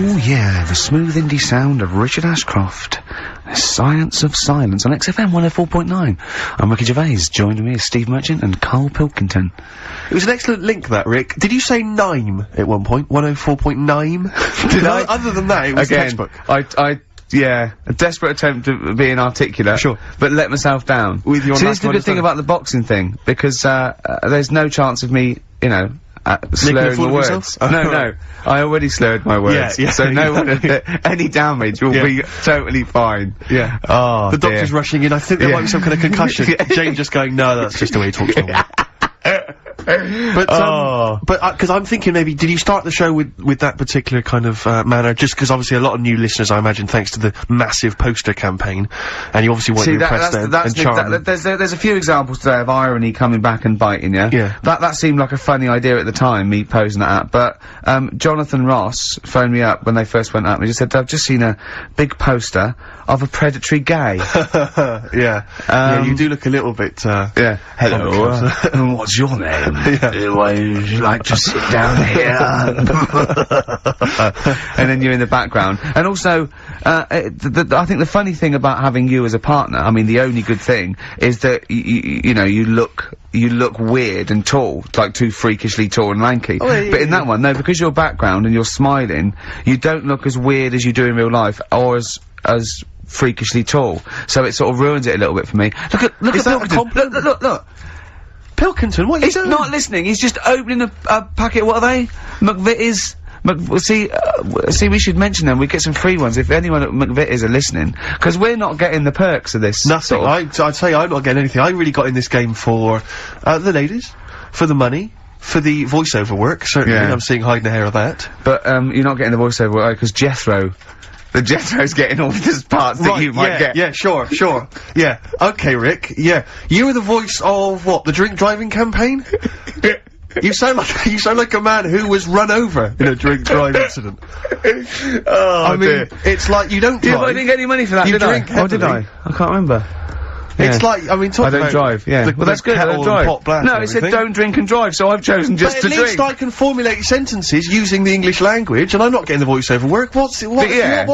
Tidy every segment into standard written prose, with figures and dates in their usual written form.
Oh yeah, the smooth indie sound of Richard Ashcroft. The Science of Silence on XFM 104.9. I'm Ricky Gervais, joined me is Steve Merchant and Karl Pilkington. It was an excellent link, that, Rick. Did you say nime at one point? 104.9? Did I? Other than that, it was Again, textbook. Yeah, a desperate attempt at being articulate. Sure. But let myself down. With your See, this is the good thing about the boxing thing, because, there's no chance of me, you know, slurring my words. No, I already slurred my words. Yeah, so no one, any damage will be totally fine. Yeah. Oh, the doctor's rushing in. I think there might be some kind of concussion. Jane just going, no, that's just the way he talks normally. But because I'm thinking maybe, did you start the show with that particular kind of manner? Just because obviously a lot of new listeners, I imagine, thanks to the massive poster campaign, and you obviously want to impress them and charm them. There's a few examples today of irony coming back and biting you. Yeah. That seemed like a funny idea at the time, me posing that up. But Jonathan Ross phoned me up when they first went up and he just said, I've just seen a big poster of a predatory gay. Yeah, you do look a little bit, yeah. Hello, what's your name? Why would you like to sit down here? And then you're in the background. And also, I think the funny thing about having you as a partner, I mean, the only good thing, is that, you know, you look weird and tall, like too freakishly tall and lanky. Oh, yeah, but in that one, no, because your background and you're smiling, you don't look as weird as you do in real life, or as freakishly tall. So it sort of ruins it a little bit for me. Look at Pilkington. Look. Pilkington, what are you doing? He's not listening, he's just opening a packet, what are they? McVitie's? See, we should mention them, we get some free ones if anyone at McVitie's are listening, because we're not getting the perks of this. Nothing, I'd say I'm not getting anything. I really got in this game for, the ladies, for the money, for the voiceover work, certainly, I'm seeing hide and hair of that. But, you're not getting the voiceover work, because Jethro's getting all the parts that you might get. Yeah, sure. Yeah. Okay, Rick. Yeah. You were the voice of, what, the drink driving campaign? You sound like a man who was run over in a drink drive incident. Oh, I mean, it's like you don't drive. Yeah, but I didn't get any money for that, did I? Or did I? I can't remember. It's like, I mean, I don't drive, well, that's good, I don't drive. No, it said don't drink and drive, so I've chosen just to drink. But at least I can formulate sentences using the English language, and I'm not getting the voiceover work. The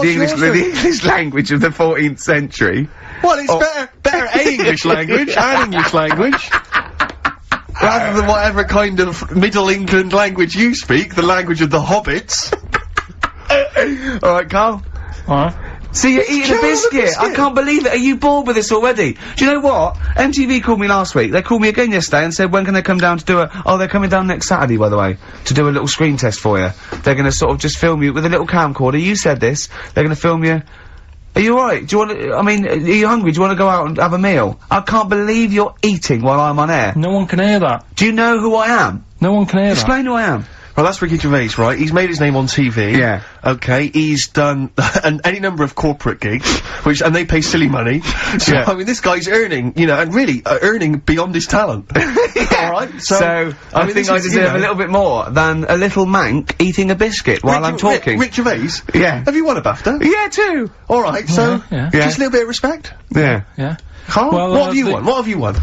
English language of the 14th century. Well, it's better English language and English language. Rather than whatever kind of Middle England language you speak, the language of the hobbits. Alright, Karl. Alright. See, you're eating a biscuit! I can't believe it! Are you bored with this already? Do you know what? MTV called me last week, they called me again yesterday and said when can they come down to do they're coming down next Saturday, by the way, to do a little screen test for you. They're gonna sort of just film you with a little camcorder, you said this, they're gonna film you. Are you alright? Do you wanna, I mean, are you hungry? Do you wanna go out and have a meal? I can't believe you're eating while I'm on air. No one can hear that. Do you know who I am? No one can hear that. Explain who I am. Well, that's Ricky Gervais, right? He's made his name on TV. Yeah. Okay, he's done any number of corporate gigs, and they pay silly money. So, I mean, this guy's earning, you know, and really, earning beyond his talent. Alright? So, I think I deserve a little bit more than a little mank eating a biscuit while I'm talking. Rick Gervais? Yeah. Have you won a BAFTA? Yeah, too! Alright, so, just a little bit of respect? Yeah. Yeah. Karl, well, what have you won? What have you won?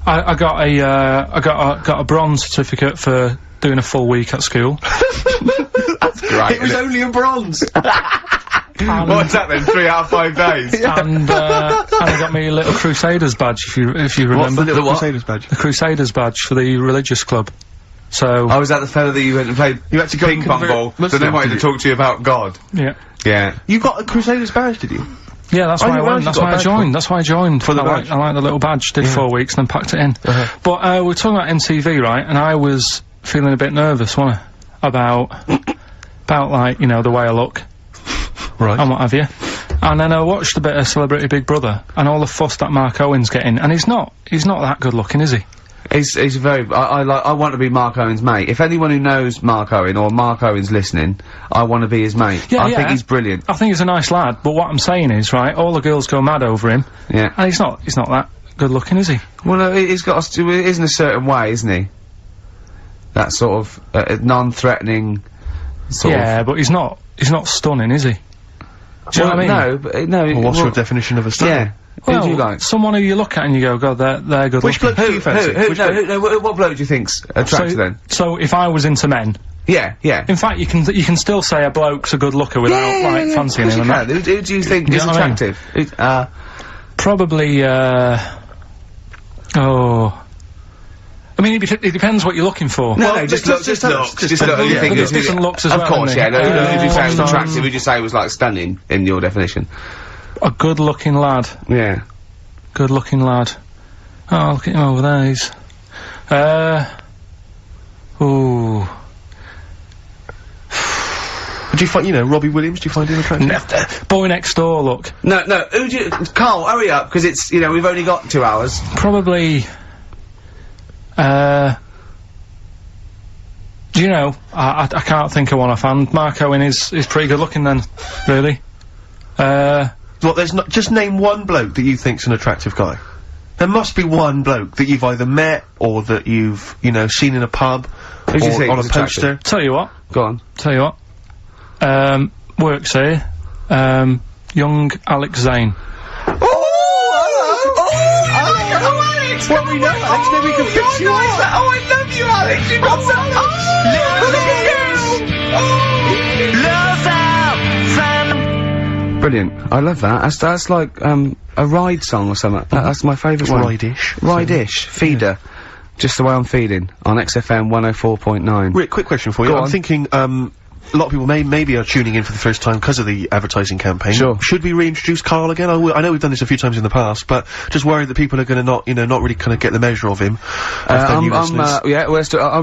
I got a bronze certificate for doing a full week at school. That's great. It was only a bronze. What's that then? 3 out of 5 days. And I got me a little Crusaders badge, if you remember. What's the little Crusaders badge? The Crusaders badge for the religious club. So. Oh, was that the fella that you went and played? You had to go ping pong ball. So they wanted to talk to you about God. Yeah. Yeah. You got a Crusaders badge, did you? Yeah, that's why I went. That's why I joined. That's why I joined. For the badge. I like the little badge. Did 4 weeks and then packed it in. But we're talking about MTV, right? And I was feeling a bit nervous, wasn't I? About like, you know, the way I look. Right. And what have you. And then I watched a bit of Celebrity Big Brother and all the fuss that Mark Owen's getting, and he's not that good looking, is he? He's very, I want to be Mark Owen's mate. If anyone who knows Mark Owen, or Mark Owen's listening, I want to be his mate. Yeah, I think he's brilliant. I think he's a nice lad, but what I'm saying is, right, all the girls go mad over him. Yeah. And he's not that good looking, is he? Well, he's got it is in a certain way, isn't he? That sort of, non-threatening, sort of. Yeah, but he's not stunning, is he? Do you know what I mean? No, but, no. Well, what's your definition of a stunning? Yeah. Well, who do you like? Someone who you look at and you go, God, they're good Which looking. bloke do you fancy? What bloke do you think's attractive then? So if I was into men, Yeah, yeah. In fact, you can still say a bloke's a good looker without, like, fancying him and that. Who do you think is attractive? Probably, I mean, it depends what you're looking for. No, just looks. Just looks. There's different looks as well. Of course, yeah. No, who would you say was attractive? Who would you say was, like, stunning in your definition? A good-looking lad. Yeah. Good-looking lad. Oh, look at him over there. He's, ooh. Do you find, Robbie Williams, do you find him attractive? Boy Next Door, look. No, who do you... Karl, hurry up, because it's, we've only got 2 hours. Probably... do you know, I can't think of one offhand. Mark Owen is pretty good looking then, really. Well, there's not... Just name one bloke that you think's an attractive guy. There must be one bloke that you've either met, or that you've, seen in a pub, or on a poster. Tell you what. Go on. Tell you what. Works here. Young Alex Zane. Alex! Well, we know Alex, then we can fix you up. I love you, Alex! You got something! Brilliant. I love that. That's like, a ride song or something. That's my favourite one. Ride-ish. Ride-ish. Feeder. Just the way I'm feeding. On XFM 104.9. Rick, quick question for you. I'm thinking, a lot of people maybe are tuning in for the first time because of the advertising campaign. Sure. Should we reintroduce Karl again? I know we've done this a few times in the past, but just worried that people are gonna not really kind of get the measure of him. I'm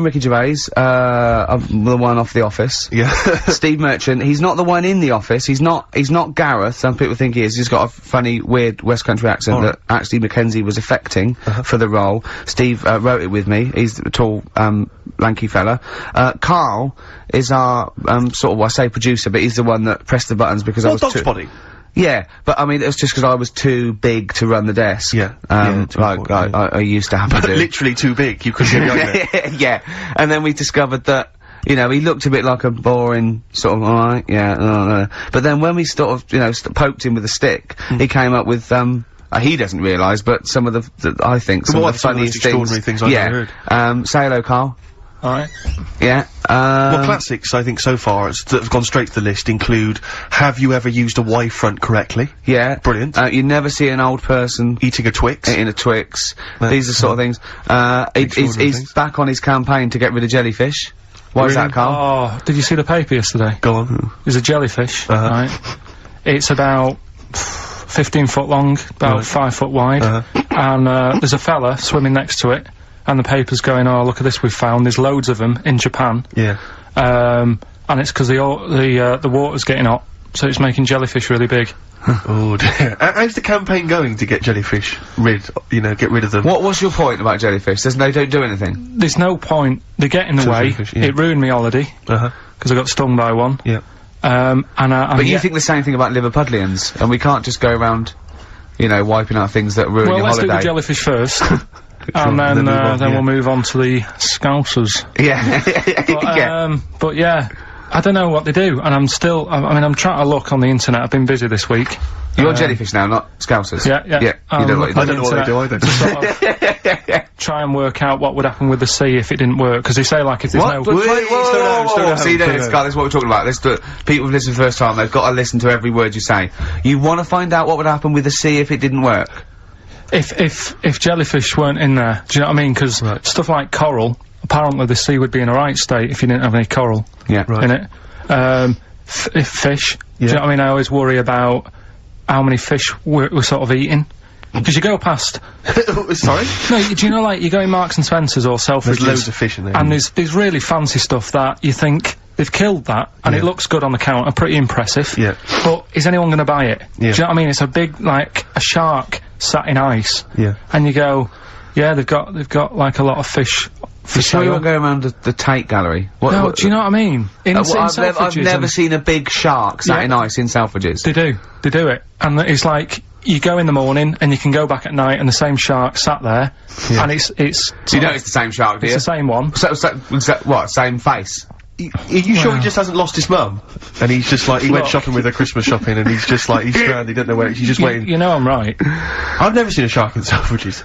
Ricky Gervais. I'm the one off The Office. Yeah. Steve Merchant. He's not the one in The Office. He's not Gareth. Some people think he is. He's got a funny, weird West Country accent that actually Mackenzie was affecting for the role. Steve wrote it with me. He's a tall, lanky fella. Karl is our, sort of, I say producer, but he's the one that pressed the buttons because I was too... Spotting. Yeah, but I mean, it was just because I was too big to run the desk. Yeah. I used to have to do. Literally too big, you couldn't get behind it. Yeah, and then we discovered that, he looked a bit like a boring, sort of, alright, yeah, but then when we sort of, poked him with a stick, he came up with, he doesn't realise, but some of the I think, some of the funniest extraordinary things I've ever heard. Say hello, Karl. Alright. Yeah. Well, classics, I think, so far, that have gone straight to the list include, have you ever used a Y front correctly? Yeah. Brilliant. You never see an old person eating a Twix. Eating a Twix. These are sort of things. He's back on his campaign to get rid of jellyfish. Why is that, Karl? Oh, did you see the paper yesterday? Go on. There's a jellyfish, right? It's about 15 foot long, about 5 foot wide, and there's a fella swimming next to it. And the paper's going, oh, look at this we've found, there's loads of them in Japan. Yeah. And it's because the water's getting hot, so it's making jellyfish really big. Oh dear. How's the campaign going to get jellyfish get rid of them? What's your point about jellyfish? They don't do anything? There's no point. They get in the way. It ruined me holiday. Because I got stung by one. Yeah. But you think the same thing about Liverpudlians, and we can't just go around, wiping out things that ruin your holiday. Well, let's do the jellyfish first. And then we'll move on to the Scousers. Yeah. But yeah, I don't know what they do, and I'm trying to look on the internet. I've been busy this week. You're jellyfish now, not Scousers. Yeah. You don't know what I don't know what they do either. To sort of try and work out what would happen with the sea if it didn't work, because they say, like, if there's no... Whoa. See, this is what we're talking about. People who've listened for the first time, they've got to listen to every word you say. You want to find out what would happen with the sea if it didn't work? If jellyfish weren't in there, do you know what I mean? Because stuff like coral, apparently the sea would be in a right state if you didn't have any coral in it. If fish, do you know what I mean? I always worry about how many fish we're sort of eating. Because you go past... Sorry? No, do you know, like, you go in Marks and Spencer's or Selfridges... There's loads of fish in there. And there's really fancy stuff that you think, they've killed that, and it looks good on the counter, pretty impressive. Yeah. But is anyone gonna buy it? Yeah. Do you know what I mean? It's a big, like, a shark sat in ice. Yeah. And you go, yeah, they've got, like, a lot of fish... You sure you won't go around the Tate Gallery? Do you know what I mean? I've never seen a big shark sat in ice in Selfridges. They do it. And it's like... You go in the morning, and you can go back at night, and the same shark sat there, and it's... So you know it's the same shark, do you? It's the same one. So what, same face? Are you sure he just hasn't lost his mum? And he's just like, he went shopping with her Christmas shopping, and he's just like, he's stranded, he doesn't know where, he's just waiting. You know I'm right. I've never seen a shark in Selfridges.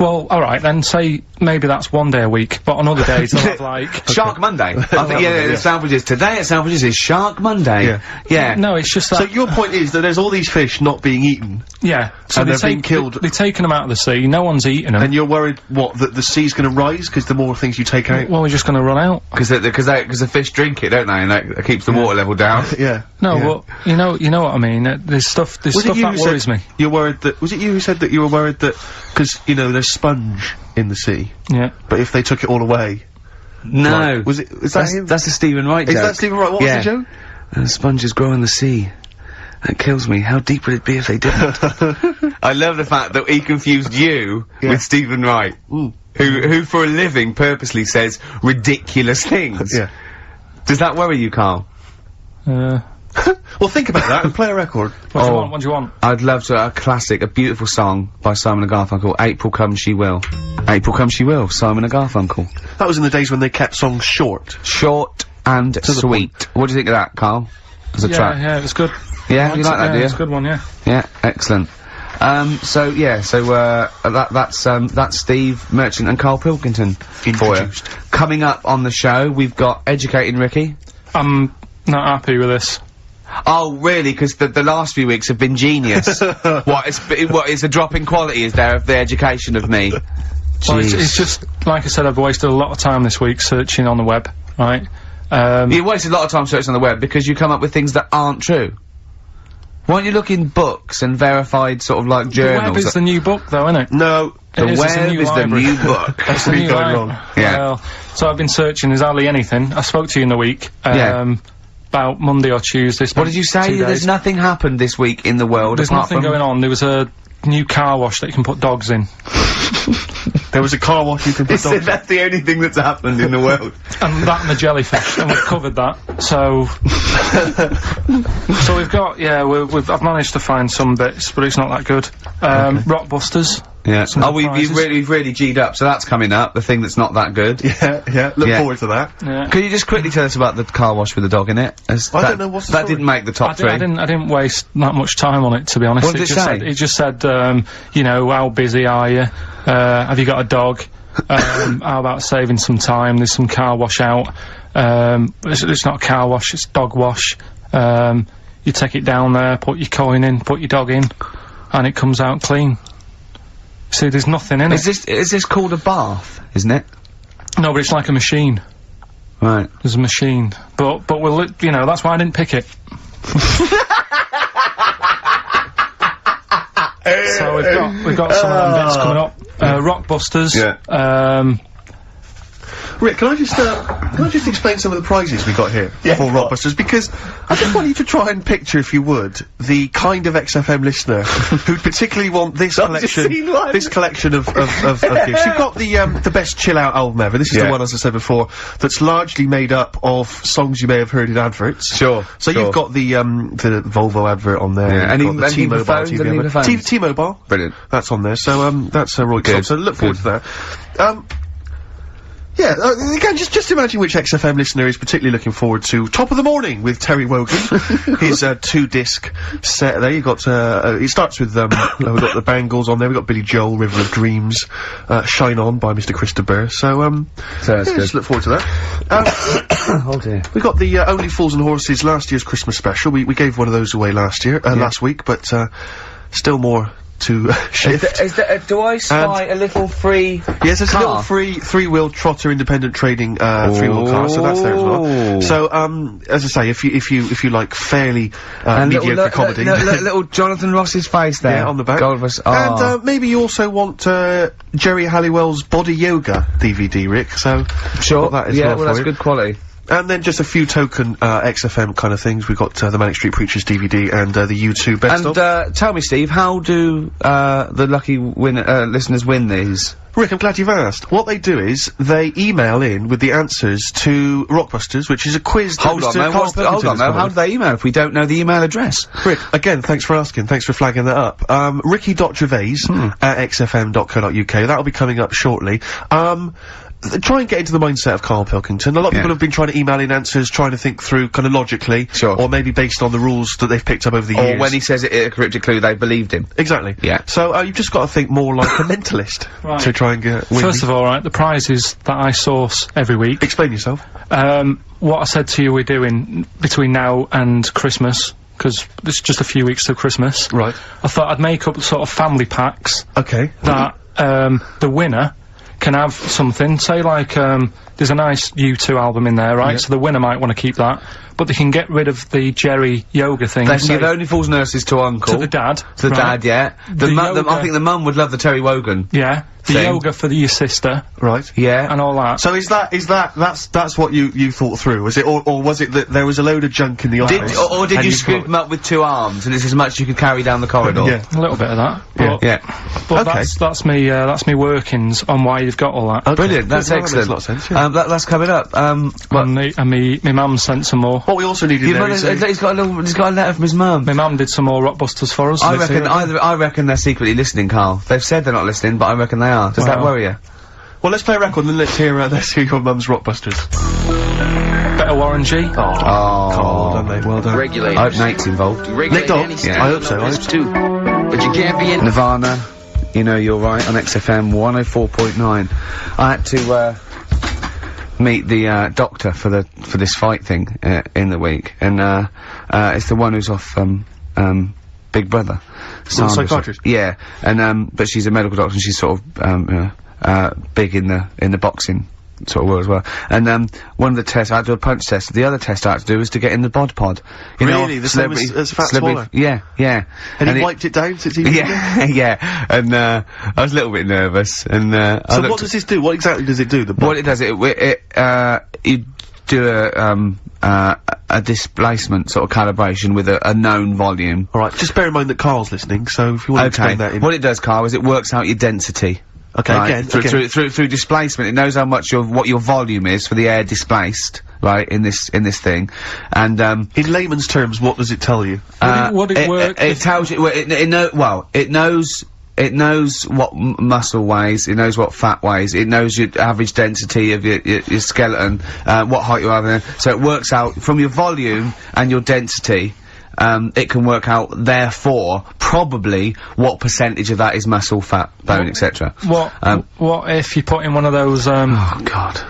Well, alright, then say maybe that's one day a week, but on other days they'll have like... Shark Monday. I think, the sandwiches. Today at Sandwiches is Shark Monday. Yeah. No, it's just that... So your point is that there's all these fish not being eaten. Yeah. So and they're being killed. They've taken them out of the sea, no one's eating them. And you're worried, what, that the sea's gonna rise because the more things you take out? Well, we're just gonna run out. Because the fish drink it, don't they? And that keeps the water level down. No, well, you know what I mean. There's stuff that worries me. You're worried that... Was it you who said that you were worried that... Because, you know, there's sponge in the sea. Yeah. But if they took it all away... No. Like, is that him? That's the Stephen Wright joke. Is that Stephen Wright? What was the joke? And sponges grow in the sea. That kills me. How deep would it be if they didn't? I love the fact that he confused you with Stephen Wright. Who for a living purposely says ridiculous things. Does that worry you, Carl? Well, think about that and play a record. What do you want? I'd love to, a classic, a beautiful song by Simon & Garfunkel, April Come She Will. April Come She Will, Simon & Garfunkel. That was in the days when they kept songs short. Short and sweet. What do you think of that, Carl? As a track? Yeah, it was good. Yeah, you like that, do you? It's a good one, yeah. Yeah, excellent. That's Steve Merchant and Karl Pilkington for you. Coming up on the show, we've got Educating Ricky. I'm not happy with this. Oh, really? Because the last few weeks have been genius. What is a drop in quality, is there, of the education of me? Well, it's just, like I said, I've wasted a lot of time this week searching on the web, right? You wasted a lot of time searching on the web because you come up with things that aren't true. Why don't you look in books and verified sort of like journals? The web is the new book, though, isn't it? No, the web is the new book. That's the new going wrong. Yeah. Well, so I've been searching. There's hardly anything. I spoke to you in the week. About Monday or Tuesday. What did you say? There's nothing happened this week in the world. There's nothing going on. There was a new car wash that you can put dogs in. There was a car wash you can put dogs in. That's the only thing that's happened in the world. And that and the jellyfish, and we've covered that. So, so we've got, I've managed to find some bits, but it's not that good. Rockbusters. Yeah. We've really G'd up, so that's coming up, the thing that's not that good. Look forward to that. Can you just quickly tell us about the car wash with the dog in it? I don't know what's the That didn't make the top three. I didn't waste that much time on it, to be honest. What did it say? It just said, you know, how busy are you? Have you got a dog? How about saving some time? There's some car wash out. It's not a car wash, it's dog wash. You take it down there, put your coin in, put your dog in, and it comes out clean. See, there's nothing in it. Is this called a bath, isn't it? No, but it's like a machine. Right. There's a machine. But we'll, you know, that's why I didn't pick it. So we've got some of them bits coming up. Rockbusters. Yeah. Rick, can I just explain some of the prizes we got here for Rockbusters? Because I just want you to try and picture, if you would, the kind of XFM listener who'd particularly want this collection of gifts. You've got the best chill out album ever. This is the one, as I said before, that's largely made up of songs you may have heard in adverts. Sure. So you've got the Volvo advert on there. Yeah. You've got the T-Mobile. T-Mobile. Brilliant. That's on there. So that's Roy Cobb. So look forward to that. Yeah, again, just imagine which XFM listener is particularly looking forward to Top of the Morning with Terry Wogan. His 2-disc set there. You've got, it starts with, we've got the Bangles on there, we've got Billy Joel, River of Dreams, Shine On by Mr. Chris de Burgh. So that's good. Just look forward to that. Oh dear. We got the Only Fools and Horses last year's Christmas special. We gave one of those away last week, but still more to shift. Do I spy a little free Yes, it's car? a little free three-wheel trotter independent trading three-wheel car, so that's there as well. So as I say, if you like fairly mediocre comedy, little Jonathan Ross's face there on the back. Goldfuss. And maybe you also want Jerry Halliwell's Body Yoga DVD, Rick. So sure, that as well that's good quality. And then just a few token XFM kind of things. We've got the Manic Street Preachers DVD and the U2 best of. And tell me, Steve, how do the lucky listeners win these? Rick, I'm glad you've asked. What they do is they email in with the answers to Rockbusters, which is a quiz. Hold on, though. How do they email if we don't know the email address? Rick, again, thanks for asking. Thanks for flagging that up. Ricky.gervais at xfm.co.uk. That'll be coming up shortly. try and get into the mindset of Karl Pilkington. A lot of people have been trying to email in answers, trying to think through kind of logically. Sure. Or maybe based on the rules that they've picked up over the years. Or when he says it in a cryptic clue, they believed him. Exactly. Yeah. So, you've just got to think more like a mentalist. Right. To try and get win. First of all, right, the prizes that I source every week. Explain yourself. What I said to you we're doing between now and Christmas, because it's just a few weeks till Christmas. Right. I thought I'd make up sort of family packs. Okay. That, the winner can have something, say like, there's a nice U2 album in there, right? Yeah. So the winner might want to keep that. But they can get rid of the Jerry yoga thing. They can give Only Fools Nurses to Uncle. To the dad. To the dad, yeah. I think the mum would love the Terry Wogan. Yeah. The thing. yoga for your sister. Right. Yeah. And all that. So that's what you thought through, was it? Or was it that there was a load of junk in the office? Or did you scoop them up with 2 arms and it's as much as you could carry down the corridor? Yeah. A little bit of that. But, But Okay. that's me workings on why you've got all that. Okay. Brilliant, that's That excellent. makes a lot of sense, yeah. That's coming up. And me mum sent some more. What we also needed there is he's got a letter from his mum. My mum did some more Rockbusters for us. I reckon they're secretly listening, Karl. They've said they're not listening, but I reckon they are. Does that worry you? Well, let's play a record and then let's hear your mum's Rockbusters. Better Warren G. Well done, mate. Well done. Regulate. I hope Nate's involved. Nick Dog? Yeah. I hope so. Too. But you can't be in. Nirvana, You Know You're Right on XFM 104.9. I had to meet the doctor for this fight thing in the week, and it's the one who's off Big Brother. The psychiatrist. Yeah, and but she's a medical doctor and she's sort of big in the boxing sort of world as well. And one of the tests, I had to do a punch test. The other test I had to do was to get in the bod pod. You really? know, The same as Fat Swallow? Yeah, yeah. And he wiped it down since he Yeah, yeah. And I was a little bit nervous. And so what does this do? What exactly does it do? What it does, you do a displacement sort of calibration with a known volume. All right. Just bear in mind that Karl's listening, so if you want to explain that. What it does, Karl, is it works out your density. Okay, right? again. Through displacement, it knows how much what your volume is for the air displaced, right, in this thing. And, in layman's terms, what does it tell you? Would it work? It tells you, it knows what muscle weighs, it knows what fat weighs, it knows your average density of your skeleton, what height you are, so it works out from your volume and your density. It can work out, therefore, probably what percentage of that is muscle, fat, bone, etc. What if you put in one of those, Oh, God.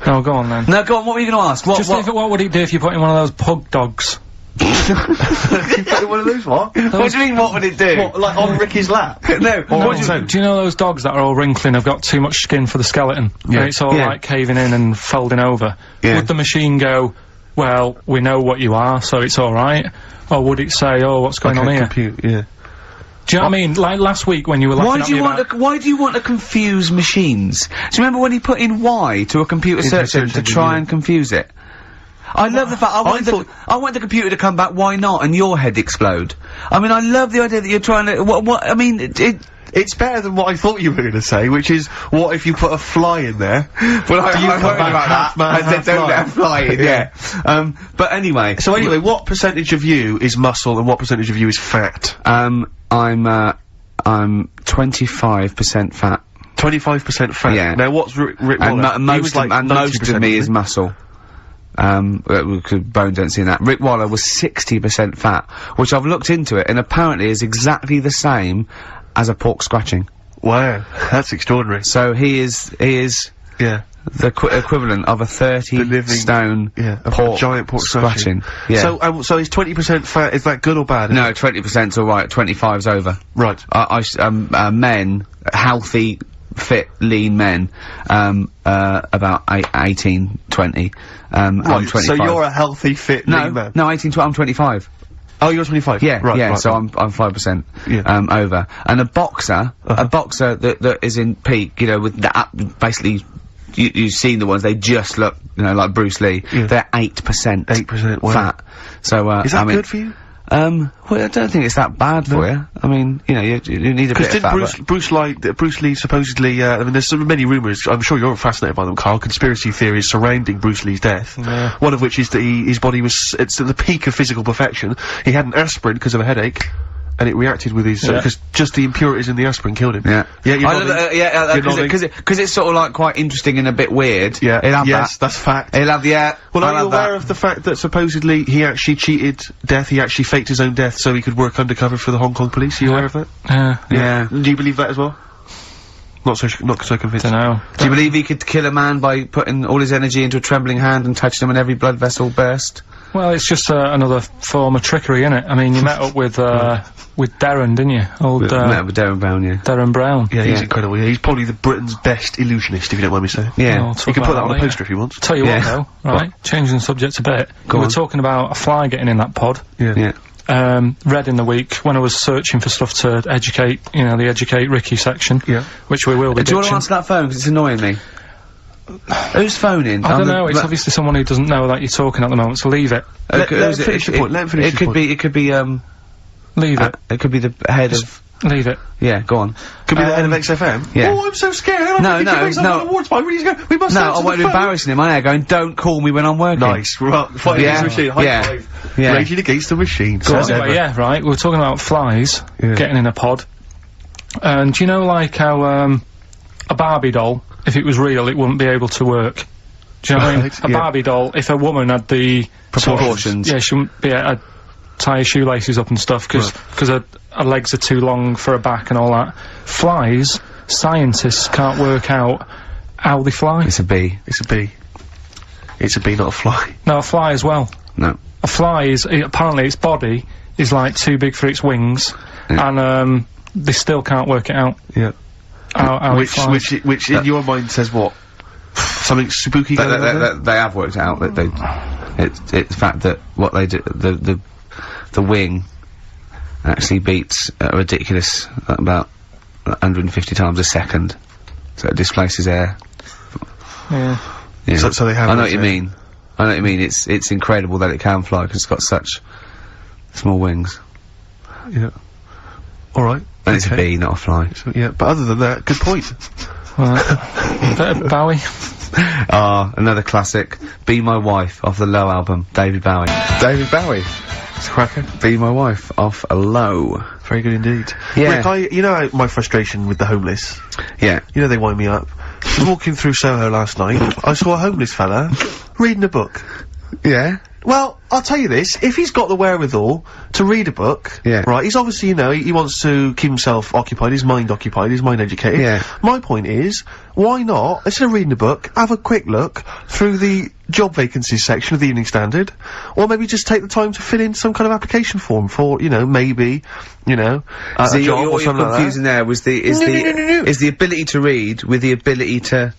No, go on then. No, go on, what were you gonna ask? What would it do if you put in one of those pug dogs? You put in one of those, what? What do you mean, what would it do? What, like on Ricky's lap? No, Do you know those dogs that are all wrinkling, have got too much skin for the skeleton? Yeah. And it's all like caving in and folding over. Yeah. Would the machine go, well, we know what you are, so it's alright? Or would it say, oh, what's going on here? Compute, yeah. Do you know what I mean? Like last week when you were laughing at me about... Why do you want to confuse machines? Do you remember when he put in Y to a computer search engine to try and confuse it? I love the fact, I want the computer to come back, why not, and your head explode. I mean, I love the idea that you're trying to, I mean, It's better than what I thought you were going to say, which is, what if you put a fly in there? Well, I'm worried about that. I don't let a fly in, yeah. But anyway. So anyway, what percentage of you is muscle and what percentage of you is fat? I'm 25% fat. 25% fat? Yeah. Now what's Rick Waller? And most of me is muscle. Bone density and that. Rick Waller was 60% fat, which I've looked into it, and apparently is exactly the same as a pork scratching. Wow, that's extraordinary. So he is yeah, the equivalent of a 30-stone a giant pork scratching. Yeah. So is 20% fat, is that good or bad? No, 20%'s alright, 25's over. Right. Men, healthy, fit, lean men, about 18, 20. I'm 25. So you're a healthy, fit, lean man? No, 18, I'm 25. Oh, you're 25? Yeah, right, so I'm 5%, over. And a boxer, that is in peak, you know, with the, basically, you've seen the ones, they just look, you know, like Bruce Lee. Yeah. They're 8%. 8%, wow. Fat. So, is that good for you? Well, I don't think it's that bad for you. I mean, you know, you need a bit of fat. Because Bruce Lee supposedly, I mean, there's so many rumours, I'm sure you're fascinated by them, Karl, conspiracy theories surrounding Bruce Lee's death. Yeah. One of which is that his body was, it's at the peak of physical perfection. He had an aspirin because of a headache, and it reacted with his, because just the impurities in the aspirin killed him. Yeah. Yeah, you're nodding. Because it's sort of like quite interesting and a bit weird. Yeah. He'll have yes, that's fact. He'll have Well, are you aware of the fact that supposedly he actually cheated death, he actually faked his own death so he could work undercover for the Hong Kong police? Are you aware of that? Yeah. Do you believe that as well? Not so convinced. Dunno. Do you believe he could kill a man by putting all his energy into a trembling hand and touching him and every blood vessel burst? Well, it's just another form of trickery, innit? I mean, you met up with Darren, didn't you? Met up with Darren Brown, yeah. Darren Brown. Yeah, he's incredible. Yeah, he's probably the Britain's best illusionist, if you don't mind me saying. Yeah. Well, you can put that on a poster if you want. Tell you what, though, right? Changing the subject a bit. We were talking about a fly getting in that pod. Yeah. Read in the week when I was searching for stuff to educate, you know, the Educate Ricky section. Yeah. Which we will be Do you want to answer that phone, because it's annoying me? Who's phoning? I don't know, it's obviously someone who doesn't know that you're talking at the moment, so leave it. Let him finish your point, let him finish your point. It could be, leave it. It could be the head of... Leave it. Yeah, go on. Could be the head of XFM? Yeah. Oh, I'm so scared! No. We must I won't be embarrassing him, I am going, don't call me when I'm working. Nice, right, fighting against the machine, high five. Yeah. Raging against the machine. Anyway, yeah, right, we were talking about flies getting in a pod. And do you know, like, how, a Barbie doll, if it was real, it wouldn't be able to work? Do you know what I mean? A Barbie doll, if a woman had the... proportions. She wouldn't be able to tie her shoelaces up and stuff, because her legs are too long for her back and all that. Flies, scientists can't work out how they fly. It's a bee. It's a bee. It's a bee, not a fly. No, a fly as well. No. A fly is, apparently its body is like too big for its wings, and they still can't work it out. Yeah. How it flies. Which in your mind says what? Something spooky going on? They have worked out that it's the fact that what they do, the wing actually beats a ridiculous about 150 times a second, so it displaces air. Yeah. So they have. I know what you mean. It's incredible that it can fly because it's got such small wings. Yeah. All right. And it's a bee, not a fly. So, yeah, but other than that, good point. Bowie. Another classic. Be My Wife off the Low album. David Bowie. David Bowie. It's a cracker. Be My Wife off a Low. Very good indeed. Yeah. Rick, you know my frustration with the homeless? Yeah. You know they wind me up. I was walking through Soho last night. I saw a homeless fella reading a book. Yeah. Well, I'll tell you this, if he's got the wherewithal to read a book, right, he's obviously, you know, he wants to keep himself occupied, his mind educated. Yeah. My point is, why not, instead of reading a book, have a quick look through the job vacancies section of the Evening Standard, or maybe just take the time to fill in some kind of application form for, you know, maybe, you know, a job or something like that. Confusing there was is the ability to read with the ability to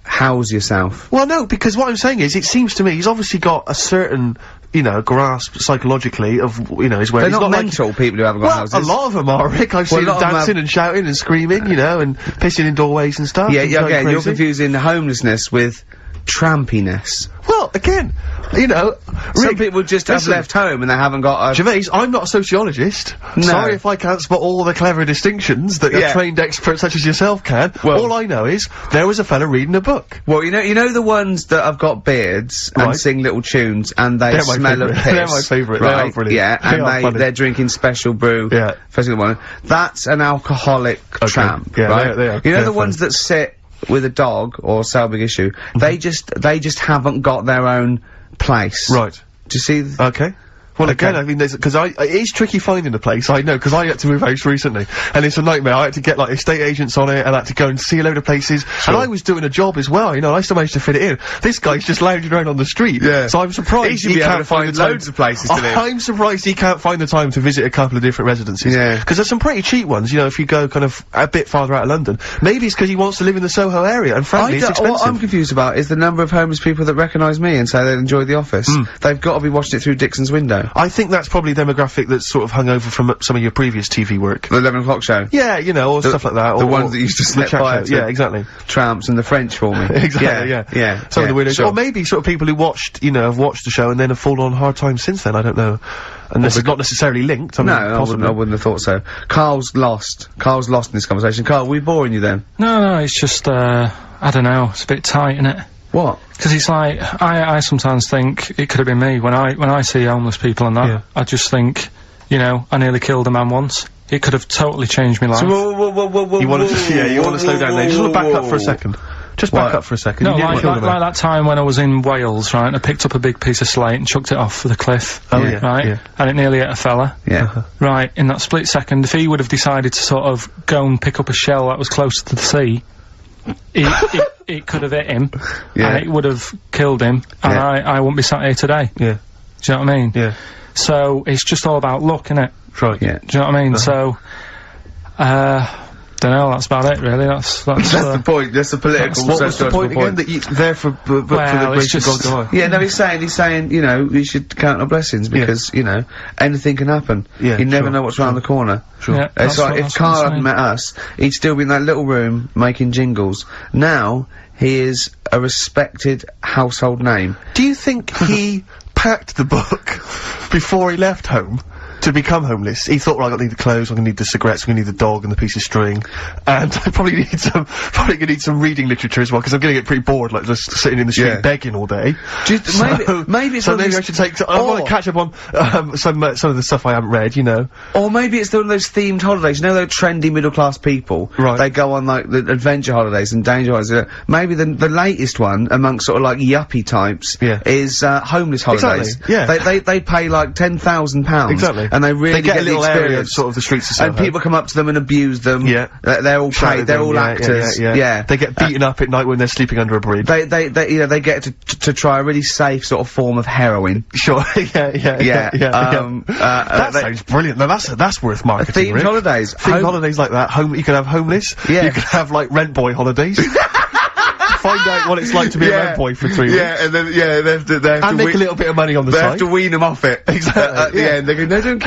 house yourself. Well, no, because what I'm saying is, it seems to me he's obviously got a certain, you know, grasp psychologically of, you know, his where they're he's not like mental people who haven't got houses. A lot of them are, Rick. I've seen them dancing and shouting and screaming, you know, and pissing in doorways and stuff. Yeah, again, you're confusing homelessness with trampiness. Well, again, you know, some people just have left home and they haven't got a... Gervais, I'm not a sociologist. No. Sorry if I can't spot all the clever distinctions that trained experts such as yourself can. Well, all I know is, there was a fella reading a book. Well, you know the ones that have got beards and sing little tunes and they smell of piss? They're my favourite, right? They are brilliant. Yeah, and they're drinking special brew. Yeah. That's an alcoholic tramp, right? They are. You know the ones that sit with a dog or sell big issue, they just haven't got their own place. Right. Do you see? Okay. Well, again, I mean, because it is tricky finding a place, I know, because I had to move house recently, and it's a nightmare. I had to get, like, estate agents on it, and I had to go and see a load of places, and I was doing a job as well, you know, and I still managed to fit it in. This guy's just lounging around on the street. Yeah. So I'm surprised he can't find loads of places to live. I'm surprised he can't find the time to visit a couple of different residences. Yeah. Because there's some pretty cheap ones, you know, if you go kind of a bit farther out of London. Maybe it's because he wants to live in the Soho area, and frankly, it's expensive. What I'm confused about is the number of homeless people that recognise me and say they'd enjoy The Office. They've got to be watching it through Dixon's window. I think that's probably demographic that's sort of hung over from some of your previous TV work. The 11 o'clock show? Yeah, you know, or stuff like that. The ones that used to slip by. Yeah, exactly. Tramps and the French for me. Exactly, yeah. Some of the weirdos. Sure. Or maybe sort of people who watched, you know, have watched the show and then have fallen on hard times since then, I don't know. And this is not necessarily linked, I mean, I wouldn't have thought so. Carl's lost in this conversation. Carl, are we boring you then? No, it's just, I don't know, it's a bit tight, isn't it? What? Because it's like, I sometimes think it could have been me when I see homeless people and that. I just think, you know, I nearly killed a man once. It could have totally changed my life. So, whoa, You want to slow down there. Just want to back up for a second. Just back up for a second. No, like that time when I was in Wales, right? I picked up a big piece of slate and chucked it off the cliff. Oh, yeah. Right? Yeah. And it nearly hit a fella. Yeah. Right, in that split second, if he would have decided to sort of go and pick up a shell that was closer to the sea, it could have hit him. Yeah. And it would have killed him. And I wouldn't be sat here today. Yeah. Do you know what I mean? Yeah. So, it's just all about luck, innit? Right. Yeah. Do you know what I mean? So, don't know, that's about it, really. That's the point. That's the political. What was the point again? That you there for the grace of God? Yeah, no, he's saying, you know, you should count our blessings because you know anything can happen. Yeah, you never know what's around the corner. Sure. Yeah, It's like if Karl hadn't met us, he'd still be in that little room making jingles. Now he is a respected household name. Do you think he packed the book before he left home? To become homeless, he thought, right, I'm gonna need the clothes, I'm gonna need the cigarettes, I'm gonna need the dog and the piece of string, and I probably gonna need some reading literature as well, because I'm gonna get pretty bored, like, just sitting in the street begging all day. Maybe it's maybe I should take, I wanna catch up on, some of the stuff I haven't read, you know. Or maybe it's one of those themed holidays, you know those trendy middle-class people? Right. They go on, like, the adventure holidays and danger holidays. Maybe the latest one, amongst sort of, like, yuppie types, is, homeless holidays. Exactly, yeah. They pay, like, £10,000. Exactly. And they really get a the little area of experience. sort of the streets of Soho. And people come up to them and abuse them. Yeah. They're all paid, they're all actors. Yeah. They get beaten up at night when they're sleeping under a bridge. They you know, they get to try a really safe sort of form of heroin. Sure, yeah. That sounds brilliant. Now that's worth marketing, Themed Rick. holidays. Themed holidays like that. You could have homeless. Yeah. You could have, like, rent boy holidays. Find out what it's like to be a rent boy for 3 weeks. Yeah, and then, they have to and make a little bit of money on the side. side. They have to wean them off it. Exactly. At the end, they go, no, don't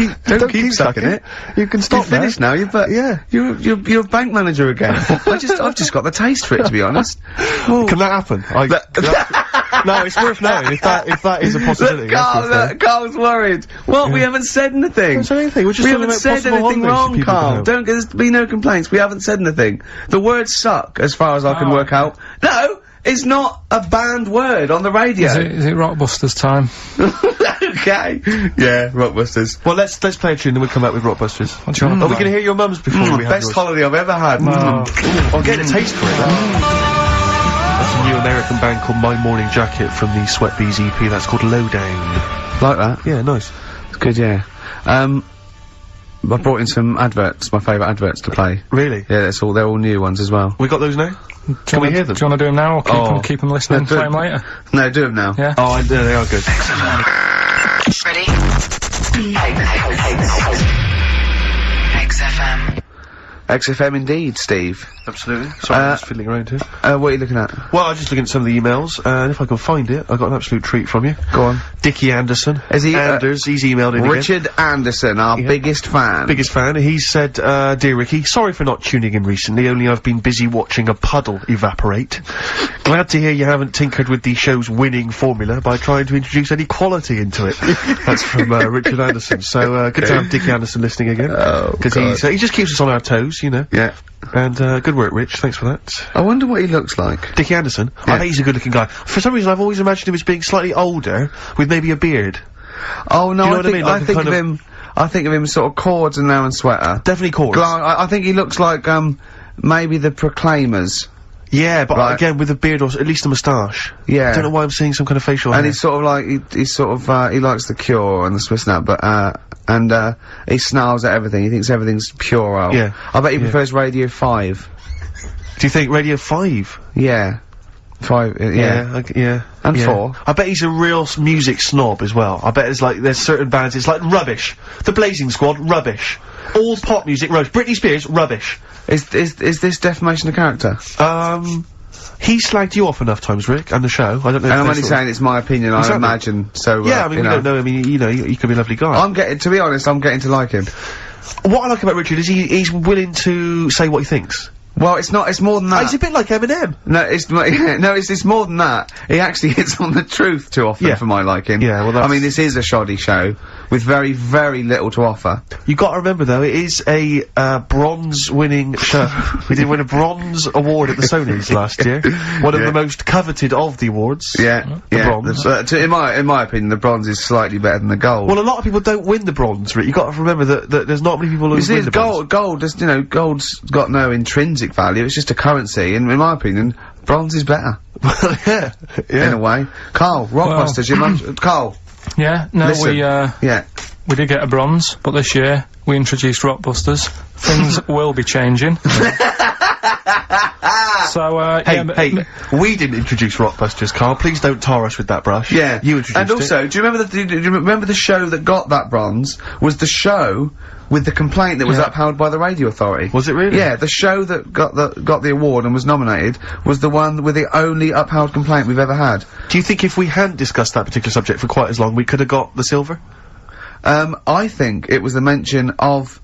keep sucking it. You can stop You're finished now, you're a bank manager again. I've just got the taste for it, to be honest. Can that happen? No, it's worth knowing if that is a possibility. Carl's worried. What? We haven't said anything. We haven't said anything wrong, Karl. There's be no complaints. We haven't said anything. The words suck, as far as I can work out. No! It's not a banned word on the radio. Is it Rockbusters time? Okay. Yeah, Rockbusters. Well, let's play a tune, then we'll come back with Rockbusters. What do you want to Are we gonna hear your mum's before we have best yours? holiday I've ever had. I'll get a taste for it. That's a new American band called My Morning Jacket from the Sweat Bees EP. That's called Lowdown. Like that? Yeah, nice. It's good, yeah. I brought in some adverts, my favourite adverts to play. Really? Yeah, they're all new ones as well. We got those now? Can we hear them? Do you want to do them now, or keep them listening and play them later? No, do them now. Yeah? Oh, they are good. Ready? XFM. XFM indeed, Steve. Absolutely. Sorry, I'm just fiddling around here. What are you looking at? Well, I was just looking at some of the emails, and if I can find it, I got an absolute treat from you. Go on. Dickie Anderson. Is he, Anders, he's emailed in Richard Anderson, our biggest fan. Biggest fan. He said, Dear Ricky, sorry for not tuning in recently, only I've been busy watching a puddle evaporate. Glad to hear you haven't tinkered with the show's winning formula by trying to introduce any quality into it. That's from, Richard Anderson. So, good to have Dickie Anderson listening again. Oh, because he just keeps us on our toes, you know. Yeah. And, good work, Rich. Thanks for that. I wonder what he looks like. Dickie Anderson? Yeah. I think he's a good-looking guy. For some reason, I've always imagined him as being slightly older, with maybe a beard. Oh, no, you know what I mean? Like I think of him sort of cords and now and sweater. Definitely cords. I think he looks like, maybe the Proclaimers. Yeah, but again, with a beard or at least a moustache. Yeah. I don't know why I'm seeing some kind of facial hair. And he's sort of like, he's sort of, he likes the Cure and the Swiss Nut, but, he snarls at everything. He thinks everything's puerile. Yeah. I bet he prefers Radio 5. Do you think Radio 5? Yeah. 5, yeah. Yeah. And 4. I bet he's a real music snob as well. I bet there's certain bands, it's like rubbish. The Blazing Squad, rubbish. All pop music, rubbish. Britney Spears, rubbish. Is this defamation of character? He slagged you off enough times, Rick, and the show. I don't know. And I'm only saying it's my opinion, I imagine, so, yeah, I mean, we don't know, I mean, you know, he could be a lovely guy. to be honest, I'm getting to like him. What I like about Richard is he's willing to say what he thinks. Well, it's more than that. He's a bit like Eminem. No, it's more than that. He actually hits on the truth too often for my liking. Yeah, well, I mean, this is a shoddy show. with very, very little to offer. You got to remember though, it is a bronze-winning show. We did win a bronze award at the Sonys last year. One of the most coveted of the awards. Yeah, the bronze. in my opinion, the bronze is slightly better than the gold. Well, a lot of people don't win the bronze, Rick. You got to remember that there's not many people who win the bronze. Gold is, you know, gold's got no intrinsic value. It's just a currency, and in my opinion, bronze is better. Well, yeah. In a way. Carl, Rockbusters, your mum, Carl. Yeah, no, Listen, we did get a bronze, but this year we introduced Rockbusters. Things will be changing. So, Hey, we didn't introduce Rockbusters, Carl. Please don't tar us with that brush. Yeah. You introduced And also, do you remember the show that got that bronze was the show with the complaint that was upheld by the radio authority? Was it really? Yeah, the show that got the award and was nominated was the one with the only upheld complaint we've ever had. Do you think if we hadn't discussed that particular subject for quite as long, we could have got the silver? I think it was the mention of,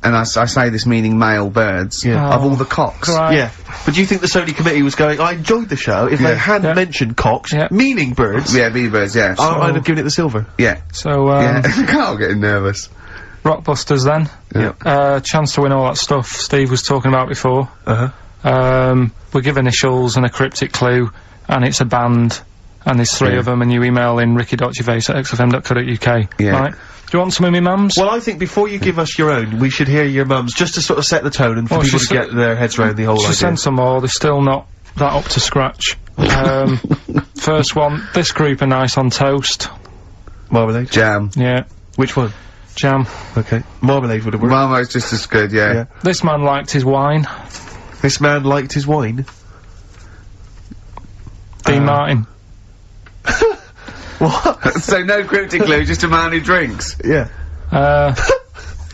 and I say this meaning male birds, of all the cocks. Right. Yeah. But do you think the Sony committee was going, I enjoyed the show, if they hadn't mentioned cocks, meaning birds, meaning birds, yeah. I'd have given it the silver. Yeah. So, Carl getting nervous. Rockbusters then. Yeah. Chance to win all that stuff Steve was talking about before. We give initials and a cryptic clue, and it's a band, and there's 3 of them, and you email in ricky.gervais@xfm.co.uk. Yeah. Right. Do you want some of me mums? Well, I think before you give us your own, we should hear your mums, just to sort of set the tone and for people to get their heads around the whole idea. She sent some more, they're still not that up to scratch. First one, this group are nice on toast. Marmalade? Jam. Yeah. Which one? Jam. Okay. Marmalade would have worked. Marmalade's just as good, yeah. This man liked his wine. This man liked his wine? Dean Martin. What? So no cryptic clue, just a man who drinks. Yeah. But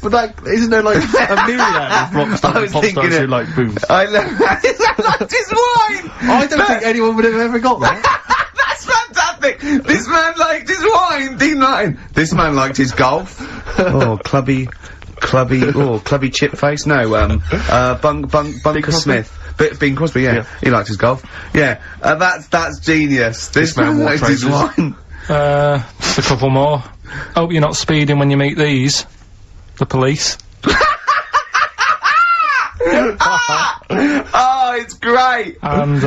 like, isn't there like a myriad of rock stars and pop stars who like booze? I love that. He liked his wine! I don't think anyone would have ever got that. That's fantastic! This man liked his wine, Dean Martin. This man liked his golf. Oh, clubby chip face. No, Bunker Smith. Bing Crosby, yeah. He liked his golf. Yeah, that's genius. This man liked his wine. Just a couple more. Hope you're not speeding when you meet these. The police. Oh, it's great! And, is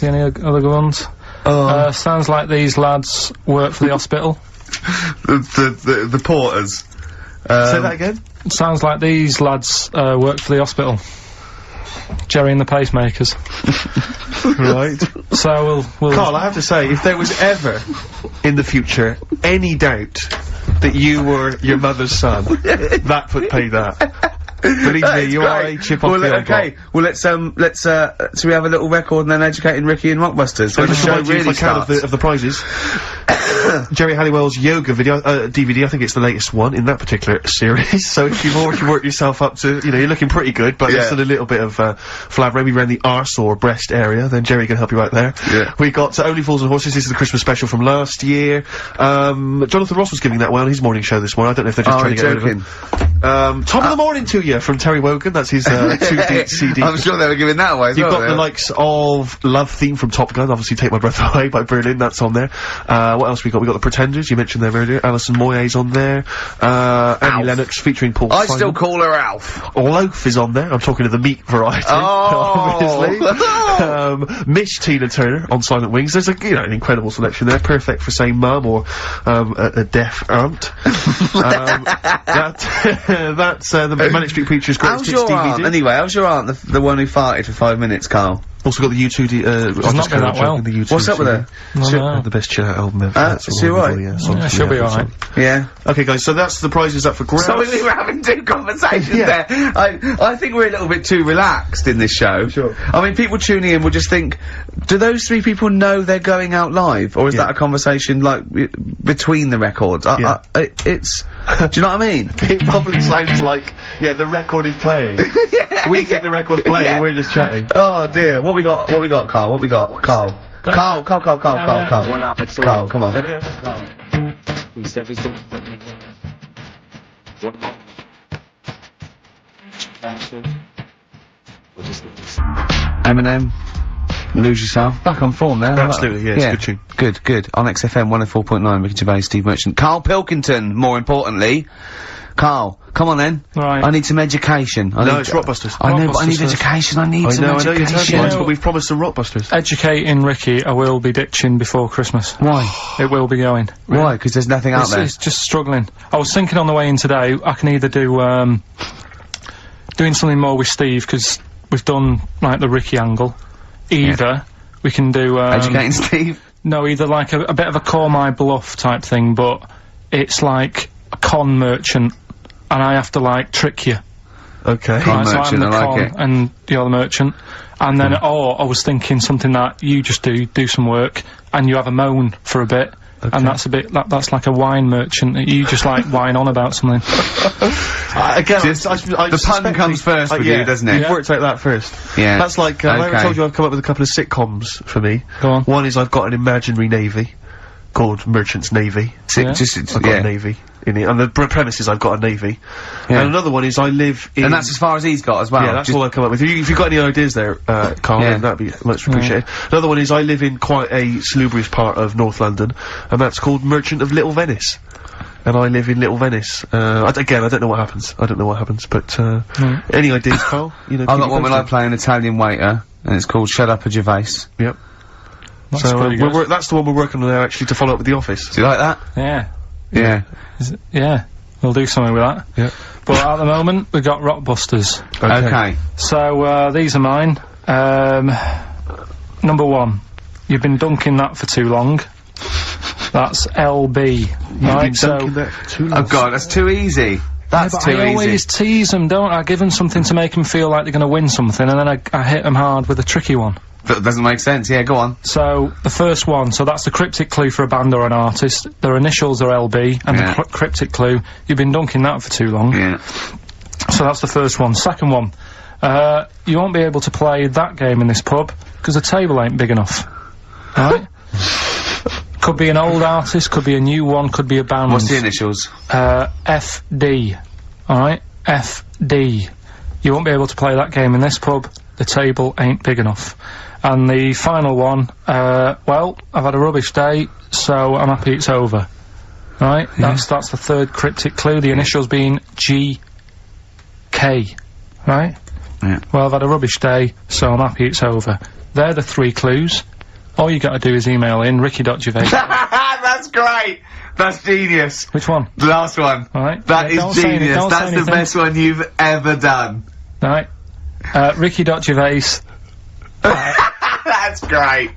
there any other good ones? Sounds like these lads work for the hospital. The porters. Say that again? Sounds like these lads, work for the hospital. Jerry and the pacemakers. Right. So we'll Carl, I have to say, if there was ever, in the future, any doubt that you were your mother's son, that would pay that. Believe me, you are a chip off the old block. Well, let's so we have a little record and then educating Ricky and Rockbusters. I'll the just show remind you, really if I can, of the prizes. Jerry Halliwell's yoga video, DVD, I think it's the latest one in that particular series. So if you've already worked yourself up to, you know, you're looking pretty good, but there's still a little bit of, flab maybe around the arse or breast area, then Jerry can help you out there. Yeah. We got, Only Fools and Horses, this is the Christmas special from last year. Jonathan Ross was giving that one on his morning show this morning. I don't know if they're just trying to get rid of him. Top of the morning to you from Terry Wogan, that's his, 2D CD. I'm sure they were giving that away as You've well, got the likes of Love Theme from Top Gun, obviously Take My Breath Away by Berlin, that's on there. What else we got? We got the Pretenders, you mentioned them earlier. Alison Moyet's on there. Annie Lennox featuring Paul I Simon. still call her Alf. Loaf is on there. I'm talking of the meat variety. Obviously. Miss Tina Turner on Silent Wings. There's an incredible selection there. Perfect for saying mum or, a deaf aunt. That's the Manic Street Preacher's Greatest Hits DVD. Anyway, how's your aunt, the one who farted for 5 minutes, Carl? Also got the U2 not been that well. The U2 What's up with her? The best chill out album ever. Is she alright? Yeah, she'll be alright. Yeah. Okay guys, so that's the prizes up for grabs. So we were having 2 conversations there. I think we're a little bit too relaxed in this show. Sure. I mean, people tuning in will just think, do those 3 people know they're going out live? Or is that a conversation, like, between the records? It's... do you know what I mean? It probably sounds like, the record is playing. We think the record's playing, we're just chatting. Oh dear, what we got, Carl? What we got? Carl, come on. Eminem. Lose yourself. Back on form there. Absolutely, yeah, it's a good tune. Good, good. On XFM 104.9, Ricky Gervais, Steve Merchant. Karl Pilkington, more importantly. Karl, come on then. Right. I need some education. No, it's Rockbusters. I know, but I need education. I need some education. I know you're terrible, but we've promised some Rockbusters. Educating Ricky, I will be ditching before Christmas. Why? It will be going. Why? Because there's nothing out there. It's just struggling. I was thinking on the way in today, I can either do, doing something more with Steve, because we've done, like, the Ricky angle. Either we can do, educating Steve? No, either like a bit of a call my bluff type thing, but it's like a con merchant, and I have to, like, trick you. Okay. Con Right, so merchant, I'm the I con, like it. and you're the merchant. And then, I was thinking something that you just do some work, and you have a moan for a bit, and that's a bit, that's like a wine merchant, that you just, like, whine on about something. Again, the pun comes first with you, doesn't it? You've worked out that first. Yeah. That's like, I already told you I've come up with a couple of sitcoms for me. Go on. One is I've got an imaginary navy, called Merchant's Navy. Yeah. I've got a navy in it, and the premise is I've got a navy. Yeah. And another one is I live in... And that's as far as he's got as well. Yeah, that's all I've come up with. If you've got any ideas there, Karl, then that'd be much appreciated. Another one is I live in quite a salubrious part of North London, and that's called Merchant of Little Venice. And I live in Little Venice. Again, I don't know what happens. But, any ideas, Karl? You know, I've got one when I play an Italian waiter, and it's called Shut Up a Gervais. Yep. That's So, pretty good. that's the one we're working on now, actually, to follow up with The Office. Do you like that? Yeah. Yeah. Yeah. We'll do something with that. Yeah. But at the moment, we've got Rockbusters. Okay. So, these are mine. Number one. You've been dunking that for too long. That's LB. Right, so... That for too long. Oh god, that's too easy. That's but too I easy. always tease them, don't I? Give them something to make them feel like they're going to win something, and then I hit them hard with a tricky one. That doesn't make sense. Yeah, go on. So, the first one, so that's the cryptic clue for a band or an artist. Their initials are LB, and the cryptic clue, you've been dunking that for too long. Yeah. So that's the first one. Second one, you won't be able to play that game in this pub, because the table ain't big enough. Right? Could be an old artist, could be a new one, could be a band. What's the initials? FD. Alright? FD. You won't be able to play that game in this pub, the table ain't big enough. And the final one, well, I've had a rubbish day, so I'm happy it's over. Right? That's the third cryptic clue, the initials being GK. Right? Yeah. Well, I've had a rubbish day, so I'm happy it's over. They're the three clues. All you gotta do is email in, ricky.gervais. That's great! That's genius. Which one? The last one. Alright. That Yeah, is genius. That's the best one you've ever done. Right. Ricky.gervais. That's great.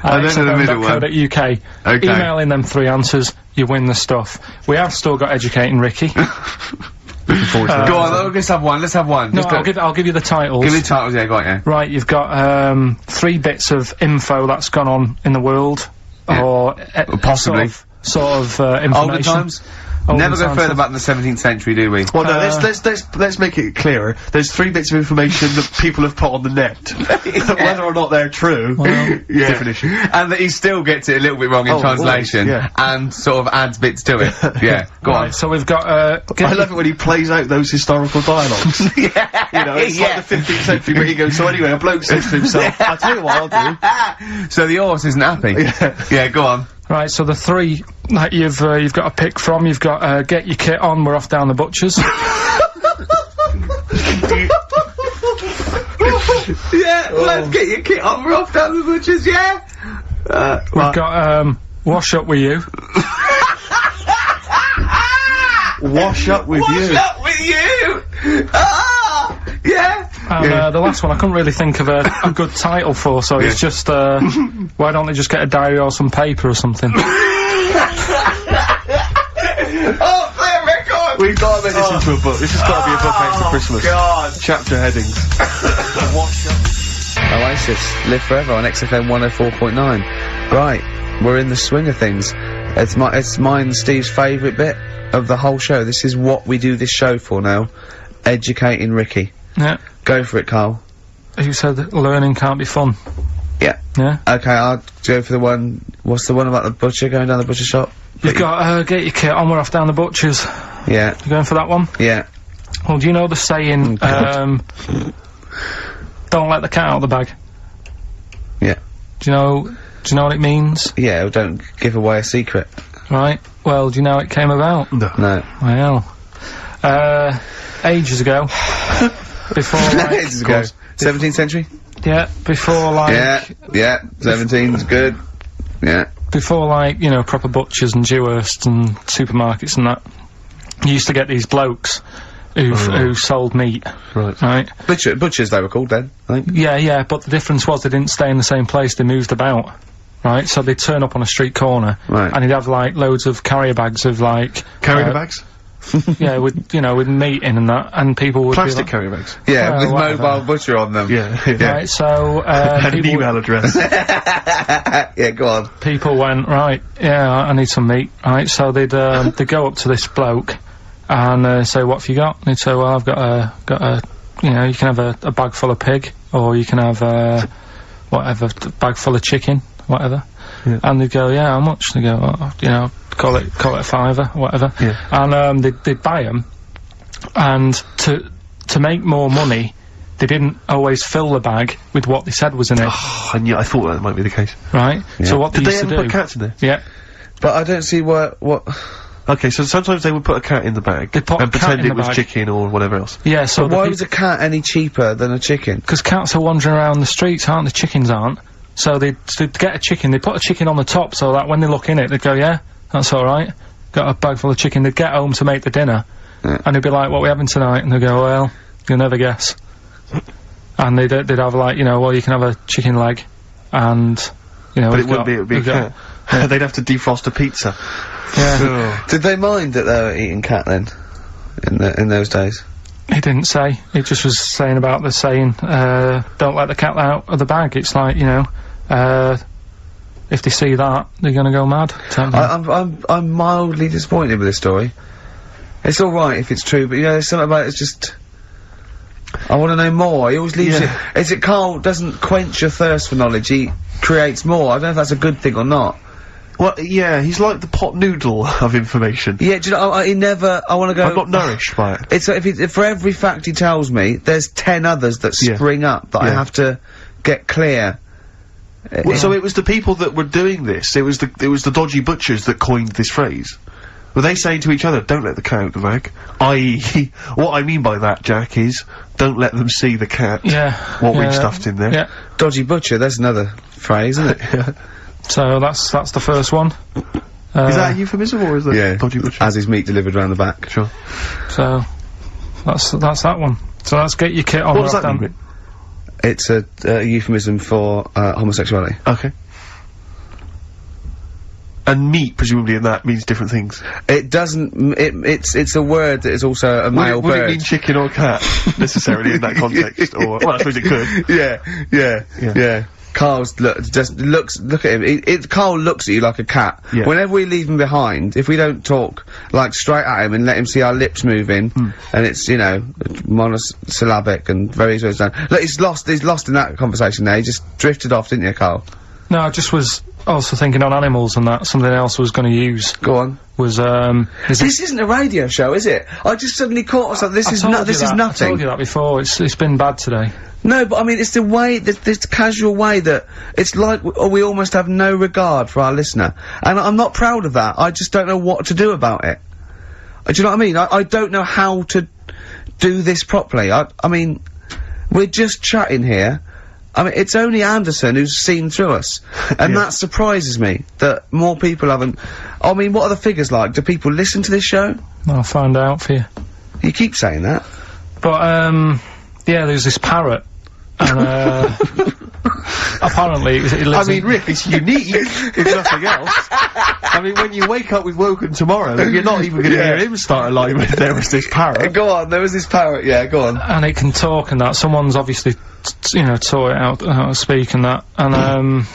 I don't know the middle one. .co.uk. Okay. Email in them three answers, you win the stuff. We have still got Educating Ricky. Looking forward to that. Go on, let's have one. Let's have one. No, Just I'll give you the titles. give me the titles, yeah, go on, yeah. Right, you've got 3 bits of info that's gone on in the world, Yeah. or Possibly. sort of information. Older times? Olden Never go times further stuff. back than the 17th century, do we? Well, no, let's make it clearer. There's 3 bits of information that people have put on the net. Whether or not they're true, Yeah. different issue. And that he still gets it a little bit wrong in Oh, translation, always, yeah. and sort of adds bits to it. Yeah, go Right, on. so we've got, I love it when he plays out those historical dialogues. Yeah, You know, it's like the 15th century where he goes, so anyway, a bloke says to himself, I'll tell you what I'll do. So the horse isn't happy. Yeah, go on. Right, so the 3 that you've got to pick from, you've got, get your kit on, we're off down the butcher's. Yeah, let's get your kit on, we're off down the butcher's, yeah? We've got, wash up with you. Wash up with What's you. up with you? Ah! Yeah? And the last one I couldn't really think of a good title for, so it's just, why don't they just get a diary or some paper or something? Oh, play a record! We've got to make this into a book. This has got to be a book out for Christmas. God. Chapter headings. Wash up. Oasis, Live Forever on XFM 104.9. Right, we're in the swing of things. It's mine and Steve's favourite bit of the whole show. This is what we do this show for now. Educating Ricky. Yeah. Go for it, Karl. You said that learning can't be fun. Yeah. Yeah? Okay, I'll go for the one. What's the one about the butcher going down the butcher shop? You've got, get your kit on, we're off down the butcher's. Yeah. You going for that one? Yeah. Well, do you know the saying, don't let the cat out of the bag? Yeah. Do you know what it means? Yeah, well, don't give away a secret. Right. Well, do you know how it came about? No. No. Well, ages ago. Before, like... Ages ago. 17th century? Yeah, before, like... Yeah, 17's good. Yeah. Before, like, you know, proper butchers and Jewhursts and supermarkets and that, you used to get these blokes who sold meat. Right. Butchers they were called then, I think. Yeah, but the difference was they didn't stay in the same place, they moved about. Right, so they'd turn up on a street corner, and he'd have, like, loads of carrier bags of, like... Carrier bags? Yeah, with meat in and that, and people would Plastic be like, carrier bags? Yeah, with mobile butcher on them. Yeah. Right, so, and an email address. Yeah, go on. People went, right, yeah, I need some meat, right, so they'd go up to this bloke, and, say, what have you got? And he'd say, well, I've got a, you know, you can have a bag full of pig, or you can have, whatever, a bag full of chicken, whatever. Yeah. And they'd go, yeah, how much? They go, oh, you know, call it a £5, whatever. Yeah. And, they'd buy them, and to make more money, they didn't always fill the bag with what they said was in it. Oh, I thought that might be the case. Right? Yeah. So what Did they they used ever to put do... cats in there? Yeah. But I don't see what... Okay, so sometimes they would put a cat in the bag They'd put and a cat pretend in it the was bag. chicken or whatever else. Yeah, so But why was a cat any cheaper than a chicken? Because cats are wandering around the streets, aren't they? Chickens aren't. So they'd get a chicken, they'd put a chicken on the top so that when they look in it, they'd go, yeah, that's alright. Got a bag full of chicken. They'd get home to make the dinner. Yeah. And they'd be like, what are we having tonight? And they'd go, well, you'll never guess. And they'd have, like, you know, well, you can have a chicken leg, and, you know... But it would be a cat. They'd have to defrost a pizza. Yeah. Did they mind that they were eating cat then? In those days? He didn't say. He just was saying about the saying, don't let the cat out of the bag. It's like, you know, if they see that, they're gonna go mad. I'm mildly disappointed with this story. It's alright if it's true, but you know, there's something about it's just... I want to know more. He always leaves it... Is it Karl doesn't quench your thirst for knowledge, he creates more. I don't know if that's a good thing or not. Well, yeah, he's like the pot noodle of information. Yeah, do you know, he never... I want to go... I'm not nourished by it. It's like if for every fact he tells me, there's 10 others that spring up that I have to get clear. Well, so it was the people that were doing this, it was the dodgy butchers that coined this phrase. Were they saying to each other, don't let the cat out the bag? I.e., what I mean by that, Jack, is, don't let them see the cat. Yeah. What we've stuffed in there. Yeah. Dodgy butcher, that's another phrase, isn't it? Yeah. So that's the first one. Is that a euphemism, or is that dodgy butcher? As his meat delivered round the back. Sure. So, that's that one. So let's get your kit on. What does that mean? It's a euphemism for homosexuality. Okay. And meat, presumably, in that means different things. It doesn't. It's a word that is also a male would bird. it mean chicken or cat necessarily in that context? Or well, I suppose it could. Yeah. Karl's look at him. Karl looks at you like a cat. Yeah. Whenever we leave him behind, if we don't talk like straight at him and let him see our lips moving, and it's, you know, monosyllabic and very down. Look, he's lost in that conversation there. He just drifted off, didn't you, Karl? No, I just was also thinking on animals and that. Something else I was going to use. Go on. Was this isn't a radio show, is it? I just suddenly caught myself. This is nothing. I told you that before. It's been bad today. No, but I mean, it's the way, this casual way that it's like we almost have no regard for our listener. And I'm not proud of that. I just don't know what to do about it. Do you know what I mean? I don't know how to do this properly. I mean, we're just chatting here. I mean, it's only Anderson who's seen through us. And that surprises me, that more people haven't... I mean, what are the figures like? Do people listen to this show? I'll find out for you. You keep saying that. But, yeah, there's this parrot. And, apparently, it lives I mean, Rick, it's unique, if nothing else. I mean, when you wake up with Woken tomorrow, you're not even gonna hear him start a line with, there was this parrot. Go on, there was this parrot, yeah, go on. And it can talk and that. Someone's obviously, you know, taught it how to speak and that. And,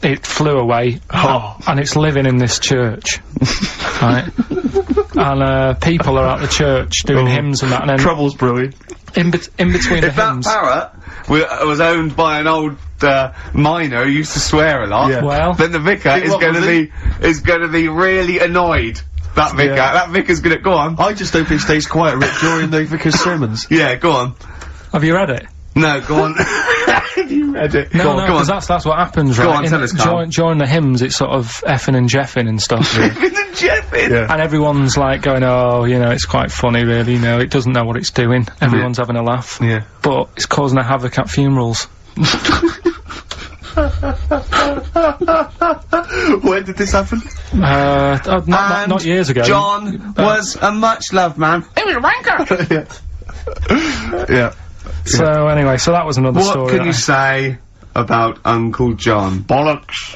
it flew away. And it's living in this church. Right? And, people are at the church doing hymns and that, and then... Trouble's brewing. In between the hymns... That parrot was owned by an old miner who used to swear a lot. Yeah. Well, then the vicar is going to be really annoyed. That vicar, that vicar's gonna go on. I just hope it stays quiet, Rick, during the vicar's sermons. Yeah, go on. Have you read it? No, go on. You read it. No, go on, because that's what happens, right? Go on, tell us, Karl. During the hymns, it's sort of effing and jeffing and stuff. Effing and jeffing? Yeah. And everyone's like going, oh, you know, it's quite funny, really, you know, it doesn't know what it's doing. Everyone's having a laugh. Yeah. But it's causing a havoc at funerals. When did this happen? Not years ago. John was a much-loved man. He was a wanker! Yeah. So, anyway, so that was another story. What can you say about Uncle John? Bollocks.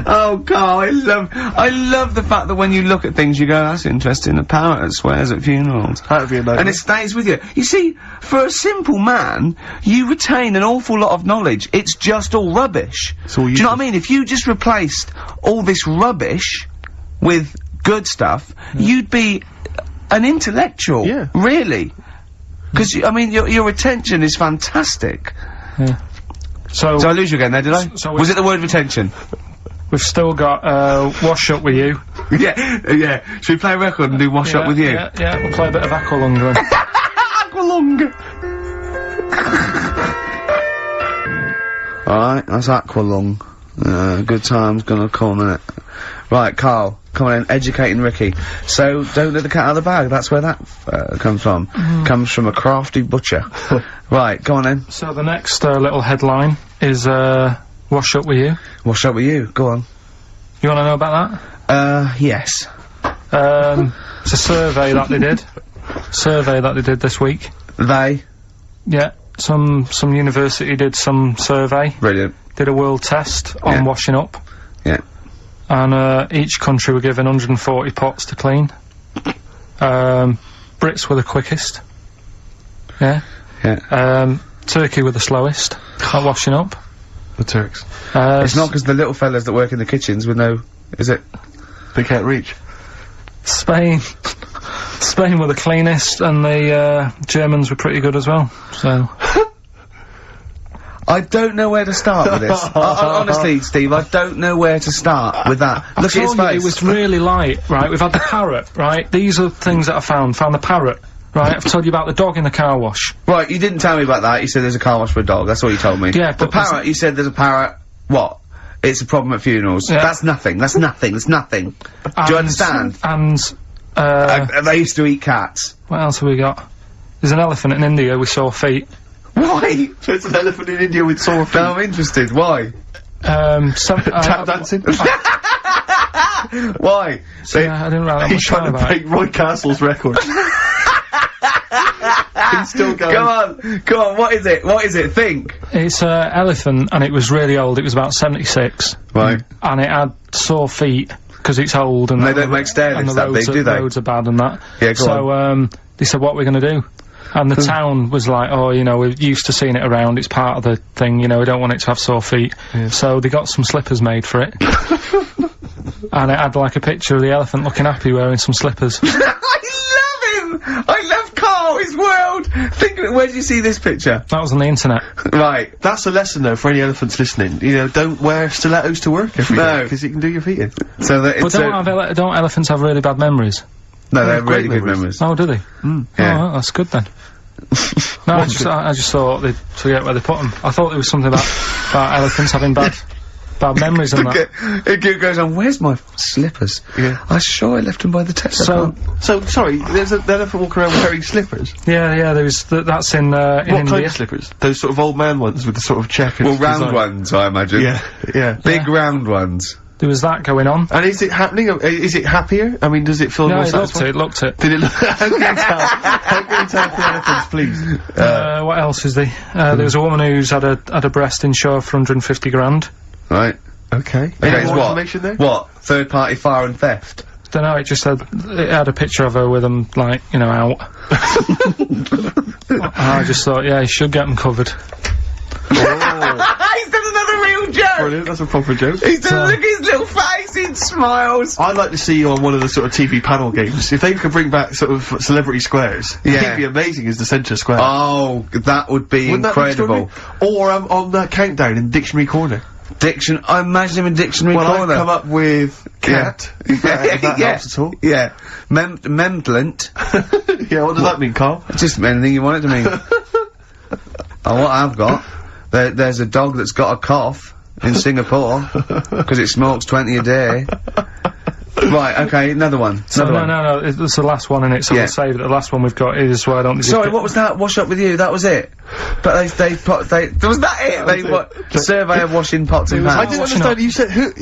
Oh, Karl, I love the fact that when you look at things, you go, that's interesting. A parrot swears at funerals. That'd be a nightmare. And it stays with you. You see, for a simple man, you retain an awful lot of knowledge. It's just all rubbish. Do you know what I mean? If you just replaced all this rubbish with good stuff, you'd be an intellectual. Yeah. Really. Because, I mean, your retention is fantastic. Yeah. So I lose you again there, did I? Was it the word retention? We've still got, Wash Up With You. Yeah. Should we play a record and do Wash Up With You? Yeah, we'll play a bit of Aqualung then. Aqualung! Alright, that's Aqualung. Good time's gonna come, innit? Right, Karl, come on in, educating Ricky. So, don't let the cat out of the bag, that's where that, comes from. Comes from a crafty butcher. Right, go on then. So the next, little headline is, Wash Up With You. Wash Up With You, go on. You wanna know about that? Yes. It's a survey that they did. This week. They? Yeah, some university did some survey. Brilliant. Did a world test on washing up. Yeah. And, each country were given 140 pots to clean. Brits were the quickest. Yeah. Yeah. Turkey were the slowest at washing up. The Turks. It's not because the little fellas that work in the kitchens with no, is it? They can't reach. Spain were the cleanest, and the, Germans were pretty good as well, so. I don't know where to start with this. Honestly, Steve, I don't know where to start with that. Look at his face. It was really light, right? We've had the parrot, right? These are things that I found. Found the parrot, right? I've told you about the dog in the car wash. Right, you didn't tell me about that. You said there's a car wash for a dog. That's all you told me. Yeah, the but parrot, you said there's a parrot. What? It's a problem at funerals. Yeah. That's nothing. That's nothing. That's nothing. Do you understand? And, they used to eat cats. what else have we got? There's an elephant in India with sore feet. Why? There's an elephant in India with sore feet. No, I'm interested. Why? Tap dancing? Why? I didn't write that He's much trying down to about break it. Roy Castle's record. He's still going. Come on, what is it? What is it? Think. It's an elephant, and it was really old. It was about 76. Right. And it had sore feet, because it's old, and They don't make stair lifts that big, do they? roads are bad and that. Yeah, go on. They said, what are we gonna do? And the town was like, oh, you know, we're used to seeing it around, it's part of the thing, you know, we don't want it to have sore feet. Yeah. So they got some slippers made for it. And it had like a picture of the elephant looking happy wearing some slippers. I love him! I love Karl, his world! Think of it, where did you see this picture? That was on the internet. Right. That's a lesson though for any elephants listening. You know, don't wear stilettos to work every day, because it can do your feet in. So that it's but don't elephants have really bad memories? No, they have really good memories. Oh, do they? Yeah. Oh, that's good then. No, I just thought they'd forget where they put them. I thought there was something about elephants having bad memories and that. It goes on, where's my slippers? Yeah. I'm sure I left them by the Tesco. So, sorry, there's an elephant walking around wearing slippers? Yeah, there's, that's in India. What kind of slippers? Those sort of old man ones with the sort of checkered Well, round design. ones, I imagine. Yeah. Big round ones. There was that going on. And is it happening? Is it happier? I mean, does it feel more satisfying? It looked it. Did it look? How can you tell? How can you tell for elephants, please? What else is there? There was a woman who's had a breast insured for 150 grand. Right. Okay. Any more information there? What? Third party fire and theft? Don't know, it just said, it had a picture of her with them, like, you know, out. I just thought, yeah, you should get them covered. He's done another real joke! Brilliant, that's a proper joke. He's done, look at his little face, he smiles! I'd like to see you on one of the sort of TV panel games. If they could bring back sort of celebrity squares, it'd be amazing as the centre square. Oh, that would be incredible. Or, on that countdown in Dictionary Corner. I imagine him in Dictionary Corner. Well, I've come up with cat. If that helps at all. Yeah. Memblant. Yeah, what does that mean, Karl? Just anything you want it to mean. Oh, what I've got? There's a dog that's got a cough in Singapore because it smokes 20 a day. Right, okay, another one. No, it's the last one in it, so we'll save it. The last one we've got is why don't we Sorry, what was that? Wash up with you, that was it? But was that it? Survey of washing pots and pans. I didn't understand, you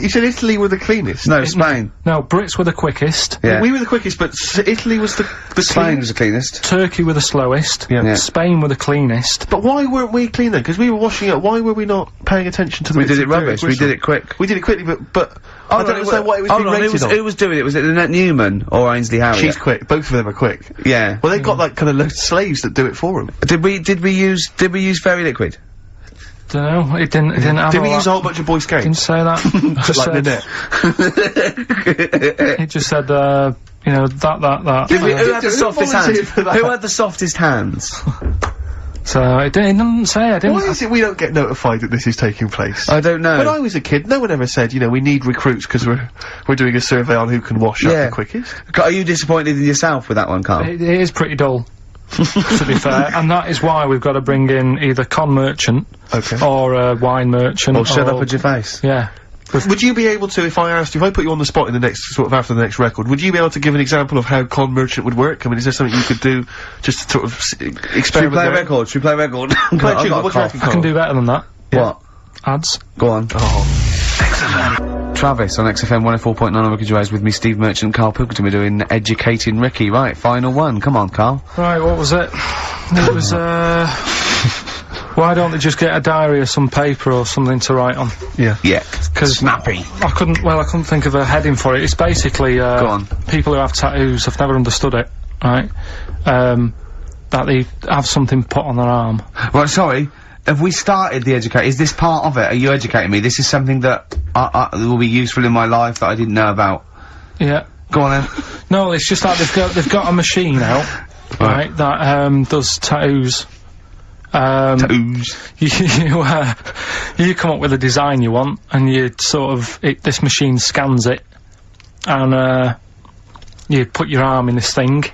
said Italy were the cleanest. No, Spain. No, Brits were the quickest. Yeah. We were the quickest, but Italy was the Spain was the cleanest. Turkey were the slowest. Yeah. Spain were the cleanest. But why weren't we clean then? Because we were washing up, why were we not paying attention to the We did it rubbish, we did it quick. We did it quickly, but I don't understand what it was being rated on. Who was doing it? Was it Annette Newman or Ainsley Harriott? She's quick. Both of them are quick. Yeah. Well, they've got like kind of loads of slaves that do it for them. Did we use fairy liquid? Dunno, it didn't have Did we use a whole bunch of Boy Scouts? Didn't say that. Just like Nanette. It just said, you know, that. Who had the softest hands? Who had the softest hands? So, it didn't say, I didn't. Why is it we don't get notified that this is taking place? I don't know. When I was a kid, no one ever said, you know, we need recruits because we're doing a survey on who can wash up the quickest. Are you disappointed in yourself with that one, Karl? It is pretty dull. To be fair, and that is why we've got to bring in either con merchant, or a wine merchant, or shut up at Gervais. Yeah. Would you be able to, if I put you on the spot in the next, sort of after the next record, would you be able to give an example of how con merchant would work? I mean, is there something you could do just to sort of experiment? Should we play a record? Should we play a record? I can do better than that. What? Ads. Go on. Travis on XFM 104.9 on Ricky Gervais with me, Steve Merchant, Karl Pilkington. We're doing Educating Ricky. Right, final one. Come on, Karl. Right, what was it? It was, why don't they just get a diary or some paper or something to write on? Yeah. Yeah. Cause snappy. I couldn't think of a heading for it. It's basically, Go on. people who have tattoos, I've never understood it, right? That they have something put on their arm. Right, sorry. Have we started the educate? Is this part of it? Are you educating me? This is something that will be useful in my life that I didn't know about. Yeah. Go on then. No, it's just like they've got a machine out, right, that, does tattoos. Tattoos. You come up with a design you want, and you sort of, this machine scans it, and, you put your arm in this thing,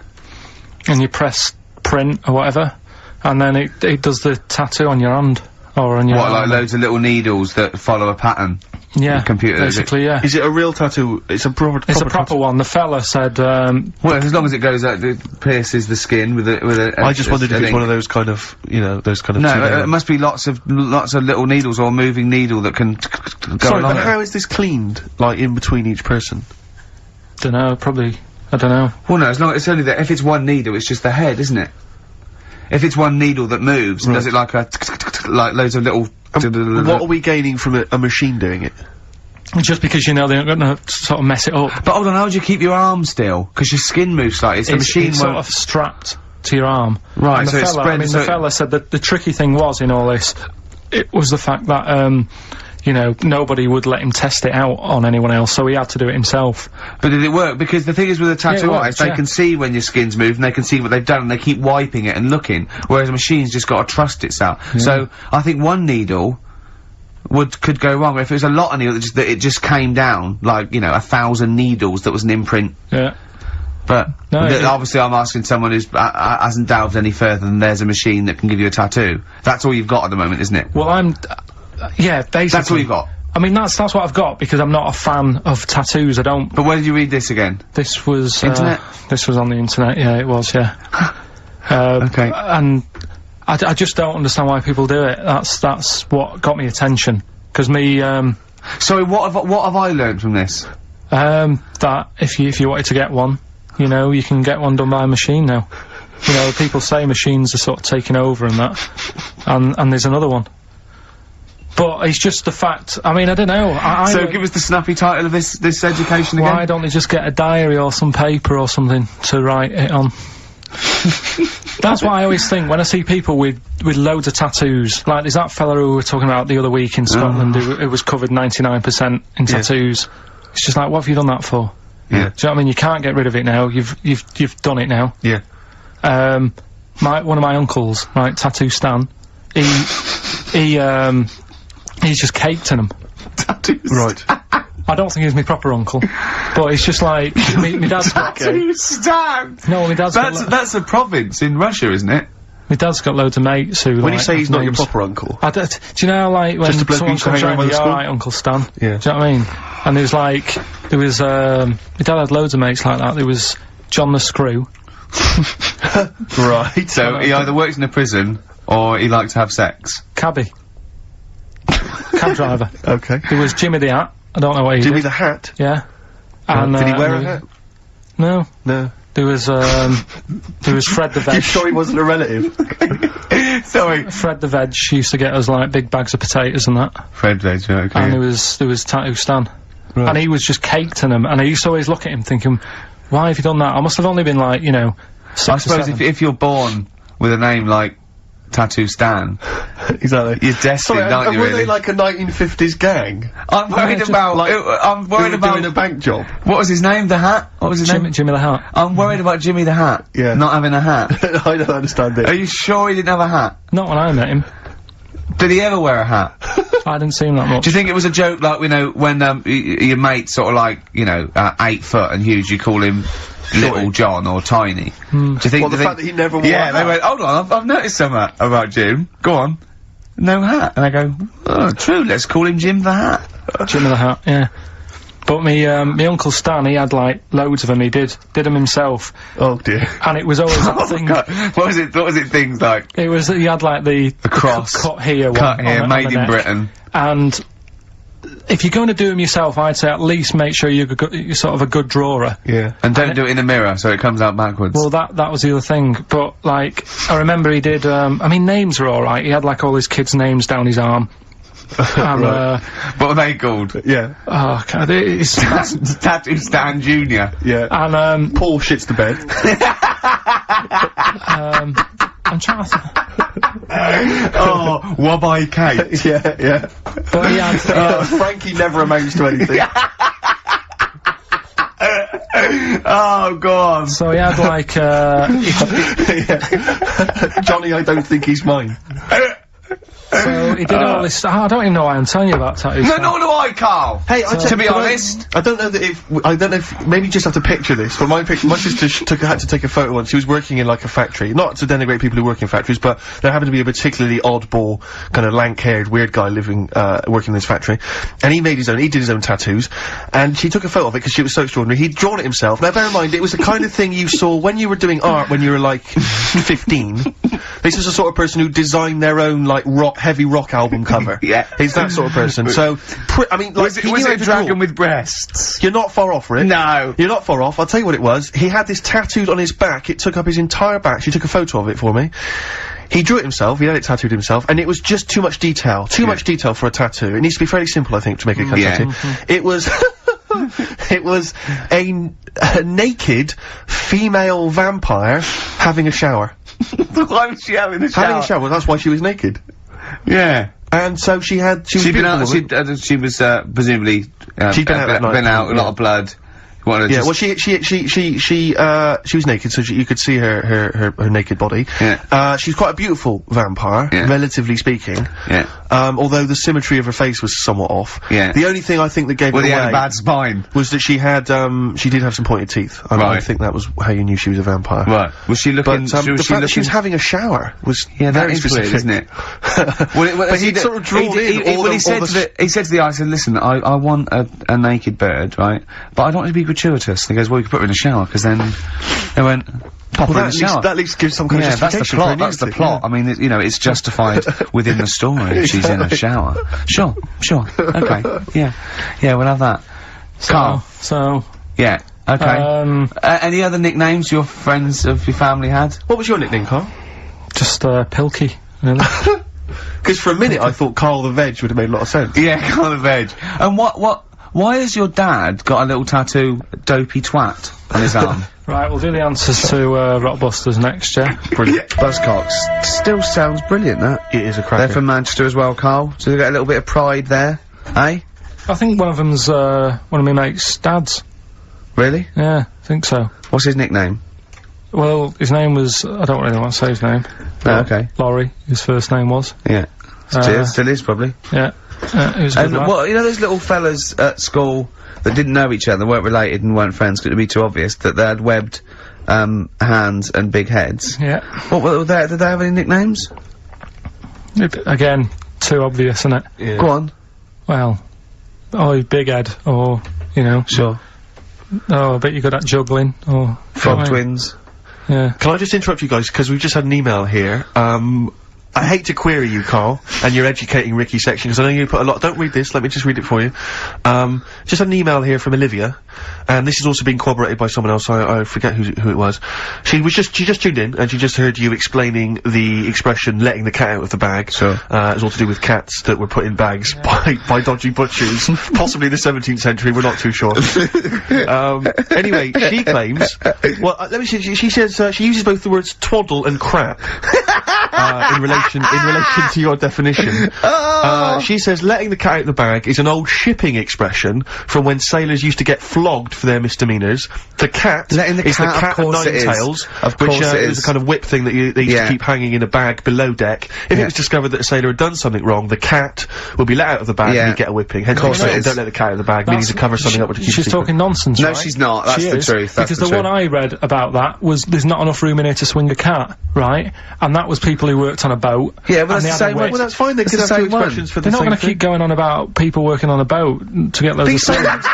and you press print or whatever, and then it does the tattoo on your hand, or on your arm. Like loads of little needles that follow a pattern? Yeah, computer, basically, yeah. Is it a real tattoo? It's a proper tattoo one. The fella said, well, as long as it goes out, it pierces the skin with a I just wondered if it's one of those kind of, you know, those kind of... No, it must be lots of little needles or a moving needle that can go Sorry, along but how is this cleaned, like, in between each person? Dunno, probably, I don't know. Well, no, it's only that, if it's one needle, it's just the head, isn't it? If it's one needle that moves, and does it like like loads of little... What are we gaining from a machine doing it? Just because you know they're gonna sort of mess it up. But hold on, how do you keep your arm still? Because your skin moves slightly, the machine it's sort of strapped to your arm. Right, and so it's spread, the fella said that the tricky thing was in all this, it was the fact that, you know, nobody would let him test it out on anyone else, so he had to do it himself. But did it work? Because the thing is with a tattoo artist, they can see when your skin's moved, and they can see what they've done, and they keep wiping it and looking, whereas a machine's just got to trust itself. Yeah. So, I think one needle could go wrong. If it was a lot of needles that it just came down, like, you know, 1,000 needles that was an imprint. Yeah. But, obviously I'm asking someone who's, hasn't delved any further than there's a machine that can give you a tattoo. That's all you've got at the moment, isn't it? Well, yeah, basically. That's all you've got? I mean, that's what I've got, because I'm not a fan of tattoos, I don't... But where did you read this again? This was... Internet? This was on the internet, yeah, it was, yeah. Okay. And I just don't understand why people do it. That's what got me attention. Because me, Sorry, what have I learned from this? That if you wanted to get one, you know, you can get one done by a machine now. You know, people say machines are sort of taking over and that. And there's another one. But it's just the fact, I mean, I don't know. So give us the snappy title of this education again. Why don't they just get a diary or some paper or something to write it on? That's why I always think, when I see people with loads of tattoos, like there's that fella who we were talking about the other week in Scotland who was covered 99% in tattoos. It's just like, what have you done that for? Yeah. Do you know what I mean? You can't get rid of it now. You've done it now. Yeah. One of my uncles, right, Tattoo Stan, he's just caked in them. Tattoos. Right. I don't think he's my proper uncle, but it's just like, my dad's got... Tattoo Stan! No, my dad's got... That's a province in Russia, isn't it? My dad's got loads of mates who. When like, you say he's not your names. proper uncle, Do you know, like, when Just a bloke someone used to comes hang round, around you the school? alright, Uncle Stan? Yeah. Do you know what I mean? And my dad had loads of mates like that. There was John the Screw. right? So he either works in a prison or he likes to have sex. Cabbie. Cab driver. Okay. There was Jimmy the Hat. I don't know what he Jimmy did. the Hat. Yeah. And, Did he wear a hat? No. No. There was Fred the Veg. You sure he wasn't a relative? Sorry. Fred the Veg used to get us, like, big bags of potatoes and that. Fred Veg, okay. And there was Tattoo Stan. Right. And he was just caked in them. And I used to always look at him thinking, why have you done that? I must have only been, like, 6 I or suppose 7. if you're born with a name like Tattoo Stan, Exactly. you're destined, Sorry, aren't you, were really? they like a 1950s gang? I'm worried just about, like- I'm worried Who were doing about, a bank job? what was his name, the Hat? What was his name? Jimmy the Hat. I'm worried about Jimmy the Hat. Yeah. Not having a hat. I don't understand it. Are you sure he didn't have a hat? Not when I met him. Did he ever wear a hat? I didn't see him that much. Do you think it was a joke, like, when, your mate's sort of like, 8 foot and huge, you call him Little John or Tiny? Do you think- Well, the do you fact that he never wore Yeah, a they hat. went, hold on, I've noticed something about Jim. Go on. No hat. And I go, oh, true, let's call him Jim the Hat. Jimmy the Hat, yeah. But me Uncle Stan, he had, like, loads of them. He did them himself. Oh dear. And it was always that thing. God, what was it things like? It was, he had, like, the cross. cut here one. Cut here, on made the in neck. Britain. And if you're going to do them yourself, I'd say at least make sure you're sort of a good drawer. Yeah. And don't do it in the mirror so it comes out backwards. Well, that was the other thing. But, like, I remember he did, names are alright. He had, like, all his kids' names down his arm. And, what are they called? Yeah. oh, God, it's... Tattoo Stan Jr. Yeah. And, Paul shits the bed. I'm trying to... Oh, Wobby Kate. yeah. But he had... Frankie never amounts to anything. Oh, God. So he had, like, Johnny, I don't think he's mine. so he did all this... I don't even know why I'm telling you about tattoos. No, nor do I, Carl. Hey, to be honest, I don't know if maybe you just have to picture this. But my sister had to take a photo once. She was working in like a factory, not to denigrate people who work in factories, but there happened to be a particularly oddball, kind of lank-haired, weird guy living, working in this factory, and he did his own tattoos, and she took a photo of it because she was so extraordinary. He'd drawn it himself. Now, bear in mind, it was the kind of thing you saw when you were doing art when you were like 15. This is the sort of person who designed their own like heavy rock album cover. Yeah. He's that sort of person. So, I mean, like, was it a dragon with breasts? You're not far off, Rick. No. You're not far off. I'll tell you what it was. He had this tattooed on his back. It took up his entire back. She took a photo of it for me. He drew it himself. He had it tattooed himself, and it was just too much detail. Too much detail for a tattoo. It needs to be fairly simple, I think, to make a tattoo. It was... it was a naked female vampire having a shower. Why was she having a shower? Having a shower. That's why she was naked. Yeah. And so she was been out, beautiful. she was, presumably, She'd been out that night. Been out, a lot of blood. Yeah, well, she was naked, so you could see her naked body. Yeah. She's quite a beautiful vampire, relatively speaking. Yeah. Although the symmetry of her face was somewhat off. Yeah. The only thing I think that gave it away had a bad spine. was that she did have some pointed teeth. I think that was how you knew she was a vampire. Right. Was she looking, the fact that she was having a shower was very specific, isn't it? But he'd sort of drawn in he said to the eye, I said, listen, I want a naked bird, right? But I don't want it to be gratuitous. And he goes, well, you could put her in a shower, because then they went, pop her in the shower. That at least gives some kind of justification. That's the plot. I mean, it's justified within the story if she's in a shower. Sure. Okay. Yeah, we'll have that. Carl. So... Yeah. Okay. Any other nicknames your friends of your family had? What was your nickname, Carl? Just, Pilky. Really. Because for a minute I thought Karl the Veg would have made a lot of sense. Yeah, Karl the Veg. And why has your dad got a little tattoo, Dopey Twat, on his arm? Right, we'll do the answers to, Rockbusters next, yeah? Brilliant. Buzzcocks. Still sounds brilliant, that. It is a cracker. They're from Manchester as well, Carl. So they've got a little bit of pride there, eh? I think one of them's, one of my mate's dads. Really? Yeah, I think so. What's his nickname? Well, his name was, I don't really want to say his name. Oh, okay. Laurie, his first name was. Yeah. Still is, probably. Yeah. It was a good lad. Well, you know those little fellas at school that didn't know each other, weren't related and weren't friends, 'cause it'd be too obvious, that they had webbed hands and big heads. Yeah. What were they? Did they have any nicknames? Again, too obvious, isn't it? Yeah. Go on. Well, oh, big head, or, you know. Sure. Oh, I bet you're good at juggling, or... Frog twins. Yeah. Can I just interrupt you guys, because we've just had an email here, I hate to query you, Carl, and your educating Ricky section, because I know you put a lot— don't read this, let me just read it for you. Just had an email here from Olivia, and this has also been corroborated by someone else, I forget who it was. She just tuned in, and she just heard you explaining the expression, letting the cat out of the bag. Sure. It's all to do with cats that were put in bags by dodgy butchers, possibly the 17th century, we're not too sure. Anyway, she claims— well, let me see, she says, she uses both the words twaddle and crap, in relation to your definition. She says letting the cat out of the bag is an old shipping expression from when sailors used to get flogged for their misdemeanors. The cat is the cat of nine tails, which is a kind of whip thing that they used to keep hanging in a bag below deck. If it was discovered that a sailor had done something wrong, the cat would be let out of the bag and he'd get a whipping. Hence, don't let the cat out of the bag, meaning to cover something up to keep it secret. She's talking nonsense, No, right? she's not. That's the truth. Because the one I read about that was there's not enough room in here to swing a cat, right? And that was people who worked on a boat. Yeah, but that's the same one. Well, that's fine. They could have two expressions for the They're same not going to keep going on about people working on a boat to get loads of sailors.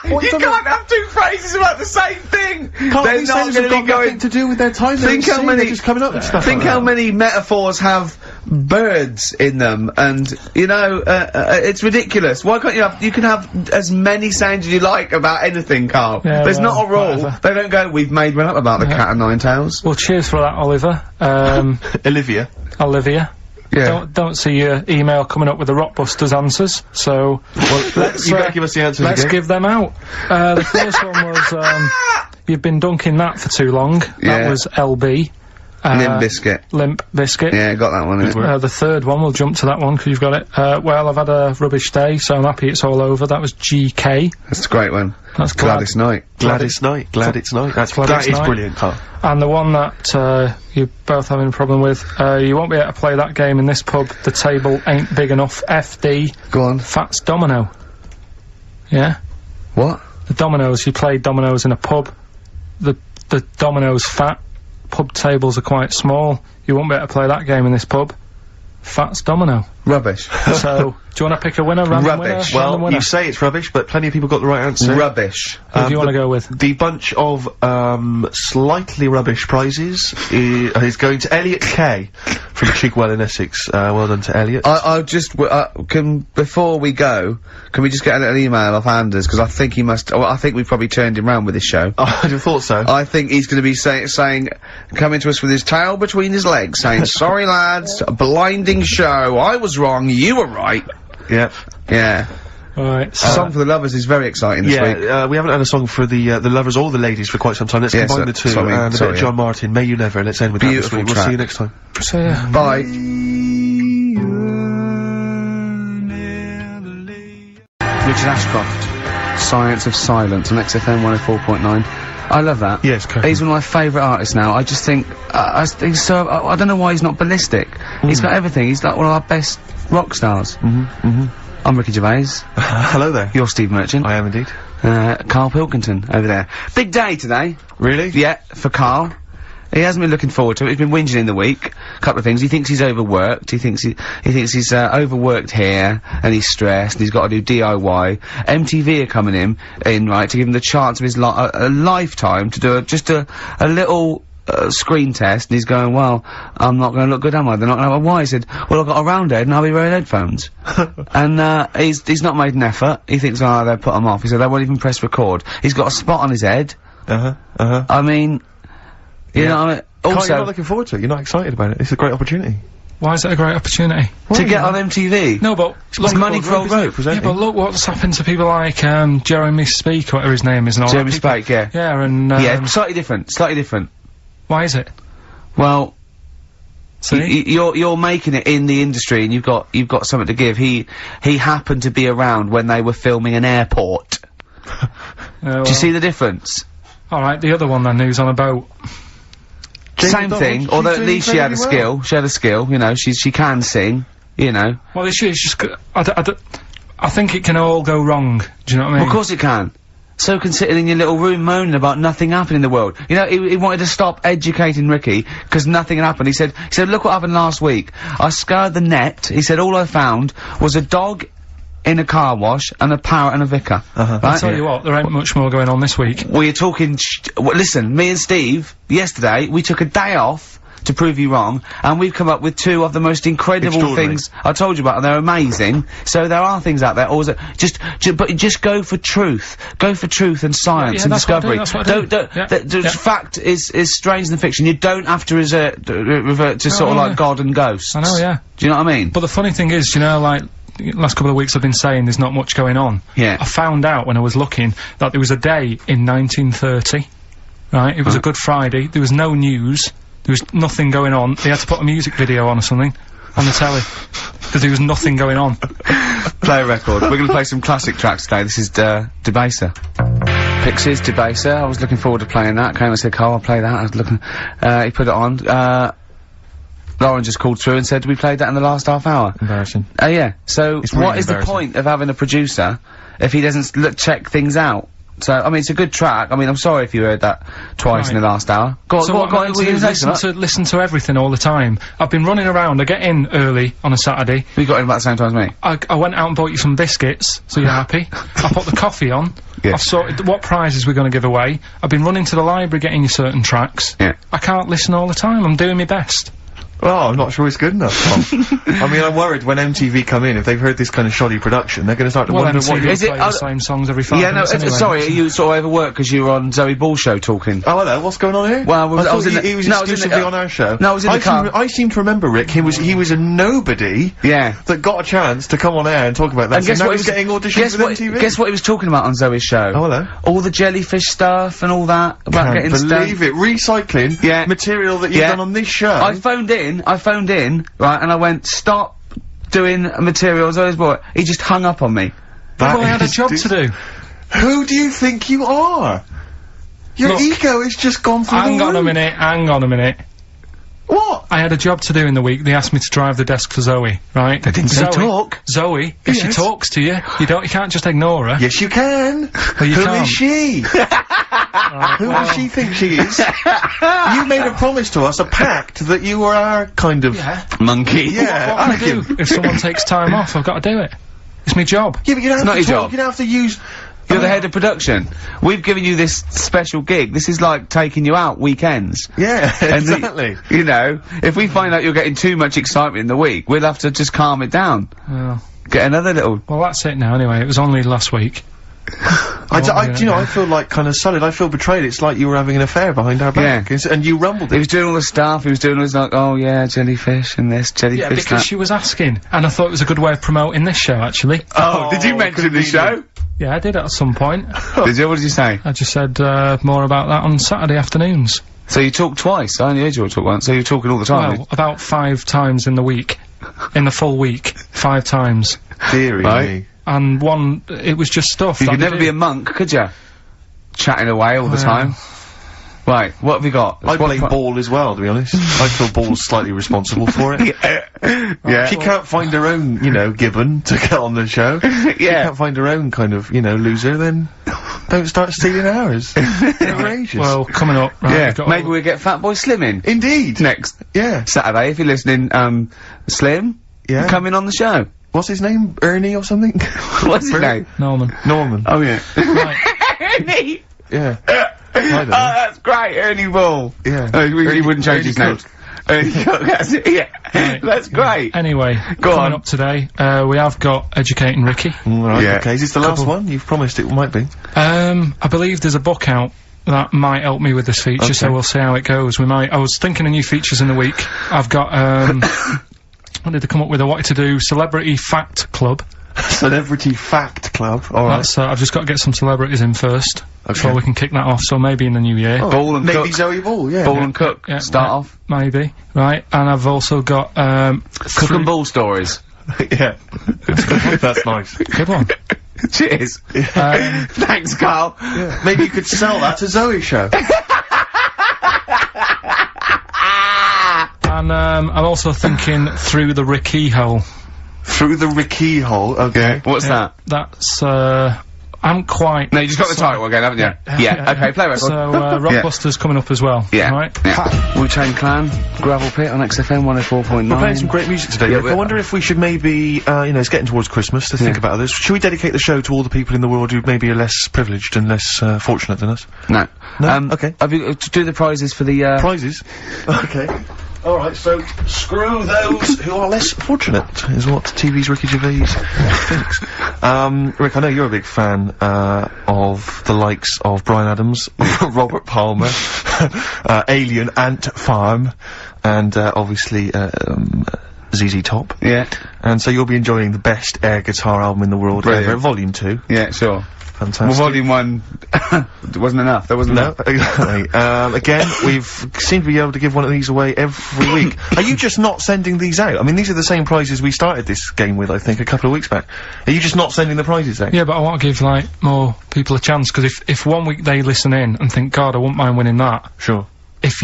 You can't have two phrases about the same thing! They're not These sailors have got nothing to do with their time. Think how many— just coming up with stuff. Think how many metaphors have birds in them, and, you know, it's ridiculous. Why can't you can have as many sounds as you like about anything, Carl. Yeah, There's not a rule. whatever. They don't go, we've made one up about the cat of nine tails. Well, cheers for that, Oliver. Olivia. Olivia. Yeah. Don't see your email coming up with the Rockbusters answers, so... Well, you better give us the answers Let's again. give them out. The first one was, you've been dunking that for too long. Yeah. That was LB. Limp Biscuit. Limp Biscuit. Yeah, got that one, innit? The third one, we'll jump to that one, because you've got it. Well, I've had a rubbish day, so I'm happy it's all over. That was GK. That's a great one. That's Gladys Knight. Gladys Knight. That is brilliant, Carl. And the one that, you're both having a problem with, you won't be able to play that game in this pub. The table ain't big enough. FD. Go on. Fats Domino. Yeah? What? The dominoes, you play dominoes in a pub. The dominoes fat. Pub tables are quite small. You won't be able to play that game in this pub. Fats Domino. Rubbish. So, do you want to pick a winner? Random Rubbish. Winner? Well, Random winner? you say it's rubbish, but plenty of people got the right answer. Rubbish. Who do you want to go with? The bunch of, slightly rubbish prizes is going to Elliot K. from Chigwell in Essex. Well done to Elliot. I'll just, before we go, can we just get an email off Anders? Because I think he must, I think we've probably turned him round with this show. I'd have thought so. I think he's gonna be saying, coming to us with his tail between his legs, saying, sorry lads, a blinding show, I was wrong, you were right. Yep. Yeah. Alright, Song for the Lovers is very exciting this week. We haven't had a song for the lovers or the ladies for quite some time. Let's combine the two. so I mean, and a bit of John Martin, May You Never. Let's end with Beautiful that this week. track. We'll see you next time. So, yeah. Bye. Richard Ashcroft, Science of Silence on XFM 104.9. I love that. Yes, correct. He's one of my favourite artists now. I just think, he's so, I don't know why he's not ballistic. He's got everything. He's like one of our best rock stars. I'm Ricky Gervais. Hello there. You're Steve Merchant. I am indeed. Karl Pilkington over there. Big day today. Really? Yeah, for Karl. He hasn't been looking forward to it. He's been whinging in the week. A couple of things. He thinks he's overworked. He thinks he's overworked here, and he's stressed, and he's got to do DIY. MTV are coming in, right, to give him the chance of his a lifetime to do just a little screen test, and he's going, well, I'm not going to look good, am I? They're not going to have a why? He said, well, I've got a round head, and I'll be wearing headphones. And, he's not made an effort. He thinks, oh, they'll put him off. He said, they won't even press record. He's got a spot on his head. I mean, you know what I mean? Also, you're not looking forward to it. You're not excited about it. It's a great opportunity. Why is it a great opportunity? to get on MTV. No, but It's money for old rope. yeah, but look what's happened to people like Jeremy Speak, whatever his name is, and all Jeremy that. People- Spike, yeah. Yeah, and Yeah, slightly different. why is it? Well, See? you're making it in the industry, and you've got something to give. He happened to be around when they were filming an airport. Do you see the difference? All right, the other one then, who's on a boat. Same thing, although at least she had a skill. She had a skill, you know. She can sing, you know. Well, it's just I think it can all go wrong. Do you know what I mean? Well, of course it can. so considered in your little room moaning about nothing happening in the world. You know, he wanted to stop educating Ricky, because nothing had happened. He said, look what happened last week. I scoured the net, he said, all I found was a dog in a car wash, and a parrot and a vicar. Right? I'll tell you what, there ain't much more going on this week. Well, you're talking listen, me and Steve, yesterday, we took a day off to prove you wrong, and we've come up with 2 of the most incredible things I told you about, and they're amazing. So there are things out there, or is it but just go for truth. Go for truth and science and discovery. Fact is stranger than fiction. You don't have to revert to sort of like God and ghosts. I know, yeah. Do you know what I mean? But the funny thing is, you know, like, last couple of weeks I've been saying there's not much going on. Yeah. I found out when I was looking that there was a day in 1930, right? It was a Good Friday, there was no news, there was nothing going on, they had to put a music video on or something, on the telly, because there was nothing going on. Play a record. We're gonna play some classic tracks today. This is, Debaser. Pixies, Debaser. I was looking forward to playing that. Came and said, Karl, I'll play that. I was looking, he put it on, Lauren just called through and said we played that in the last half hour. Embarrassing. Yeah. So, what is the point of having a producer if he doesn't check things out? So, I mean, it's a good track. I mean, I'm sorry if you heard that twice in the last hour. Go on, so what I listen to everything all the time. I've been running around. I get in early on a Saturday. We got in about the same time as me. I went out and bought you some biscuits, so you're happy. I put the coffee on. Yeah. I've sorted what prizes we're going to give away. I've been running to the library getting you certain tracks. Yeah. I can't listen all the time. I'm doing my best. Oh, I'm not sure it's good enough, Tom. I mean, I'm worried when MTV come in, if they've heard this kind of shoddy production, they're gonna start to wonder what is it the same songs every 5 minutes anyway. Sorry, are you sort of overworked because you were on Zoe Ball's show talking? Oh, hello, what's going on here? Well, I was in he was exclusively on our show. No, I was in the car. I seem to remember, Rick, he was a nobody. Yeah. That got a chance to come on air and talk about that. And guess what he was getting auditions with MTV? Guess what he was talking about on Zoe's show? Oh, hello. All the jellyfish stuff and all that. About Can't believe it. Recycling material that you've done on this show. I phoned in, right, and I went, stop doing material as Zoe's boy. He just hung up on me. Well, I had a job to do. Who do you think you are? Your ego has just gone through the roof. Hang on a minute. What? I had a job to do in the week. They asked me to drive the desk for Zoe, right? They didn't say talk. Zoe, if she talks to you, you can't just ignore her. Yes, you can. Well, you Who can't. is she? Who does she think she is? You made a promise to us, a pact, that you were our kind of monkey. Yeah, what can I do? If someone takes time off, I've got to do it. It's my job. Yeah, but you don't have to talk, you don't have to use... You're the head of production. We've given you this special gig. This is like taking you out weekends. Yeah, exactly. You know, if we find out you're getting too much excitement in the week, we'll have to just calm it down. Well, get another little... Well, that's it now anyway. It was only last week. I feel like kind of sullied. I feel betrayed. It's like you were having an affair behind our back. Yeah. And you rumbled it. He was doing all the stuff. He was doing all this like, oh yeah, jellyfish and this, jellyfish Yeah, because she was asking. And I thought it was a good way of promoting this show, actually. Oh, did you mention the show? Yeah, I did at some point. Did you? What did you say? I just said, more about that on Saturday afternoons. So you talked twice? I only heard you talk once, so you're talking all the time? Well, about 5 times in the week. In the full week. 5 times. Deary me. And it was just stuff. You could never be a monk, could you? Chatting away all the time. Right, what have you got? I play ball as well, to be honest. I feel ball's slightly responsible for it. Yeah. She can't find her own, gibbon to get on the show. She can't find her own kind of, loser, then don't start stealing ours. Outrageous. Well, coming up, right, maybe we'll get Fatboy Slim in. Indeed. Next. Yeah. Saturday, if you're listening, Slim. Yeah. Come in on the show. What's his name? Ernie or something? What's his name? Norman. Oh, yeah. Right. Ernie! Yeah. Oh, that's great, Ernie Ball. Yeah. He wouldn't change his name. Ernie Cook, that's it, yeah. Right. That's great. Anyway, coming up today, we have got Educating Ricky. Right, yeah. Okay, is this the last one? You've promised it might be. I believe there's a book out that might help me with this feature, so we'll see how it goes. I was thinking of new features in the week. I've got, I wanted to come up with I wanted to do Celebrity Fact Club. Celebrity Fact Club, alright. I've just got to get some celebrities in first. Before we can kick that off, so maybe in the new year. Oh, Ball and maybe Cook. Zoe Ball, yeah. Ball and Cook, start off. Maybe, right. And I've also got, Cook and Ball stories. Yeah. That's nice. Good one. Cheers. Thanks, Karl. Yeah. Maybe you could sell that to Zoe's show. And, I'm also thinking Through the Ricky Hole. Through the Ricky Hole, okay. What's that? That's, I'm quite... No, you just got the title again, haven't you? Yeah. Okay, play record. So, Rockbusters coming up as well, right? Yeah. Wu-Tang Clan, Gravel Pit on XFM 104.9. We're playing some great music today. I wonder if we should maybe, you know, it's getting towards Christmas, to think about others. Should we dedicate the show to all the people in the world who maybe are less privileged and less fortunate than us? No. No? Okay. Have you to do the prizes for the prizes? Okay. Alright, so screw those who are less fortunate, is what TV's Ricky Gervais thinks. Rick, I know you're a big fan of the likes of Bryan Adams, Robert Palmer, Alien, Ant Farm, and obviously ZZ Top. Yeah. And so you'll be enjoying the best air guitar album in the world ever, Volume 2. Yeah, sure. Fantastic. Well, Volume 1 wasn't enough. There wasn't enough. Exactly. Again, we've seemed to be able to give one of these away every week. Are you just not sending these out? I mean, these are the same prizes we started this game with, I think, a couple of weeks back. Are you just not sending the prizes out? Yeah, but I want to give, like, more people a chance, because if 1 week they listen in and think, God, I wouldn't mind winning that. Sure. If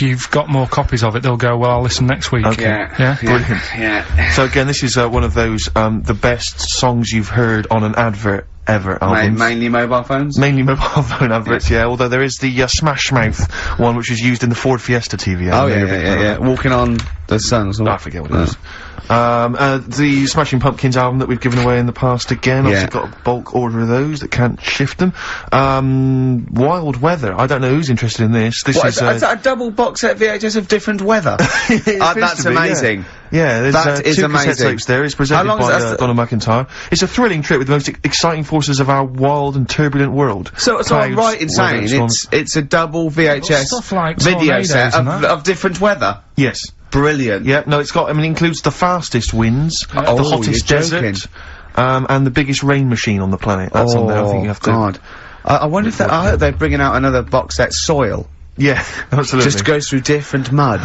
you've got more copies of it, they'll go, well, I'll listen next week. Okay. Yeah. Brilliant. Yeah. So again, this is one of those, the best songs you've heard on an advert ever albums. Mainly mobile phones? Mainly mobile phone adverts, yeah, although there is the Smash Mouth one, which is used in the Ford Fiesta TV. Oh, yeah. Walking on the Sun. I forget what it is. The Smashing Pumpkins album that we've given away in the past again, obviously got a bulk order of those that can't shift them. Wild Weather, I don't know who's interested in this. This is a double box set VHS of different weather. That's amazing. Yeah, there's that is two amazing. cassette tapes there. It's presented by Donna McIntyre. It's a thrilling trip with the most exciting forces of our wild and turbulent world. So I'm right in saying it's a double VHS stuff like video set of different weather. Yes. Brilliant. Yeah, no, it's got, I mean, it includes the fastest winds, the hottest desert, and the biggest rain machine on the planet. That's on there, I think you have to... God. I wonder if I hope they're bringing out another box set, Soil. Yeah, absolutely. Just goes through different mud.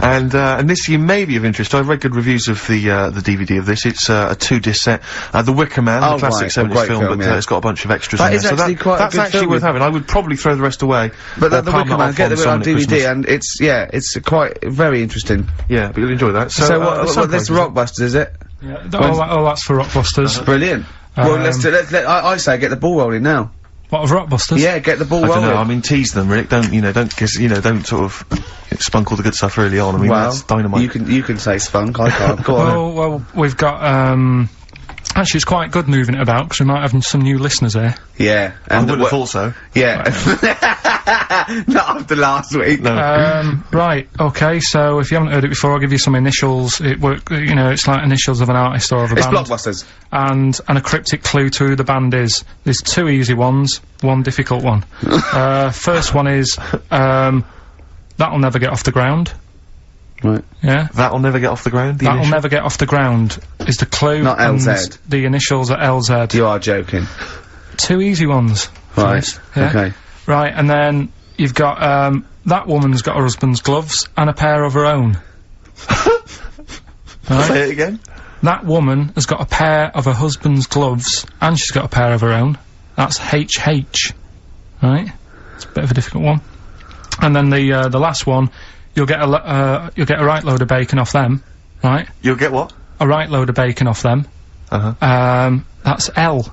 And this you may be of interest. I've read good reviews of the DVD of this. It's a 2-disc set. The Wicker Man, the classic 70s film, but it's got a bunch of extras in there. That is actually quite a good film. That's actually worth having. I would probably throw the rest away. But the Wicker Man, get it on DVD, and it's quite very interesting. Yeah, but you'll enjoy that. So what this Rockbusters, is it? Yeah, that's for Rockbusters. Brilliant. Well, I say get the ball rolling now. What, of Rockbusters? Yeah, get the ball rolling. I don't know, I mean, tease them, Rick. Don't sort of spunk all the good stuff early on. I mean, that's dynamite. You can say spunk, I can't. Go on. Well, we've got, actually, it's quite good moving it about, because we might have some new listeners here. Yeah. I would have thought so. Yeah. Not after last week. No. Right, okay, so if you haven't heard it before, I'll give you some initials. It's like initials of an artist or of a band. It's Blockbusters. And a cryptic clue to who the band is. There's 2 easy ones, 1 difficult one. First one is, That'll Never Get Off the Ground. Right. Yeah? That'll Never Get Off the Ground? That'll Never Get Off the Ground is the clue. Not LZ. The initials are LZ. You are joking. 2 easy ones. Right. Yeah? Okay. Right, and then you've got, that woman's got her husband's gloves and a pair of her own. Right? Say it again. That woman has got a pair of her husband's gloves and she's got a pair of her own. That's HH. Right? It's a bit of a difficult one. And then the last one, you'll get a right load of bacon off them. Right? You'll get what? A right load of bacon off them. That's L.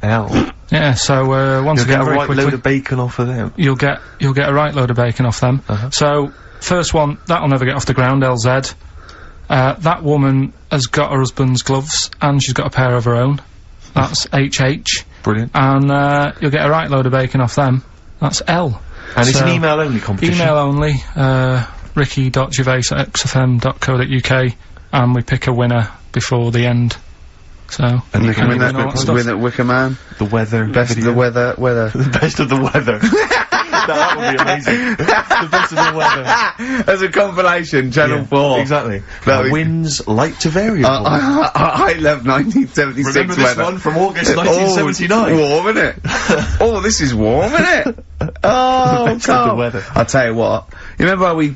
L. Yeah, so, once again, very quickly. You'll get a right load of bacon off of them. You'll get a right load of bacon off them. So, first one, That'll Never Get Off the Ground, LZ. That woman has got her husband's gloves, and she's got a pair of her own. That's HH. Brilliant. And, you'll get a right load of bacon off them. That's L. And it's an email-only competition? Email only, ricky.gervais@xfm.co.uk, and we pick a winner before the end. So, and you can win that Wicker Man. The weather. Best of the weather. The best of the weather. That would be amazing. The best of the weather. As a compilation, Channel 4. Exactly. Winds light to variable. I love 1976 Remember this weather. one from August 1979? Warm, isn't it? Oh, this is warm, isn't it? Oh, the best of the weather. I'll tell you what. You remember how we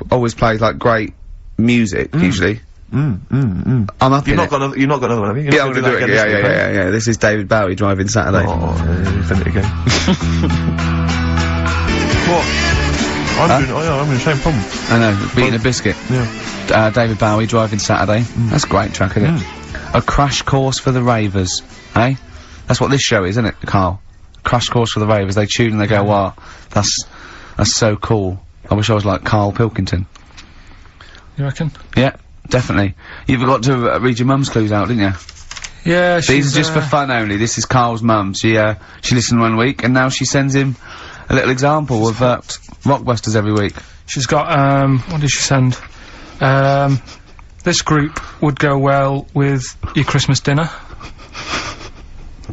always play, like, great music, usually? I'm up You've not got another one, have you? Yeah, I'm gonna do it. Yeah. This is David Bowie, Driving Saturday. Oh, send it again. What? I'm in the same problem. I know, beating a biscuit. Yeah. David Bowie, Driving Saturday. That's a great track, isn't it? A crash course for the ravers, eh? That's what this show is, isn't it, Karl? Crash Course for the Ravers. They tune and they go, wow, that's so cool. I wish I was like Karl Pilkington. You reckon? Yeah, definitely. You've got to read your mum's clues out, didn't you? Yeah, these are just for fun only. This is Karl's mum. She listened one week, and now she sends him a little example of Rockbusters every week. She's got, what did she send? This group would go well with your Christmas dinner.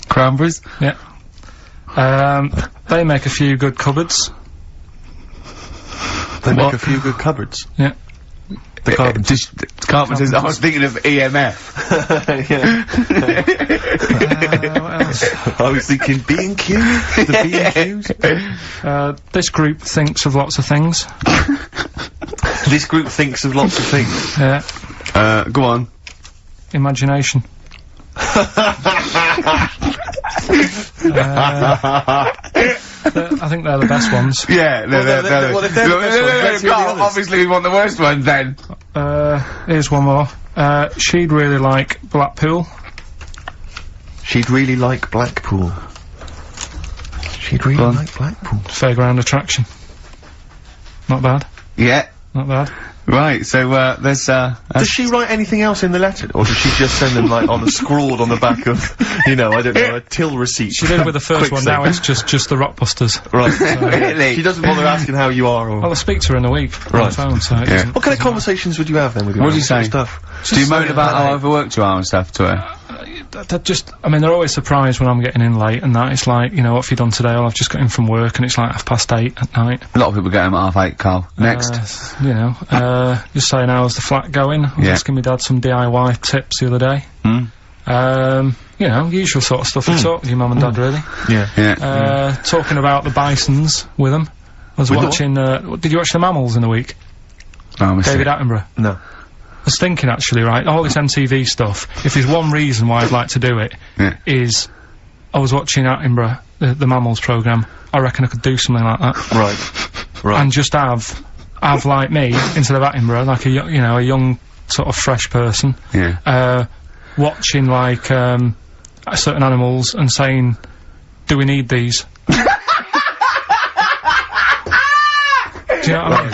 Cranberries? Yeah. They make a few good cupboards. They make a few good cupboards? Yeah. The carpenters. Carpenters. I was thinking of EMF. What else? I was thinking B&Q. The B&Qs. This group thinks of lots of things. This group thinks of lots of things. Yeah. Go on. Imagination. I think they're the best ones. Yeah, they're obviously we want the worst ones then. Here's one more. She'd really like Blackpool. She'd really like Blackpool. She'd really like Blackpool. Fairground attraction. Not bad. Yeah. Not bad. Right, so, there's, does she write anything else in the letter? Or does she just send them, like, scrawled on the back of, you know, I don't know, a till receipt? She did with the first one, now it's just the Rockbusters. Right. So, really? She doesn't bother asking how you are, or... Well, I speak to her in a week. Right. On the phone, so it What kind of conversations would you have, then, with your What do you say? stuff? Do you moan about how overworked you are and stuff to her? I mean, they're always surprised when I'm getting in late and that. It's like, you know, what have you done today? Oh, I've just got in from work and it's like 8:30 at night. A lot of people get home at 8:30, Karl. Next. You know, just saying how's the flat going. I was asking my dad some DIY tips the other day. You know, usual sort of stuff you talk with your mum and dad, really. Yeah. Talking about the bisons with them. I was watching, did you watch The Mammals in the week? Oh, David Attenborough? No. I was thinking, actually, right, all this MTV stuff, if there's one reason why I'd like to do it, is I was watching Attenborough, the Mammals programme. I reckon I could do something like that. Right. And just have like me, instead of Attenborough, like a young, sort of fresh person. Yeah. Watching, like, certain animals and saying, do we need these? Do you know what I mean?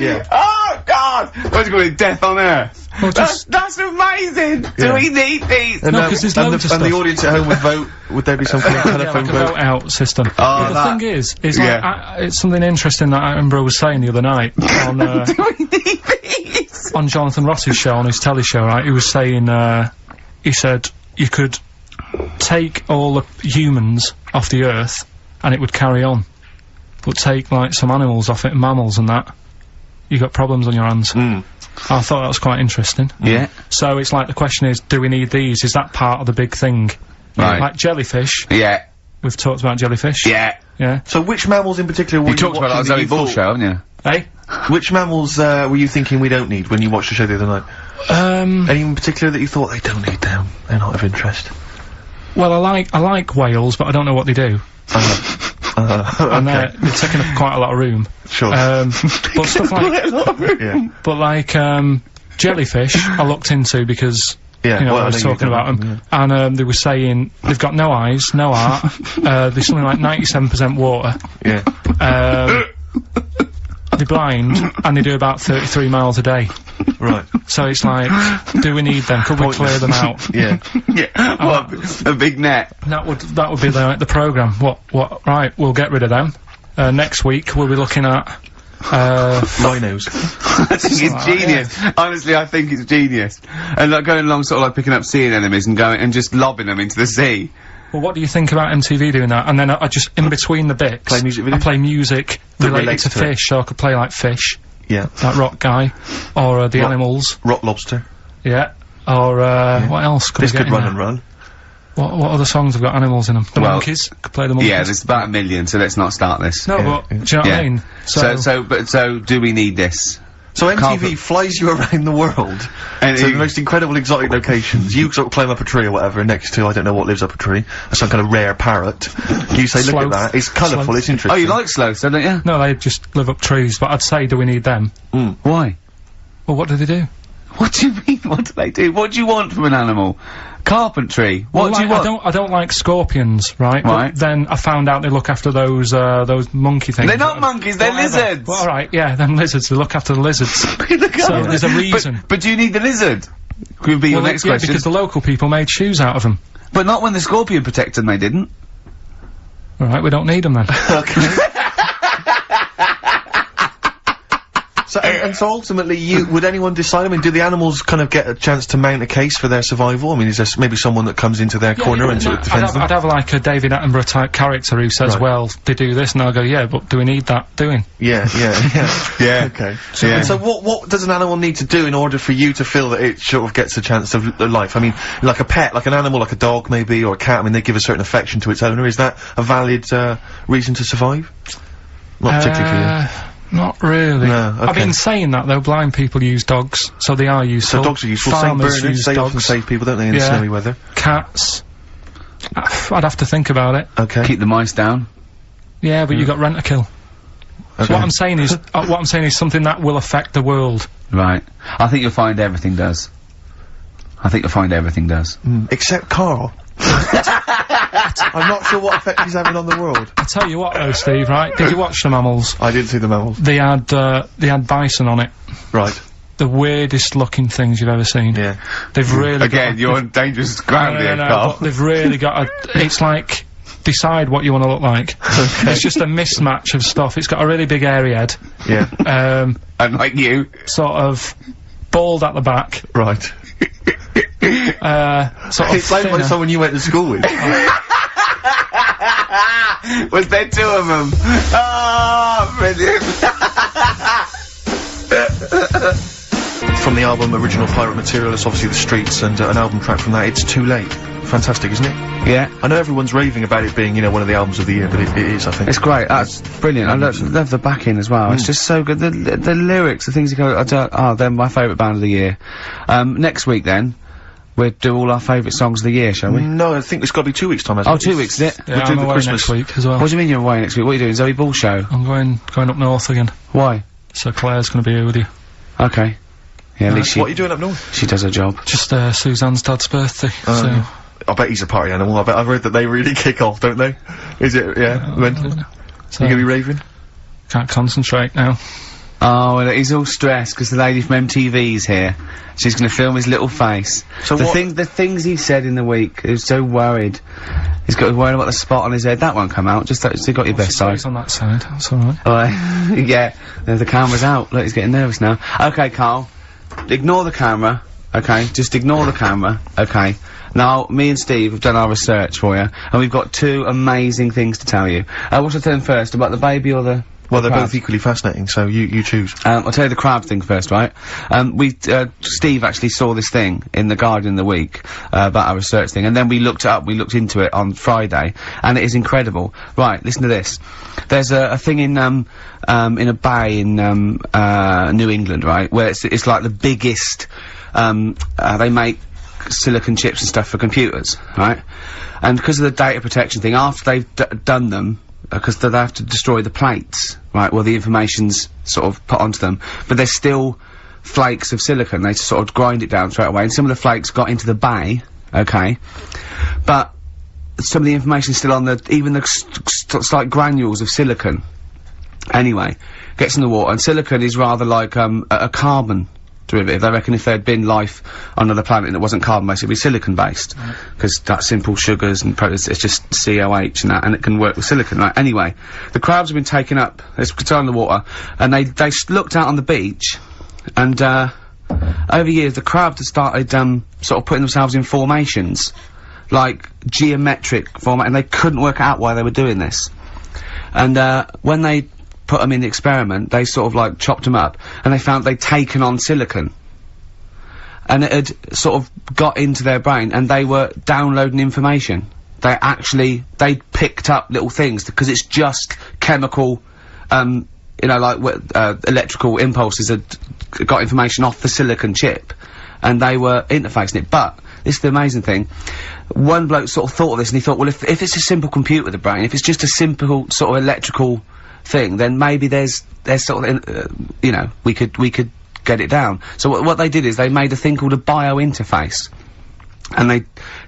Yeah. Oh, God! What's going to be Death on Earth? Well, that's amazing! Do we need these? No, because there's loads of stuff. And the audience at home would vote, would there be some kind of telephone like a vote out system. Oh, the thing is like, it's something interesting that Attenborough was saying the other night on, Do we need these? On Jonathan Ross's show, on his telly show, right? He was saying, he said, you could take all the humans off the Earth and it would carry on. But take, like, some animals off it, mammals and that, you got problems on your hands. I thought that was quite interesting. Yeah. So it's like, the question is, do we need these? Is that part of the big thing? Right. Like jellyfish. Yeah. We've talked about jellyfish. Yeah. Yeah. So which mammals in particular were You talked about that on Zoe Ball show, haven't you? Hey? Which mammals, were you thinking we don't need when you watched the show the other night? Any in particular that you thought they don't need them? They're not of interest? Well, I like whales, but I don't know what they do. And they're taking up quite a lot of room. Sure. But stuff like... But like, jellyfish, I looked into because... Yeah, you know, well, I was talking about them, and they were saying they've got no eyes, no heart, there's something like 97% water. Yeah. They're blind, and they do about 33 miles a day. Right. So it's like, do we need them? Could we clear them out? Yeah. Yeah. A big net. That would be the programme. Right, we'll get rid of them. Next week, we'll be looking at, rhinos. I think it's genius. Honestly, I think it's genius. And like going along sort of like picking up sea anemones and going and just lobbing them into the sea. Well, what do you think about MTV doing that? And then I just, in between the bits, Play music videos? I play music related to fish, so I could play like fish. Yeah. Like Rock Guy. Or, the animals. Rock Lobster. Yeah. Or, what else could This we get could in Run there? and Run. What other songs have got animals in them? The monkeys? Could play the monkeys. Yeah, there's about 1 million, so let's not start this. No, but, do you know what I mean? So do we need this? So MTV flies you around the world and to the most incredible exotic locations. You sort of climb up a tree or whatever, and next to, I don't know what lives up a tree, some kind of rare parrot. You say, look at that, it's colourful, it's interesting. Oh, you like sloths, don't you? No, they just live up trees, but I'd say, do we need them? Why? Well, what do they do? What do you mean? What do they do? What do you want from an animal? Carpentry. What do you want? I don't like scorpions, right? But then I found out they look after those monkey things. They're not monkeys, they're lizards! Well, alright, yeah, them lizards, they look after the lizards. So there's a reason. But do you need the lizard? Could be your next question. Because the local people made shoes out of them. But not when the scorpion protected them, they didn't. Alright, we don't need them then. Okay. So ultimately, would anyone decide? I mean, do the animals kind of get a chance to mount a case for their survival? I mean, is there maybe someone that comes into their corner and sort of defends them? I'd have like a David Attenborough type character who says, well, they do this, and I'll go, yeah, but do we need that doing? Yeah. Okay. So what does an animal need to do in order for you to feel that it sort of gets a chance of life? I mean, like a pet, like an animal, like a dog maybe, or a cat, I mean, they give a certain affection to its owner. Is that a valid, reason to survive? Not particularly for you. Not really. No, okay. I've been saying that though, blind people use dogs, so they are useful. So dogs are useful. Farmers St. Bernards, they often save people, don't they, in snowy weather? Cats. I'd have to think about it. Okay. Keep the mice down. Yeah, but you got rent-a-kill. Okay. So what I'm saying is, something that will affect the world. Right. I think you'll find everything does. Except Karl. I'm not sure what effect he's having on the world. I tell you what though, Steve, right? Did you watch the mammals? I didn't see the mammals. They had bison on it. Right. The weirdest looking things you've ever seen. Yeah. They've really you're on dangerous ground here, Karl. They've really got it's like, decide what you want to look like. Okay. It's just a mismatch of stuff. It's got a really big airy head. Yeah. And like you. Sort of bald at the back. Right. Sort of it's like someone you went to school with. Was there two of them? Oh, brilliant. From the album Original Pirate Material, it's obviously The Streets, and an album track from that, It's Too Late. Fantastic, isn't it? Yeah. I know everyone's raving about it being, you know, one of the albums of the year, but it is, I think. It's great. That's brilliant. I love the backing as well. It's just so good. The lyrics, the things you go, they're my favourite band of the year. Next week then, we'll do all our favourite songs of the year, shall we? No, I think it's got to be 2 weeks' time, hasn't it? 2 weeks, is it? Yeah, we'll do the Christmas next week as well. What do you mean you're away next week? What are you doing? Zoe Ball show? I'm going up north again. Why? So Claire's gonna be here with you. Okay. Yeah, at least what are you doing up north? She does her job. Just, Suzanne's dad's birthday, so... I bet he's a party animal. I've heard that they really kick off, don't they? Is it, when? So you gonna be raving? Can't concentrate now. Oh, well, he's all stressed because the lady from MTV's here. She's gonna film his little face. So the things he said in the week, he was so worried. He's got worried about the spot on his head. That won't come out. Just you got your best side. On that side, that's alright. Yeah, the camera's out. Look, he's getting nervous now. Okay, Karl. Ignore the camera. Okay, just ignore the camera. Okay. Now, me and Steve have done our research for you, and we've got two amazing things to tell you. What should I tell them first, about the baby or the... Well, they're both equally fascinating, so you choose. I'll tell you the crab thing first, right? Steve actually saw this thing in The Guardian the week, about our research thing, and then we looked it up, we looked into it on Friday, and it is incredible. Right, listen to this. There's a thing in a bay in, New England, right, where it's like the biggest, they make silicon chips and stuff for computers, right? And because of the data protection thing, after they've done them, because they have to destroy the plates, right, well, the information's sort of put onto them, but there's still flakes of silicon. They sort of grind it down straight away, and some of the flakes got into the bay, okay, but some of the information's still on even the slight granules of silicon. Anyway, gets in the water, and silicon is rather like, a carbon derivative. They reckon if there'd been life on another planet that wasn't carbon-based, it'd be silicon-based. Because that's simple sugars and it's just COH and that, and it can work with silicon, right? Anyway, the crabs have been taken up, it's in the water, and they looked out on the beach, and, over years, the crabs have started, sort of putting themselves in formations. Like, geometric format, and they couldn't work out why they were doing this. And, when they put them in the experiment, they sort of like chopped them up, and they found they'd taken on silicon. And it had sort of got into their brain, and they were downloading information. They picked up little things, because it's just chemical, you know, like, electrical impulses had got information off the silicon chip, and they were interfacing it. But, this is the amazing thing, one bloke sort of thought of this, and he thought, well, if it's a simple computer, the brain, if it's just a simple sort of electrical thing, then maybe there's sort of, you know, we could get it down. So what they did is they made a thing called a biointerface. And they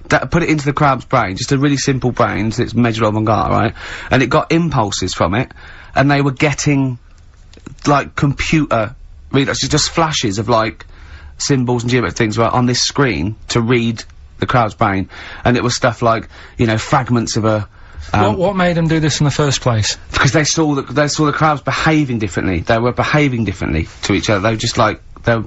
put it into the crab's brain, just a really simple brain, so it's measured avant-garde, right? And it got impulses from it, and they were getting, like, computer readers, just flashes of, like, symbols and geometric things, right, on this screen to read the crab's brain. And it was stuff like, you know, fragments of a, what made them do this in the first place? Because they saw the crabs behaving differently. They were behaving differently to each other. They were just like, they were,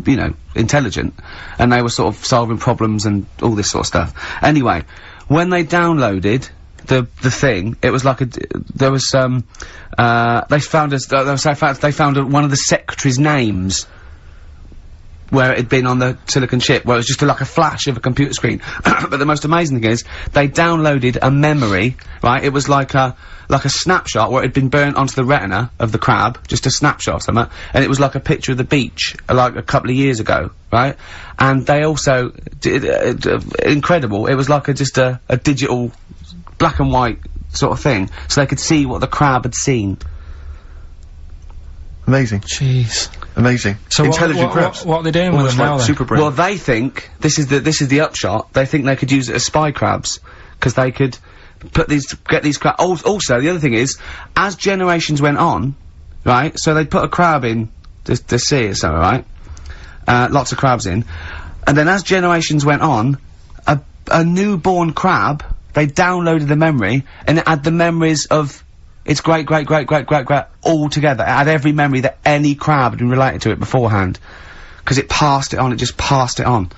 you know, intelligent, and they were sort of solving problems and all this sort of stuff. Anyway, when they downloaded the thing, it was like there was they found one of the secretary's names where it had been on the silicon chip, where it was just like a flash of a computer screen. But the most amazing thing is, they downloaded a memory, right? It was like a snapshot where it had been burnt onto the retina of the crab, just a snapshot or something, and it was like a picture of the beach, like a couple of years ago, right? And they also did, incredible, it was like just a digital, black and white sort of thing, so they could see what the crab had seen. Amazing. Jeez. Amazing. So intelligent crabs. What are they doing with them now, then? Super brain. Well, they think, this is the upshot, they think they could use it as spy crabs, because they could get these crabs. Also, the other thing is, as generations went on, right, so they'd put a crab in the sea or something, right? Lots of crabs in. And then as generations went on, a newborn crab, they downloaded the memory, and it had the memories of its great all together. It had every memory that any crab had been related to it beforehand. Because it passed it on, it just passed it on.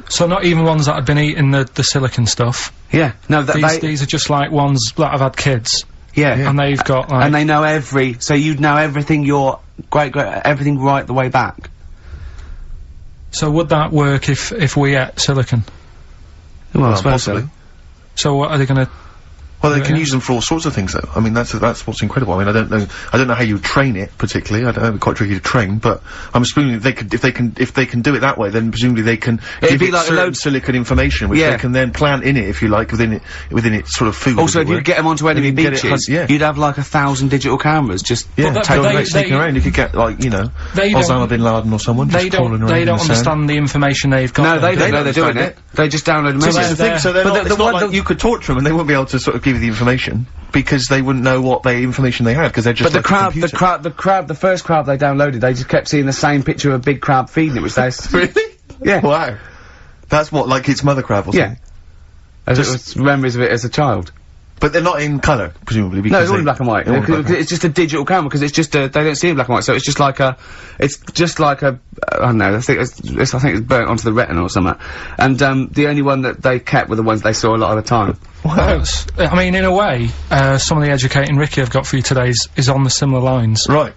So not even ones that had been eating the silicon stuff? Yeah. No, these are just like ones that have had kids? Yeah. And they've got, like... And they know so you'd know everything everything right the way back. So would that work if we ate silicon? Well, I suppose possibly. So what are they gonna... Well, they can use them for all sorts of things, though. I mean, that's what's incredible. I mean, I don't know how you would train it particularly. I don't know, it'd be quite tricky to train, but I'm assuming if they can do it that way, then presumably they can give it like certain silicon information, which they can then plant in it, if you like, within its sort of food. Also, if you could get them onto enemy beaches, you'd have like 1,000 digital cameras just sneaking around. You could get, like, you know, Osama bin Laden or someone just crawling around. They don't understand the information they've got. No, they don't know they're doing it. They just download memories. So that's the thing. So it's not like you could torture them and they wouldn't be able to sort of give you the information, because they wouldn't know what information they had, because they're just the first crab they downloaded, they just kept seeing the same picture of a big crab feeding it, which they... Really? Yeah. Wow. That's what, like its mother crab or something? Yeah. Just memories of it as a child. But they're not in colour, presumably, because no, it's all in black and white. It's just a digital camera, because it's just they don't see it in black and white, so it's just like I don't know, I think it's burnt onto the retina or something. And, the only one that they kept were the ones they saw a lot of the time. Wow. I mean, in a way, some of the educating Ricky I've got for you today is on the similar lines. Right.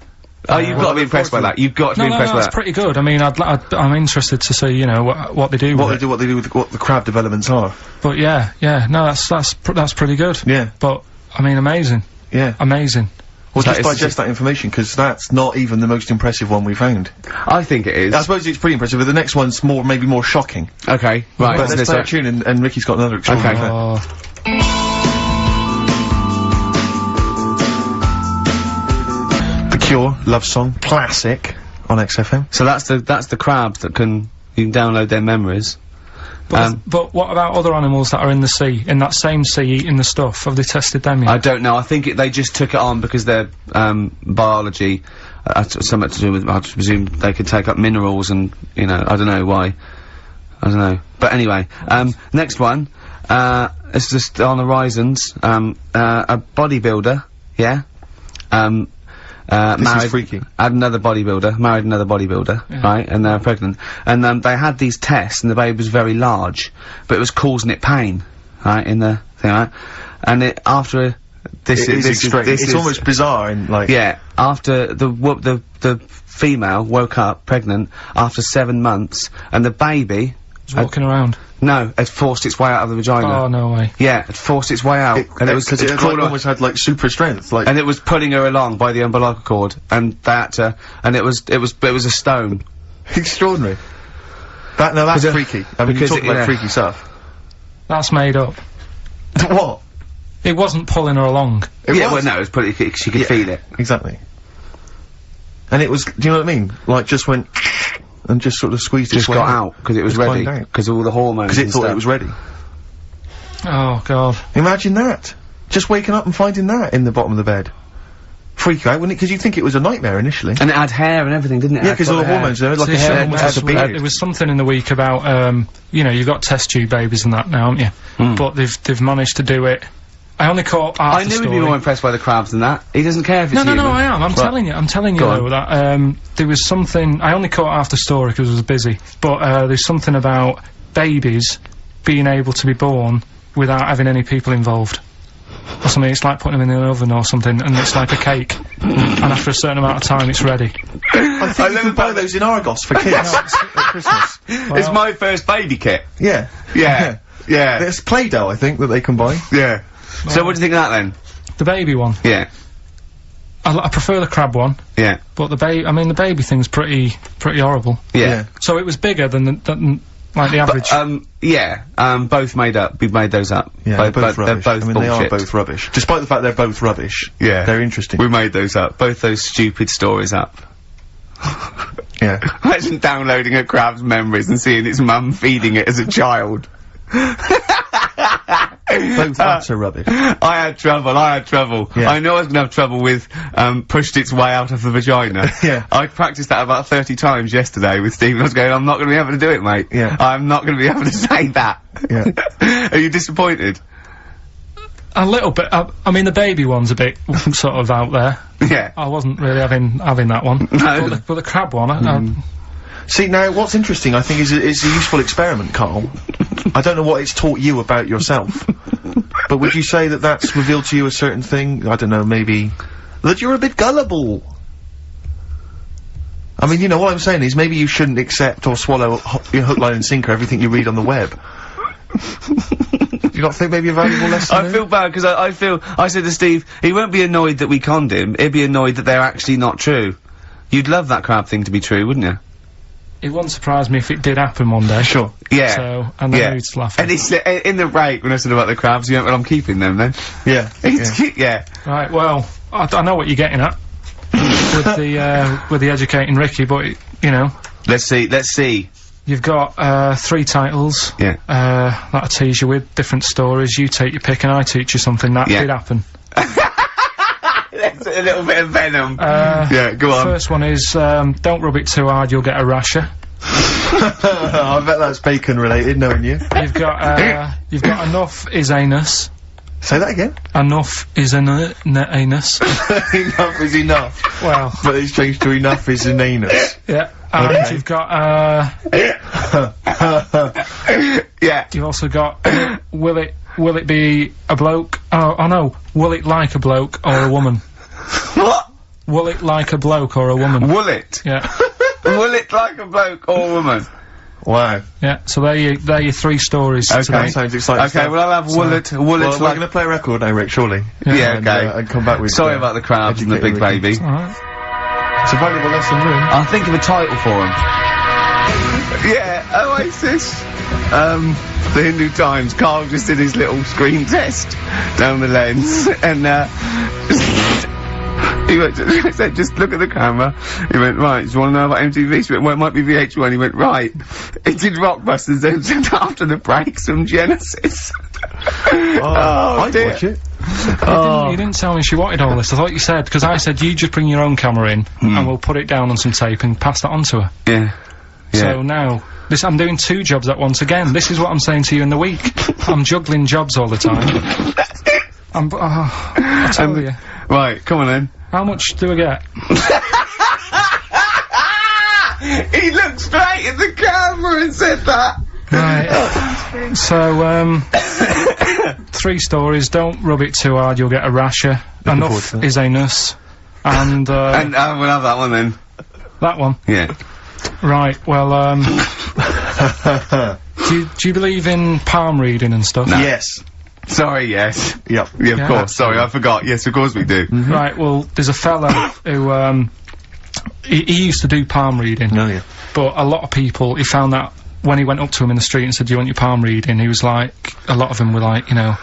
Oh, you've got to be impressed by that. You've got to be impressed by that. That's pretty good. I mean, I'm interested to see, you know, what they do with what they do with what the crab developments are. But yeah, no, that's pretty good. Yeah. But, I mean, amazing. Yeah. Amazing. Well, just digest that information, because that's not even the most impressive one we found. I think it is. I suppose it's pretty impressive, but the next one's maybe more shocking. Okay, right. But let's play a tune, and Ricky's got another extraordinary fact. The Cure, Love Song, classic, on XFM. So that's the crab that you can download their memories. But what about other animals that are in the sea, in that same sea, eating the stuff? Have they tested them yet? I don't know. I think they just took it on because their biology, something to do with, I presume they could take up minerals and, you know, I don't know why. I don't know. But anyway, next one, it's just on the horizons, a bodybuilder, yeah? This is freaky. Married another bodybuilder, right, and they're pregnant. And, they had these tests, and the baby was very large, but it was causing it pain, right, in the thing, right? And it's almost bizarre, and like... Yeah, after the female woke up, pregnant, after 7 months, and the baby... was walking around? No, it forced its way out of the vagina. Oh, no way. Yeah, it forced its way out, and it was because it almost had, like, super strength, like... And it was pulling her along by the umbilical cord, and that, and it was a stone. Extraordinary. That's freaky. I mean, you talk about freaky stuff. That's made up. What? It wasn't pulling her along. Well, no, it was she could feel it. Exactly. And it was, do you know what I mean? Like, just went, and just sort of squeezed its way got out, because it was ready. Because all the hormones because it thought it was ready. Oh, God. Imagine that. Just waking up and finding that in the bottom of the bed. Freak you out, wouldn't it? Because you'd think it was a nightmare initially. And it had hair and everything, didn't it? Yeah, because all the hormones there, like a hair, there was something in the week about, you know, you've got test tube babies and that now, haven't you? But they've managed to do it. I only caught half the story. I knew he'd be more impressed by the crabs than that. He doesn't care if it's human. No, I am. I'm telling you though, that, there was something, I only caught half the story because I was busy, but, there's something about babies being able to be born without having any people involved. Or something, it's like putting them in an oven or something, and it's like a cake. And after a certain amount of time, it's ready. I think you can buy those in Argos for kids at Christmas. Well, it's my first baby kit. Yeah. Yeah. Yeah. There's Play-Doh, I think, that they can buy. Yeah. Well, so what do you think of that then? The baby one? Yeah. I prefer the crab one. Yeah. But the baby thing's pretty horrible. Yeah. So it was bigger than like the average. Both we made those up. Yeah, they're both rubbish. They're both bullshit. They are both rubbish. Despite the fact they're both rubbish. Yeah. They're interesting. We made those up. Both those stupid stories up. Yeah. Imagine downloading a crab's memories and seeing its mum feeding it as a child. Both that's a rubbish. I had trouble. Yeah. I knew I was gonna have trouble with, pushed its way out of the vagina. Yeah. I practiced that about 30 times yesterday with Stephen. I was going, I'm not gonna be able to do it, mate. Yeah. I'm not gonna be able to say that. Yeah. Are you disappointed? A little bit. I mean, the baby one's a bit sort of out there. Yeah. I wasn't really having that one. No. But the crab one, See, now, what's interesting, I think, is a useful experiment, Carl. I don't know what it's taught you about yourself. But would you say that that's revealed to you a certain thing? I don't know, maybe that you're a bit gullible. I mean, you know, what I'm saying is maybe you shouldn't accept or swallow your hook, line and sinker everything you read on the web. Do you not think maybe a valuable lesson I feel bad because I said to Steve, he won't be annoyed that we conned him, he'd be annoyed that they're actually not true. You'd love that crab thing to be true, wouldn't you? It wouldn't surprise me if it did happen one day. Sure. Yeah. So, and then he's laughing. And it's, in the break, when I said about the crabs, you went, well, I'm keeping them then. Yeah. Yeah. Right, well, I know what you're getting at. with the educating Ricky, but, you know. Let's see. You've got, 3 titles. Yeah. That I tease you with, different stories. You take your pick and I teach you something. That did happen. That's a little bit of venom. Yeah, go on. First one is, don't rub it too hard, you'll get a rasher. I bet that's bacon related, knowing you. You've got enough is anus. Say that again. Enough is anus. Enough is enough. Well. But it's changed to enough is an anus. Yeah. And you've got, yeah. You've also got, will it be a bloke? Oh no. Will it like a bloke or a woman? What? Will it like a bloke or a woman? Will it? Yeah. Will it like a bloke or a woman? Wow. Yeah, so they're your 3 stories. Okay. Today. Sounds exciting. Okay, well I'll have will it we're gonna play a record now, Rick, surely. Yeah, okay. And come back with sorry about the crabs and the big baby. Alright. It's a valuable lesson, really. I'll think of a title for him. Yeah, Oasis. The Hindu Times. Karl just did his little screen test down the lens, and he went, I said, just look at the camera. He went, right, do you want to know about MTV? She went, well, it might be VH1. He went, right. It did Rockbusters, then said after the breaks from Genesis. I'd watch it. You didn't tell me she wanted all this. I thought you said, because I said you just bring your own camera in, and we'll put it down on some tape and pass that on to her. Yeah. So now, I'm doing 2 jobs at once again. This is what I'm saying to you in the week. I'm juggling jobs all the time. I tell you. Right, come on then. How much do I get? He looked straight at the camera and said that. Right. So, 3 stories. Don't rub it too hard, you'll get a rasher. Enough is anus. And we'll have that one then. That one? Yeah. Right, well, do you believe in palm reading and stuff? No. Yes. Sorry, yes. Yep. Yeah, of course. Sorry, I forgot. Yes, of course we do. Right, well, there's a fella who, he used to do palm reading. Oh, yeah. But a lot of people, he found that when he went up to him in the street and said, do you want your palm reading? He was like, a lot of them were like, you know,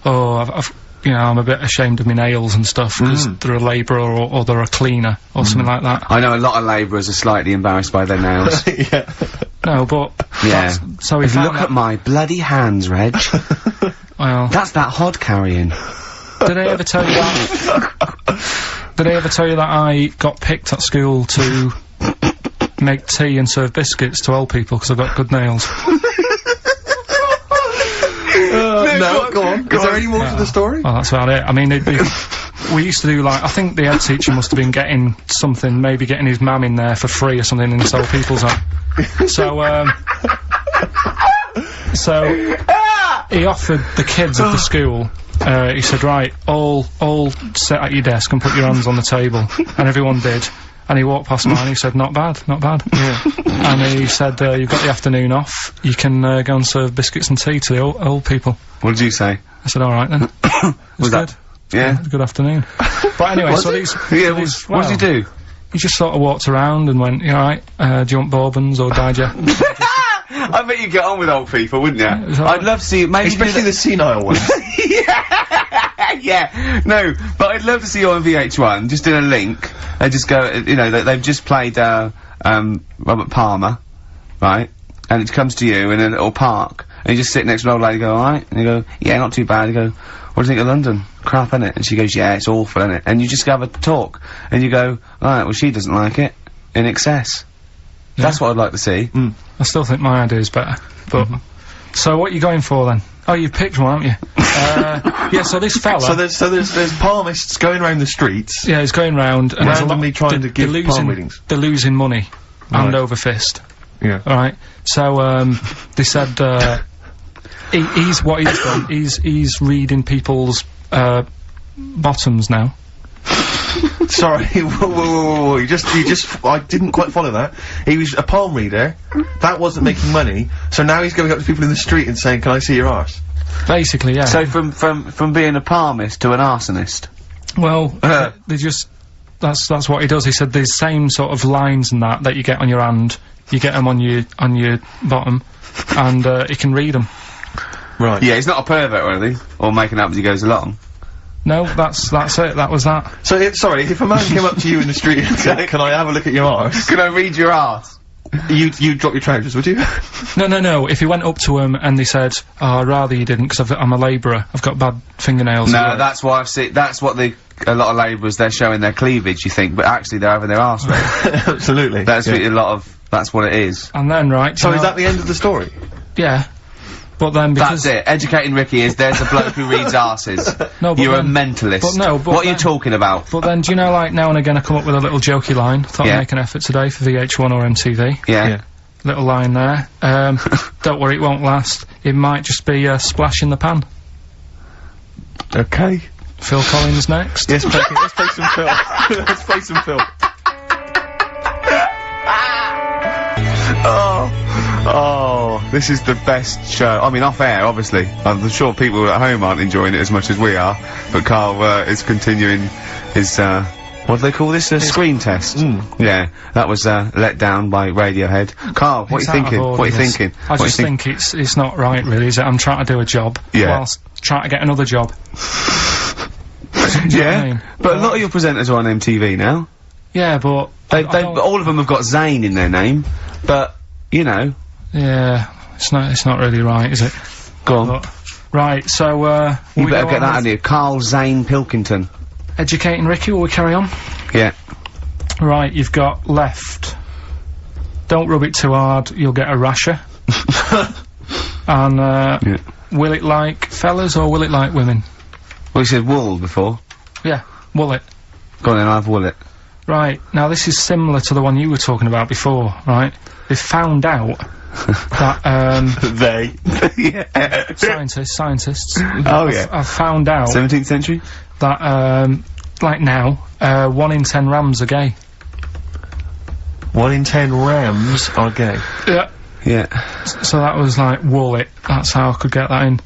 oh, you know, I'm a bit ashamed of my nails and stuff, because they're a labourer or they're a cleaner, or something like that. I know a lot of labourers are slightly embarrassed by their nails. Yeah. No, but... Yeah. So he found Look at my bloody hands, Reg. Well... That's that hod carrying. Did I ever tell you that? Did I ever tell you that I got picked at school to make tea and serve biscuits to old people because I've got good nails? No, go on. Is there any more to the story? Well, that's about it. I mean, we used to do, like, I think the head teacher must have been getting something, maybe getting his mam in there for free or something in this old people's home. So, he offered the kids of the school, he said, right, all sit at your desk and put your hands on the table. And everyone did. And he walked past mine and he said, not bad, not bad. Yeah. And he said, you've got the afternoon off, you can go and serve biscuits and tea to the old people. What did you say? I said, alright then. Was good. that? Yeah. Good afternoon. But anyway, so these... Yeah, what did you do? He just sort of walked around and went, you alright, do you want bourbons or digest? I bet you get on with old people, wouldn't you? I'd love to see, maybe... Especially the senile ones. Yeah, no, but I'd love to see you on VH1, just in a link, they just go, you know, they've just played, Robert Palmer, right, and it comes to you in a little park, and you just sit next to an old lady, go, alright, and you go, yeah, not too bad, you go, what do you think of London? Crap, innit? And she goes, yeah, it's awful, innit? And you just have a talk, and you go, alright, well, she doesn't like it, in excess. Yeah. That's what I'd like to see. I still think my idea is better, but... So what are you going for then? Oh, you've picked one, haven't you? Yeah, so this fella... So there's palmists going around the streets. Yeah, he's going round and randomly trying to give palm readings. They're losing money. Hand over fist. Yeah. Alright. So, they said, what he's done, he's reading people's, bottoms now. Sorry, whoa, you just, I didn't quite follow that. He was a palm reader, that wasn't making money, so now he's going up to people in the street and saying, can I see your arse? Basically, yeah. So from being a palmist to an arsonist? Well, they just, that's what he does. He said the same sort of lines and that you get on your hand, you get them on your bottom, and, he can read them. Right. Yeah, he's not a pervert or anything, or making up as he goes along. No, that's it, that was that. So, sorry, if a man came up to you in the street and said, can I have a look at your arse? Can I read your arse? You'd drop your trousers, would you? No, if he went up to him and they said, oh, I'd rather you didn't, because I'm a labourer, I've got bad fingernails. No, that's why I've seen, that's what a lot of labourers, they're showing their cleavage, you think, but actually they're having their arse read. Absolutely. That's that's what it is. And then, right, so is that the end of the story? Yeah. But then because... That's it. Educating Ricky is, there's a bloke who reads arses. No, but you're then, a mentalist. But no, but what are you talking about? But then, do you know, like, now and again I come up with a little jokey line. Thought I'd make an effort today for VH1 or MTV. Yeah. Little line there. Don't worry, it won't last. It might just be a splash in the pan. Okay. Phil Collins next. Yes, let's play some Phil. Let's play some Phil. Oh, this is the best show. I mean, off air, obviously. I'm sure people at home aren't enjoying it as much as we are, but Karl, is continuing his, what do they call this? A screen test. Yeah, that was, let down by Radiohead. Karl, what are you thinking? What are you thinking? I just think it's not right, really, is it? I'm trying to do a job, whilst trying to get another job. Yeah, I mean? But a lot of your presenters are on MTV now. Yeah, but... all of them have got Zane in their name, but, you know... Yeah, it's not really right, is it? Go on. But, right, so, you better get that out of you. Karl Zane Pilkington. Educating Ricky, will we carry on? Yeah. Right, you've got left. Don't rub it too hard, you'll get a rasher. And, will it like fellas or will it like women? Well, you said wool before. Yeah, will it. Go on then, I'll have will it. Right, now this is similar to the one you were talking about before, right? They found out that, yeah. Scientists. Oh, yeah. I've found out... 17th century? That, like now, 1 in 10 rams are gay. 1 in 10 rams are gay? Yeah. Yeah. So that was like, wool it. That's how I could get that in.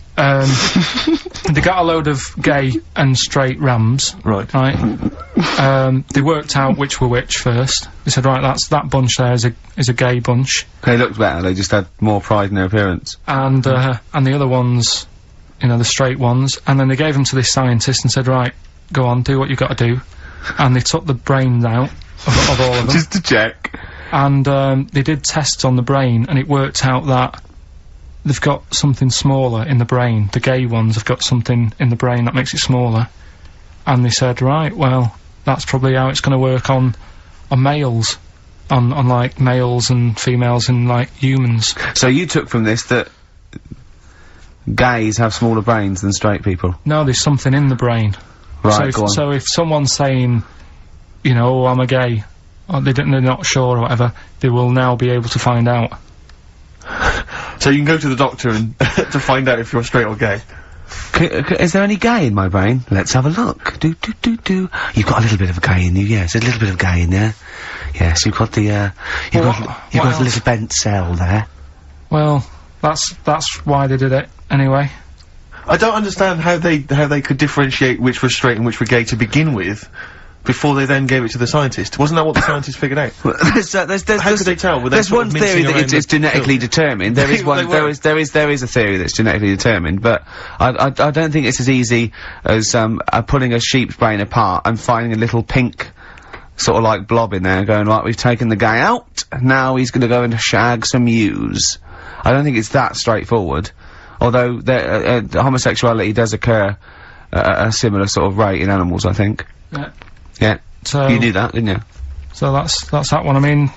They got a load of gay and straight rams. Right. They worked out which were which first. They said, right, that bunch there is a gay bunch. They looked better, they just had more pride in their appearance. And the other ones you know, the straight ones, and then they gave them to this scientist and said, right, go on, do what you've got to do. And they took the brains out of all of them. Just to check. And, they did tests on the brain, and it worked out that they've got something smaller in the brain. The gay ones have got something in the brain that makes it smaller. And they said, right, well, that's probably how it's gonna work on males. On like, males and females and, like, humans. So you took from this that gays have smaller brains than straight people? No, there's something in the brain. Right, So if someone's saying, you know, oh, I'm a gay, or they're not sure or whatever, they will now be able to find out. So you can go to the doctor and to find out if you're straight or gay. Is there any gay in my brain? Let's have a look. You've got a little bit of a gay in you, yes, a little bit of gay in there. Yes, you've got the, you've got a little bent cell there. Well, that's why they did it, anyway. I don't understand how they could differentiate which were straight and which were gay to begin with, before they then gave it to the scientist. Wasn't that what the scientists figured out? How could they tell? There's one theory that it's genetically determined. There is one. There is a theory that's genetically determined, but I don't think it's as easy as pulling a sheep's brain apart and finding a little pink sort of like blob in there, and going, right, we've taken the guy out. Now he's going to go and shag some ewes. I don't think it's that straightforward. Although homosexuality does occur at a similar sort of rate in animals, I think. Yeah. Yeah. So you knew that, didn't you? So that's that one. I mean,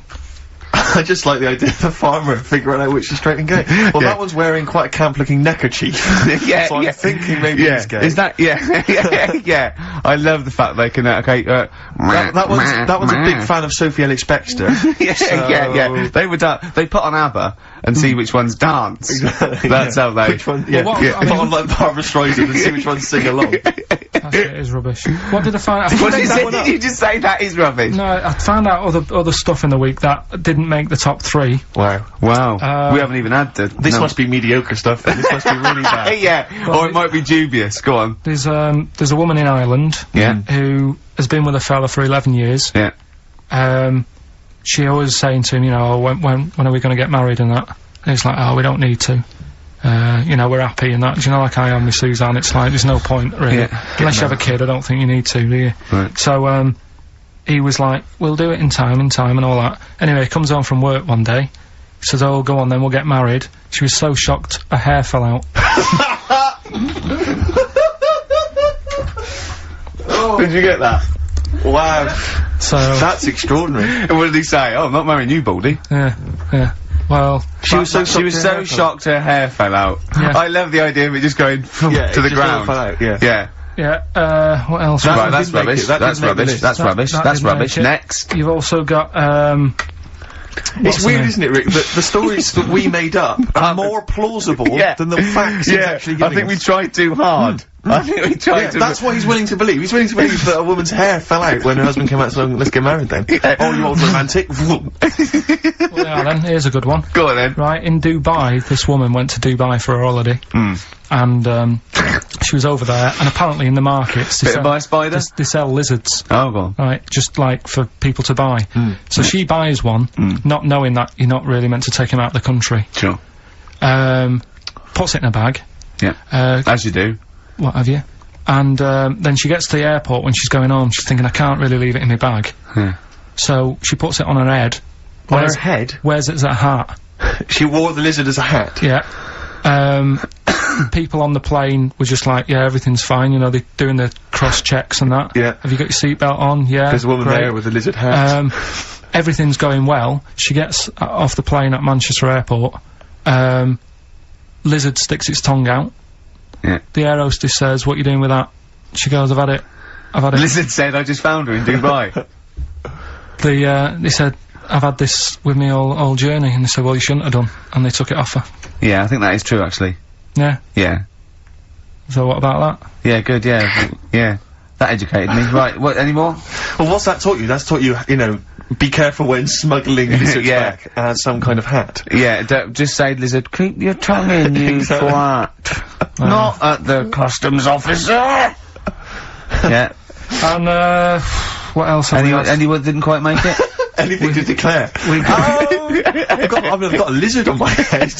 I just like the idea of the farmer figuring out which is straight and gay. Well, that one's wearing quite a camp-looking neckerchief. So I'm thinking maybe he's gay. Is that? Yeah. I love the fact they can. That one's a big fan of Sophie Ellis-Bextor. Yeah. They put on ABBA and see which ones dance. Exactly. That's how they. Which one? Yeah. Put on like Barbara Streisand and see which ones sing along. That shit is rubbish. What did I find out? Did you just say that is rubbish? No, I found out other stuff in the week that didn't make the top 3. Wow. We haven't even had this must be mediocre stuff then. This must be really bad. Yeah. Well, or it might be dubious. Go on. There's a woman in Ireland. Who has been with a fella for 11 years. Yeah. She always saying to him, you know, when are we going to get married and that? And he's like, oh, we don't need to. You know, we're happy and that. Do you know, like I am with Suzanne, it's like, there's no point, really. Unless you have a kid, I don't think you need to, do you? Right. So, he was like, we'll do it in time and all that. Anyway, he comes home from work one day. He says, oh, go on then, we'll get married. She was so shocked, her hair fell out. Did you get that? Wow. So that's extraordinary. And what did he say? Oh, I'm not marrying you, Baldy. Yeah. Well, she was so shocked her hair fell out. Yeah. I love the idea of it just going to the ground. Fell out, Yeah, what else? Right, that's rubbish. That's rubbish. That's rubbish. Next. You've also got, it's weird, isn't it, Rick, that the stories that we made up are more plausible than the facts he's actually giving I think we tried too hard. I think we tried to. That's what he's willing to believe. He's willing to believe that a woman's hair fell out when her husband came out saying, let's get married then. Oh, you old romantic. Well, yeah, then, here's a good one. Go on then. Right, in Dubai, this woman went to Dubai for a holiday. And, she was over there, and apparently in the markets... Bit by a spider? They sell lizards. Oh, go on. Right, just like for people to buy. So she buys one, not knowing that you're not really meant to take him out of the country. Sure. Puts it in a bag. Yeah. As you do. What have you? And, then she gets to the airport when she's going home, she's thinking, I can't really leave it in my bag. Yeah. So, she puts it on her head. On her head? Wears it as a hat. She wore the lizard as a hat? Yeah. People on the plane were just like, yeah, everything's fine, you know, they're doing the cross-checks and that. Yeah. Have you got your seatbelt on? Yeah. There's a woman there with a lizard hat. Everything's going well. She gets off the plane at Manchester Airport. Lizard sticks its tongue out. Yeah. The air hostess says, what are you doing with that? She goes, I've had it. Lizard said, I just found her in Dubai. They said, I've had this with me all journey, and they said, well, you shouldn't have done, and they took it off her. Yeah, I think that is true, actually. Yeah? Yeah. So what about that? Yeah, good, yeah. Yeah. That educated me. Right, what, any more? Well, what's that taught you? That's taught you, you know, be careful when smuggling lizards back as some kind of hat. Yeah, just say, lizard, keep your tongue in, you twat. Not at the customs officer! Yeah. And, what else have we got? Anyone didn't quite make it? Anything to declare? I've got a lizard on my head.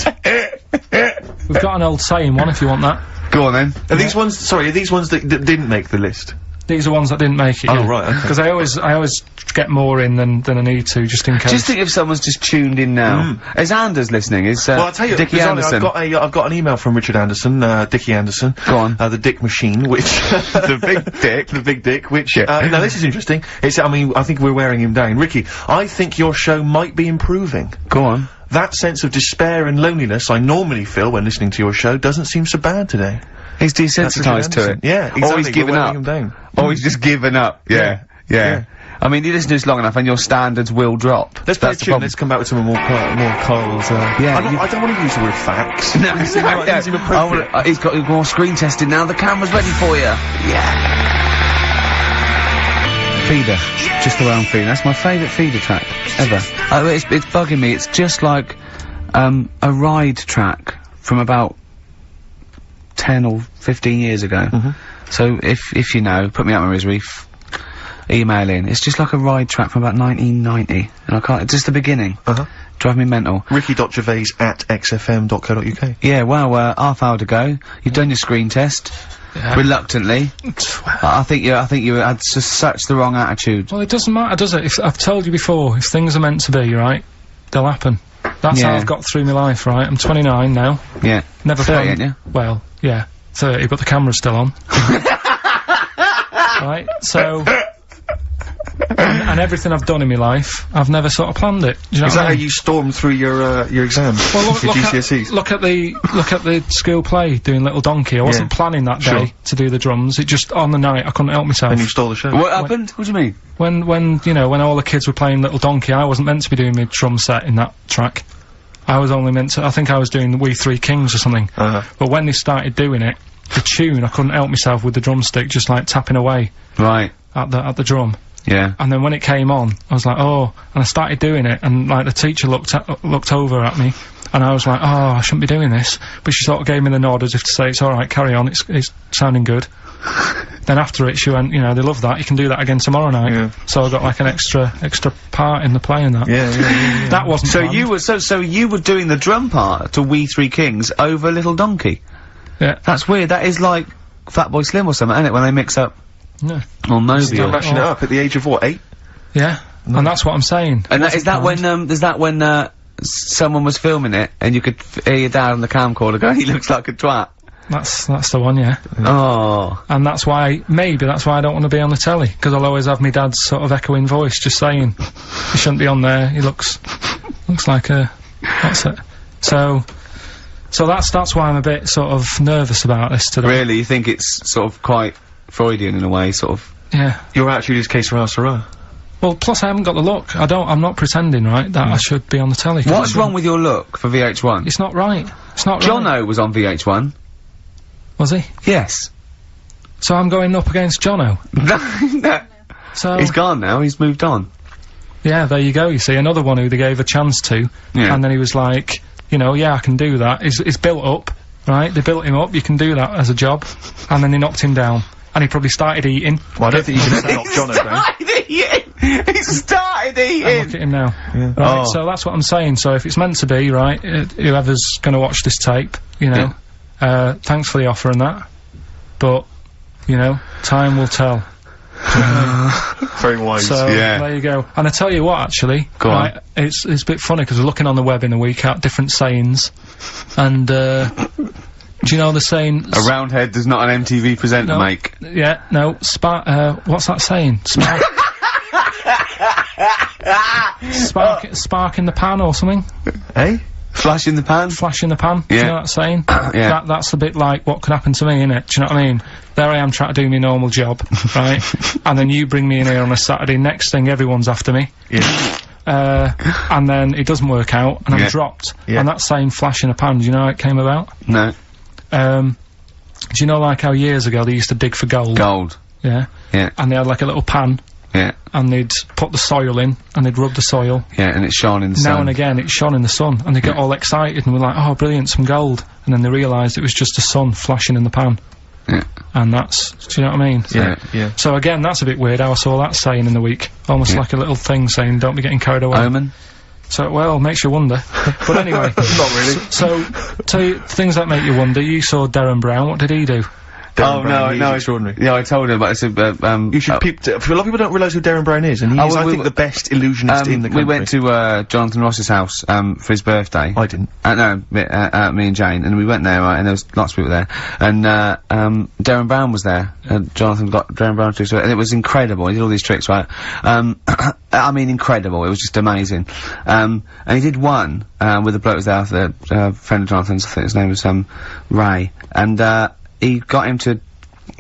We've got an old saying one, if you want that. Go on then. Are these ones, sorry, are these ones that didn't make the list? These are ones that didn't make it. Oh, right, okay. Because I always get more in than I need to, just in case. Just think if someone's just tuned in now. Is Anders listening? Well, I'll tell you, Dickie Anderson. I've got an email from Richard Anderson, Dickie Anderson. Go on. The Dick Machine, which... the big dick. The big dick, which, now this is interesting. I mean, I think we're wearing him down. Ricky, I think your show might be improving. Go on. That sense of despair and loneliness I normally feel when listening to your show doesn't seem so bad today. He's desensitised to it. Yeah, exactly. Always given up. Him down. Always just given up. Yeah. I mean, you listen to this long enough and your standards will drop. Let's play a tune, let's come back with some more Karl's, I don't want to use the word facts. No, he's got more screen testing now, the camera's ready for you. Yeah. Feeder. Just around Feeder. That's my favourite Feeder track ever. It's bugging me, it's just like, a ride track from about 10 or 15 years ago. So if you know, put me out my misery, email in. It's just like a ride track from about 1990, and I can't. It's just the beginning. Drive me mental. Ricky.gervais@xfm.co.uk. Yeah, well, half hour to go. You've done your screen test. Reluctantly. I think you had such the wrong attitude. Well, it doesn't matter, does it? If I've told you before, if things are meant to be, right, they'll happen. That's how I've got through my life, right? I'm 29 now. Yeah. Never 30, ain't you? Well, yeah, 30, but the camera's still on. Right, so... and everything I've done in my life, I've never sort of planned it. Do you know Is what that I mean? how you stormed through your exams? Well, your GCSEs? look at the school play, doing Little Donkey. I wasn't planning that day to do the drums. It just, on the night, I couldn't help myself. And you stole the show. What happened? What do you mean? When you know, when all the kids were playing Little Donkey, I wasn't meant to be doing my drum set in that track. I was only meant to, I think I was doing the We Three Kings or something. But when they started doing it, the tune, I couldn't help myself with the drumstick, just like tapping away. Right. At the drum. Yeah. And then when it came on, I was like, oh, and I started doing it, and like the teacher looked over at me, and I was like, oh, I shouldn't be doing this, but she sort of gave me the nod as if to say, it's alright, carry on, it's sounding good. Then after it, she went, you know, they love that, you can do that again tomorrow night. Yeah. So I got like an extra part in the play and that. Yeah. That wasn't So planned. you were doing the drum part to We Three Kings over Little Donkey? Yeah. That's weird, that is like Fatboy Slim or something, isn't it, when they mix up? No. Or Moby. Still mashing it up at the age of what, 8? Yeah. And that's what I'm saying. And is that when someone was filming it and you could hear your dad on the camcorder going, he looks like a twat? That's the one, yeah. Oh. And that's why I don't want to be on the telly, because I'll always have my dad's sort of echoing voice just saying, he shouldn't be on there, he looks like a, what's it? So that's why I'm a bit sort of nervous about this today. Really? You think it's sort of quite Freudian in a way, sort of? Yeah. Your attitude is que sera, sera. Well, plus I haven't got the look. I'm not pretending, right, that I should be on the telly. What's wrong with your look for VH1? It's not right. It's not right. Jono was on VH1. Was he? Yes. So I'm going up against Jono? No. So... He's gone now, he's moved on. Yeah, there you go, you see, another one who they gave a chance to, and then he was like, you know, yeah, I can do that. He's built up, right? They built him up, you can do that as a job, and then they knocked him down. And he probably started eating. Well, I don't think you can knock Jono down. He started eating! Look at him now. Yeah. Right, so that's what I'm saying. So if it's meant to be, right, whoever's gonna watch this tape, you know, thanks for the offer and that. But, you know, time will tell. Very wise. So, there you go. And I tell you what, actually. Go on. It's a bit funny, because we're looking on the web in the week at different sayings, and, do you know the saying? A round head does not an MTV presenter make. Yeah, no, what's that saying? Spark in the pan or something? Eh? Flash in the pan? Flash in the pan. Yeah. Do you know that saying? Yeah. That's a bit like what could happen to me, innit? Do you know what I mean? There I am trying to do my normal job, right? And then you bring me in here on a Saturday, next thing everyone's after me. Yeah. And then it doesn't work out, and I'm dropped. Yeah. And that saying flash in a pan, do you know how it came about? No. Do you know like how years ago they used to dig for gold? Gold. Yeah. Yeah. And they had like a little pan. Yeah. And they'd put the soil in, and they'd rub the soil. Yeah, and it shone in the sun. Now and again, it shone in the sun, and they get all excited, and we're like, oh, brilliant, some gold. And then they realised it was just the sun flashing in the pan. Yeah. And that's, do you know what I mean? Yeah. So again, that's a bit weird how I saw that saying in the week. Almost like a little thing saying, don't be getting carried away. Omen? So, well, makes you wonder. But anyway. Not really. So, tell you things that make you wonder. You saw Darren Brown. What did he do? Darren Brown, no, extraordinary. Yeah, I told him, but I said, you should a lot of people don't realise who Darren Brown is, and he is, I think, the best illusionist in the country. We went to, Jonathan Ross's house, for his birthday. I didn't. No, me and Jane, and we went there, right, and there was lots of people there, and, Darren Brown was there, and Jonathan got Darren Brown to do it, and it was incredible. He did all these tricks, right? I mean, incredible. It was just amazing. And he did one, with a bloke who was there, a friend of Jonathan's, I think his name was, Ray, and, he got him to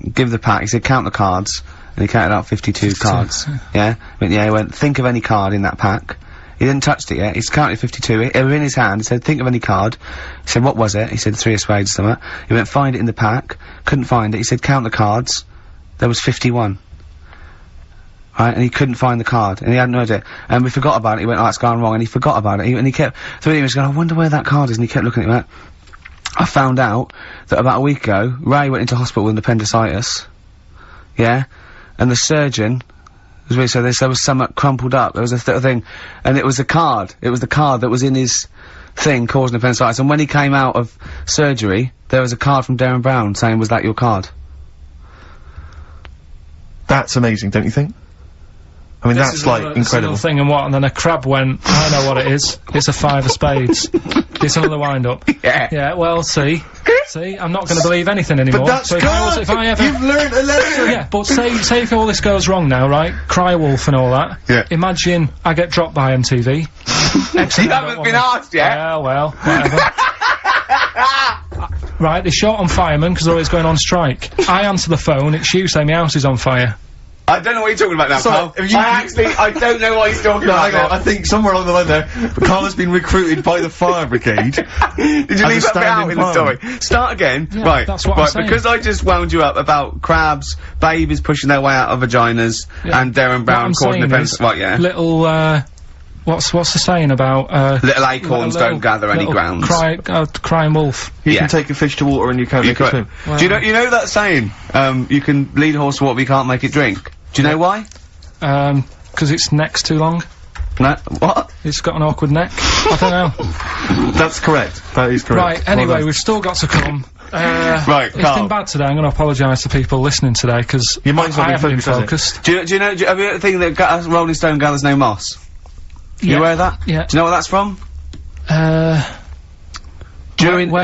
give the pack. He said, count the cards. And he counted out 52 cards. Yeah? He went, think of any card in that pack. He didn't touch it yet. He's counted 52. They were in his hand. He said, think of any card. He said, what was it? He said, 3 of spades or something. He went, find it in the pack. Couldn't find it. He said, count the cards. There was 51. Right? And he couldn't find the card. And he had no idea. And we forgot about it. He went, oh, it's gone wrong. And he forgot about it. And he kept, so he was going, I wonder where that card is. And he kept looking at it. He went, I found out that about a week ago, Ray went into hospital with an appendicitis. Yeah? And the surgeon, as we said, there was something crumpled up. There was a thing. And it was a card. It was the card that was in his thing causing appendicitis. And when he came out of surgery, there was a card from Darren Brown saying, was that your card? That's amazing, don't you think? I mean, that's like incredible. Thing and what? And then a crab went, I know what it is. It's a 5 of spades. It's another wind-up. Yeah. Yeah, well, see, I'm not gonna believe anything anymore. But that's so good! If I ever... You've learned a lesson! Yeah, but say if all this goes wrong now, right? Cry Wolf and all that. Yeah. Imagine I get dropped by MTV. You haven't been asked yet. Yeah, well, whatever. Right, they short on firemen because they're always going on strike. I answer the phone, it's you saying my house is on fire. I don't know what you're talking about now, Carl. I don't know what he's talking about. I think somewhere along the line there, Karl has been recruited by the fire brigade. Did you leave that bit out in the story? Start again. Yeah, right. That's what I'm saying. Because I just wound you up about crabs, babies pushing their way out of vaginas, and Darren Brown causing offence. Right, yeah. Little, what's the saying about, little acorns don't gather any grounds. Crying wolf. You can take a fish to water and you can't make it swim. Well, do you know that saying, you can lead a horse to water but you can't make it drink? Do you know why? 'Cause its neck's too long. No, what? It's got an awkward neck. I don't know. That's correct. That is correct. Right, anyway, we've still got to come. Right, it's been bad today. I'm gonna apologise to people listening today, because your mind's not been been focused. Do you know, have you ever think that Rolling Stone gathers no moss? Yeah. You aware of that? Yeah. Do you know what that's from? Where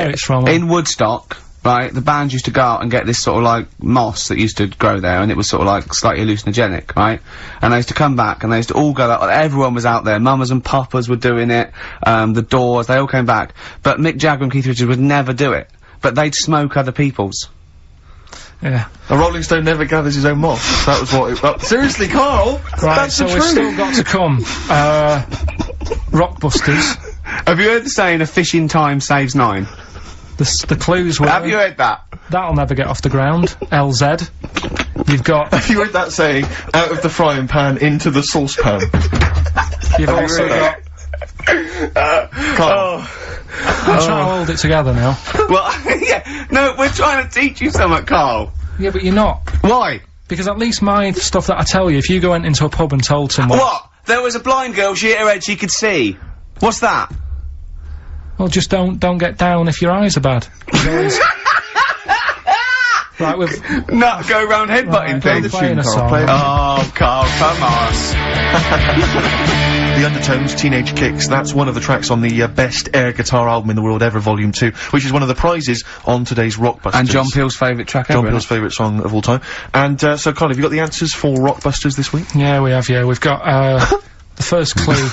it's from? In Woodstock, right, the band used to go out and get this sort of like moss that used to grow there, and it was sort of like slightly hallucinogenic, right? And they used to come back and they used to all go out, everyone was out there, mamas and papas were doing it, the Doors, they all came back. But Mick Jagger and Keith Richards would never do it. But they'd smoke other people's. Yeah. A Rolling Stone never gathers his own moss. That was what it, seriously, Karl! Right, that's so the we've truth. still got to come. Rockbusters. Have you heard the saying, a fish in time saves 9? The clues were... Have you heard that? That'll never get off the ground. LZ. You've got... Have you heard that saying, out of the frying pan into the saucepan? You've also got... Karl. I'm trying to hold it together now. Well, yeah, no, we're trying to teach you something, Karl. Yeah, but you're not. Why? Because at least my stuff that I tell you, if you go into a pub and told someone... What? There was a blind girl, she hit her head, she could see. What's that? Well, just don't get down if your eyes are bad. Right, we've... No, go around headbutting things. Oh, Karl, come on. The Undertones, Teenage Kicks, that's one of the tracks on the best air guitar album in the world ever, Volume 2, which is one of the prizes on today's Rockbusters. And John Peel's favourite track ever. John Peel's favourite song of all time. And, so Karl, have you got the answers for Rockbusters this week? Yeah, we have, yeah. We've got, the first clue.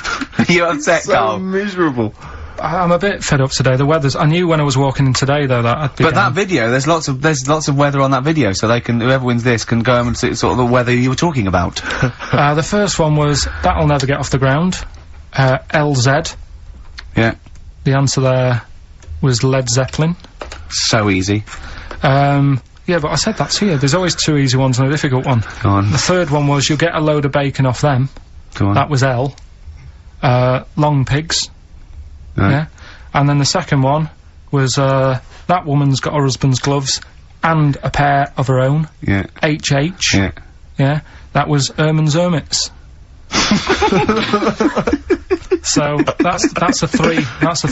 You're upset, Karl. So miserable. I'm a bit fed up today. The weather's... I knew when I was walking in today, though, that I'd be But that video, there's lots of weather on that video, so they can, whoever wins this can go and see sort of the weather you were talking about. The first one was, that'll never get off the ground. LZ. Yeah. The answer there was Led Zeppelin. So easy. Yeah, but I said that to you. There's always 2 easy ones and a difficult one. Go on. The third one was, you'll get a load of bacon off them. Go on. That was L. Long pigs. Right. Yeah. And then the second one was, that woman's got her husband's gloves and a pair of her own. Yeah. HH. Yeah. Yeah. That was Erman's Hermits. So that's the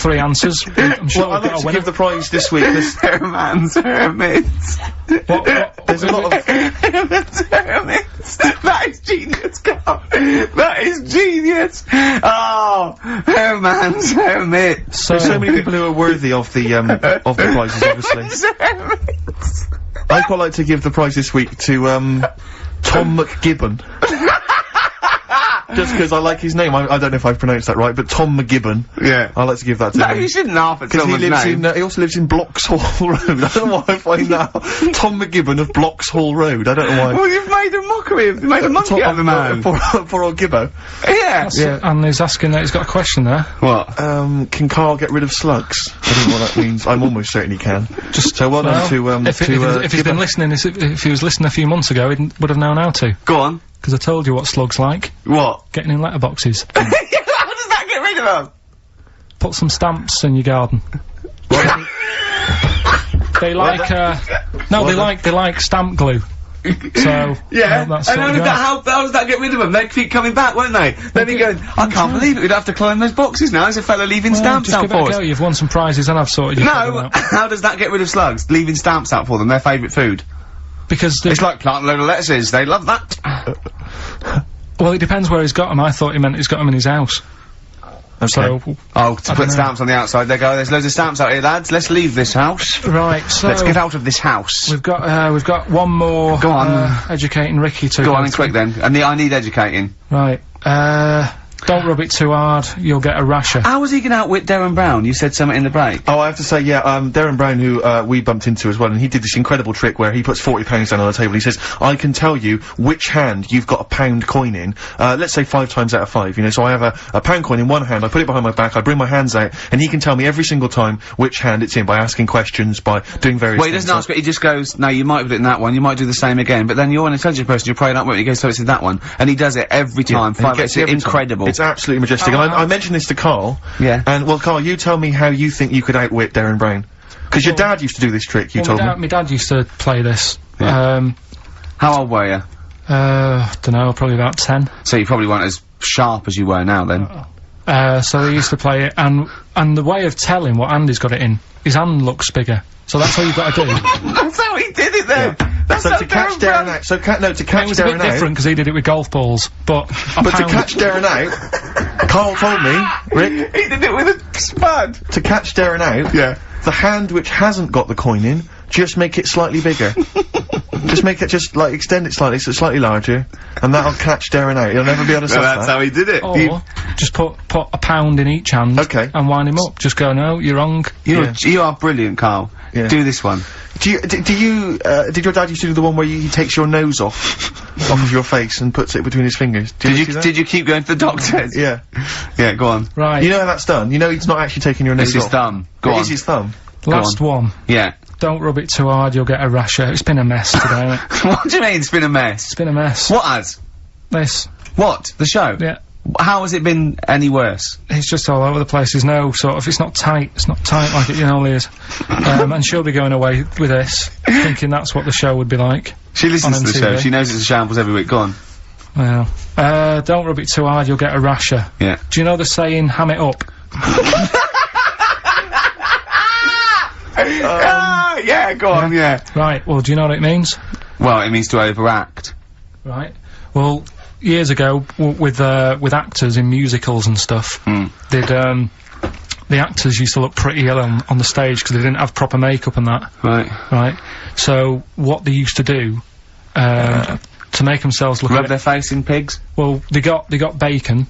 three answers. I'm sure Well, I'd we've like got a to winner. give the prize this week. Herman's Hermits. What? There's a lot of... Herman's Hermits. That is genius, Carl. That is genius. Oh, Herman's Hermits. So, There's so many people who are worthy of the prizes, obviously. Hermits. I'd quite like to give the prize this week to, Tom McGibbon. Just because I like his name. I don't know if I've pronounced that right, but Tom McGibbon. Yeah. I'd like to give that to No, him. you shouldn't laugh at Because he someone's lives name. in, he also lives in Bloxhall Road. I don't know why I find that. Tom McGibbon of Bloxhall Road. I don't know why. Well, you've made a mockery of, you made a monkey out of the man. For old Gibbo. Yeah. and he's asking that he's got a question there. What? Can Karl get rid of slugs? I don't know what that means. I'm almost certain he can. Just so well done to, if he's been listening, if he was listening a few months ago, he would have known how to. Go on. Because I told you what slugs like. What? Getting in letterboxes. How does that get rid of them? Put some stamps in your garden. They like, they like stamp glue. So, Yeah, that's and what we got. how does that get rid of them? They keep coming back, won't they? Then he goes, I can't believe it, we'd have to climb those boxes now, there's a fella leaving stamps just out give it for a us. go. You've won some prizes and I've sorted your problem No, out. how does that get rid of slugs? Leaving stamps out for them, their favourite food. Because It's like planting a load of lettuces, they love that. well, it depends where he's got them. I thought he meant he's got them in his house. Okay. So, Oh, to put stamps on the outside, they go, there's loads of stamps out here, lads, let's leave this house. right, so Let's get out of this house. we've got one more. Go on. Educating Ricky to Go on and through. quick then, I need educating. Right, don't rub it too hard, you'll get a rasher. How was he gonna outwit Darren Brown? You said something in the break. Oh, I have to say, yeah, Darren Brown, who, we bumped into as well, and he did this incredible trick where he puts £40 down on the table. He says, I can tell you which hand you've got a £1 coin in, let's say 5 times out of 5, you know, so I have a £1 coin in one hand, I put it behind my back, I bring my hands out, and he can tell me every single time which hand it's in by asking questions, by doing various Well, he things. doesn't ask, but he just goes, no, you might put it in that one, you might do the same again, but then you're an intelligent person, you're probably not right, he goes, so it's in that one, and he does it every time, and he gets it's it every time. incredible. It's absolutely majestic. And I mentioned this to Karl. Yeah. And, well, Karl, you tell me how you think you could outwit Darren Brown. Because your dad used to do this trick, you told me. My dad used to play this. Yeah. How old were you? Dunno, probably about 10. So you probably weren't as sharp as you were now then. So he used to play it, and the way of telling what hand he's got it in, his hand looks bigger. So that's all you've got to do. That's how he did it then! That's So how to catch Darren out, to catch It was a bit Darren different because he did it with golf balls, but But to catch Darren out, Karl told me, Rick, He did it with a spud! to catch Darren out, the hand which hasn't got the coin in, just make it slightly bigger. Just make it, like, extend it slightly, so it's slightly larger, and that'll catch Darren out. He'll never be able to So stop that's that. how he did it. or just put £1 in each hand. Okay. And wind him up. Just go, no, you're wrong. You are brilliant, Karl. Yeah. Do this one. Did your dad used to do the one where he takes your nose off of your face and puts it between his fingers? Did you keep going to the doctors? Yeah. Yeah, go on. Right. You know how that's done? You know he's not actually taking your nose It's his off. thumb. Go It on. is his thumb. Last one. Yeah. Don't rub it too hard, you'll get a rasher. It's been a mess today, hasn't it? What do you mean it's been a mess? It's been a mess. What has? This. What? The show? Yeah. How has it been any worse? It's just all over the place. There's no sort of, it's not tight like it normally is. And she'll be going away with this, thinking that's what the show would be like. She listens On to the show. MTV. She knows it's a shambles every week. Go on. Well, don't rub it too hard, you'll get a rasher. Yeah. Do you know the saying, ham it up? Yeah, go on, yeah. Right, well, do you know what it means? Well, it means to overact. Right. Well, years ago, with actors in musicals and stuff, the actors used to look pretty ill on the stage because they didn't have proper makeup and that. Right. Right. So, what they used to do, to make themselves look Rub their face in pigs? well, they got bacon,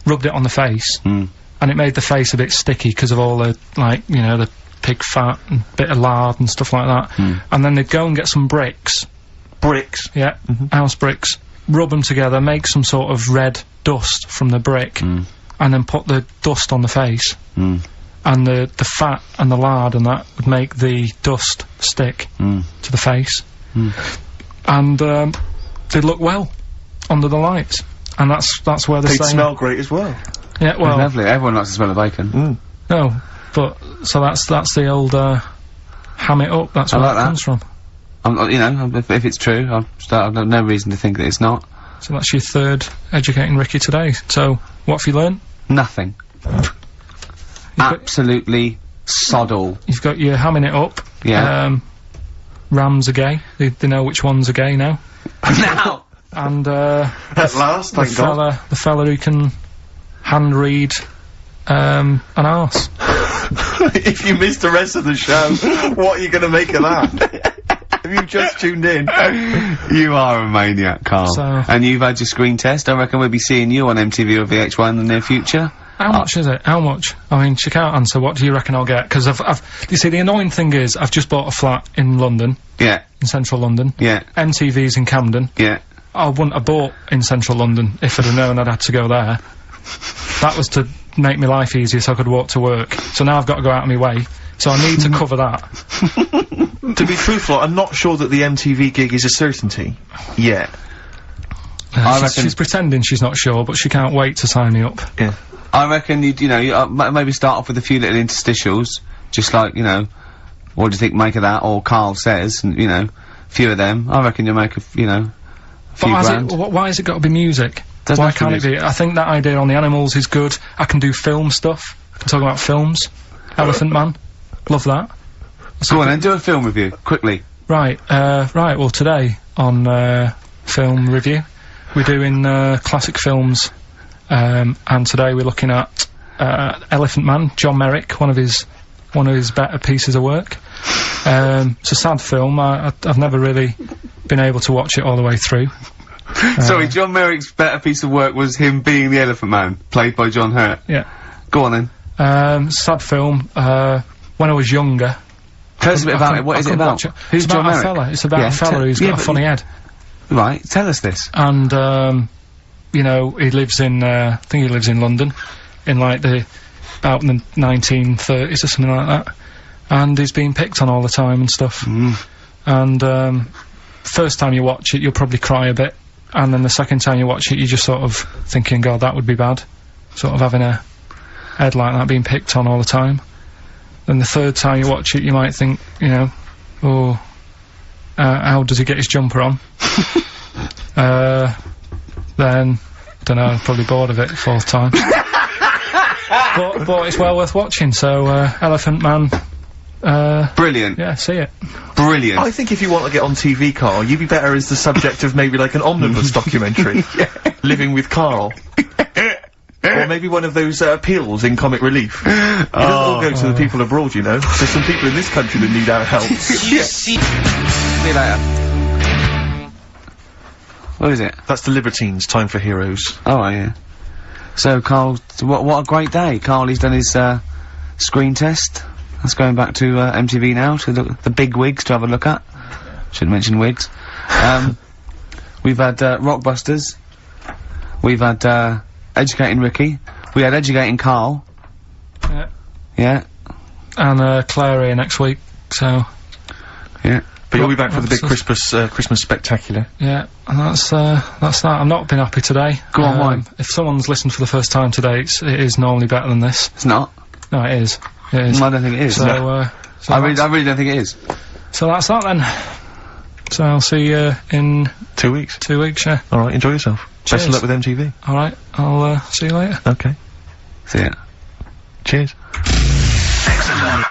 rubbed it on the face, and it made the face a bit sticky because of all the, like, you know, the pig fat and bit of lard and stuff like that. And then they'd go and get some bricks. Bricks. Yeah, house bricks. Rub them together, make some sort of red dust from the brick, and then put the dust on the face. And the fat and the lard and that would make the dust stick to the face. And they'd look well under the lights. And that's where they're They'd saying... smell great as well. Yeah, well... Lovely. Everyone likes the smell of bacon. No, but, so that's the old, ham it up, that's where like that that. comes from. You know, if it's true, I've no reason to think that it's not. So that's your third Educating Ricky today. So, what have you learnt? Nothing. Absolutely sod all. You've got your hamming it up. Yeah. Rams are gay. They know which ones are gay now. Now! And, At last, thank God. The fella who can hand read, an arse. If you missed the rest of the show, what are you gonna make of that? Have you just tuned in? You are a maniac, Carl. So- And you've had your screen test. I reckon we'll be seeing you on MTV or VH1 in the near future. How much is it? How much? I mean, she can't answer. What do you reckon I'll get? Because you see, the annoying thing is, I've just bought a flat in London. Yeah. In central London. Yeah. MTV's in Camden. Yeah. I wouldn't have bought in central London if I'd have known I'd had to go there. That was to make my life easier so I could walk to work. So now I've got to go out of my way. So I need to cover that. To be truthful, I'm not sure that the MTV gig is a certainty. Yet. She's pretending she's not sure, but she can't wait to sign me up. Yeah. I reckon you maybe start off with a few little interstitials, just like, what do you think make of that, or Karl says, and, a few of them. I reckon you'll make a few grand. Why has it got to be music? Doesn't Why have to be can't it be? I think that idea on the animals is good. I can do film stuff. I can talk about films. Elephant Man. Love that. Go on then, do a film review, quickly. Right, well today, on, film review, we're doing, classic films, and today we're looking at, Elephant Man, John Merrick, one of his better pieces of work. It's a sad film. I've never really been able to watch it all the way through. Sorry, John Merrick's better piece of work was him being the Elephant Man, played by John Hurt. Yeah. Go on then. Sad film, when I was younger. Tell us a bit about it. What is it about? Who's John Merrick? It's about a fella who's got a funny head. Right, tell us this. And, he lives in, I think he lives in London, in like about the 1930s or something like that. And he's being picked on all the time and stuff. And, first time you watch it, you'll probably cry a bit. And then the second time you watch it, you're just sort of thinking, God, that would be bad. Sort of having a head like that being picked on all the time. Then the third time you watch it, you might think, how does he get his jumper on? Then, dunno, probably bored of it the fourth time. but it's well worth watching, so, Elephant Man, Brilliant. yeah, see it. Brilliant. I think if you want to get on TV, Karl, you'd be better as the subject of maybe like an omnibus documentary. Living with Karl. Or maybe one of those, appeals in Comic Relief. It doesn't all go to the people abroad, There's some people in this country that need our help. See you later. What is it? That's the Libertines, Time for Heroes. Oh, yeah. So, Karl, what a great day. Karl, he's done his, screen test. That's going back to, MTV now, to the big wigs to have a look at. Shouldn't mention wigs. We've had, Rockbusters. We've had, Educating Ricky. We had Educating Karl. Yeah. Yeah. And, Claire here next week, so. Yeah. But you'll be back for the big Christmas spectacular. Yeah, and that's that. I've not been happy today. Go on, why? If someone's listened for the first time today, it is normally better than this. It's not. No, it is. It is. I don't think it is. So, I really don't think it is. So that's that then. So I'll see you in 2 weeks. 2 weeks, yeah. Alright, enjoy yourself. Cheers. Best of luck with MTV. Alright, I'll see you later. Okay. See ya. Cheers. XFM.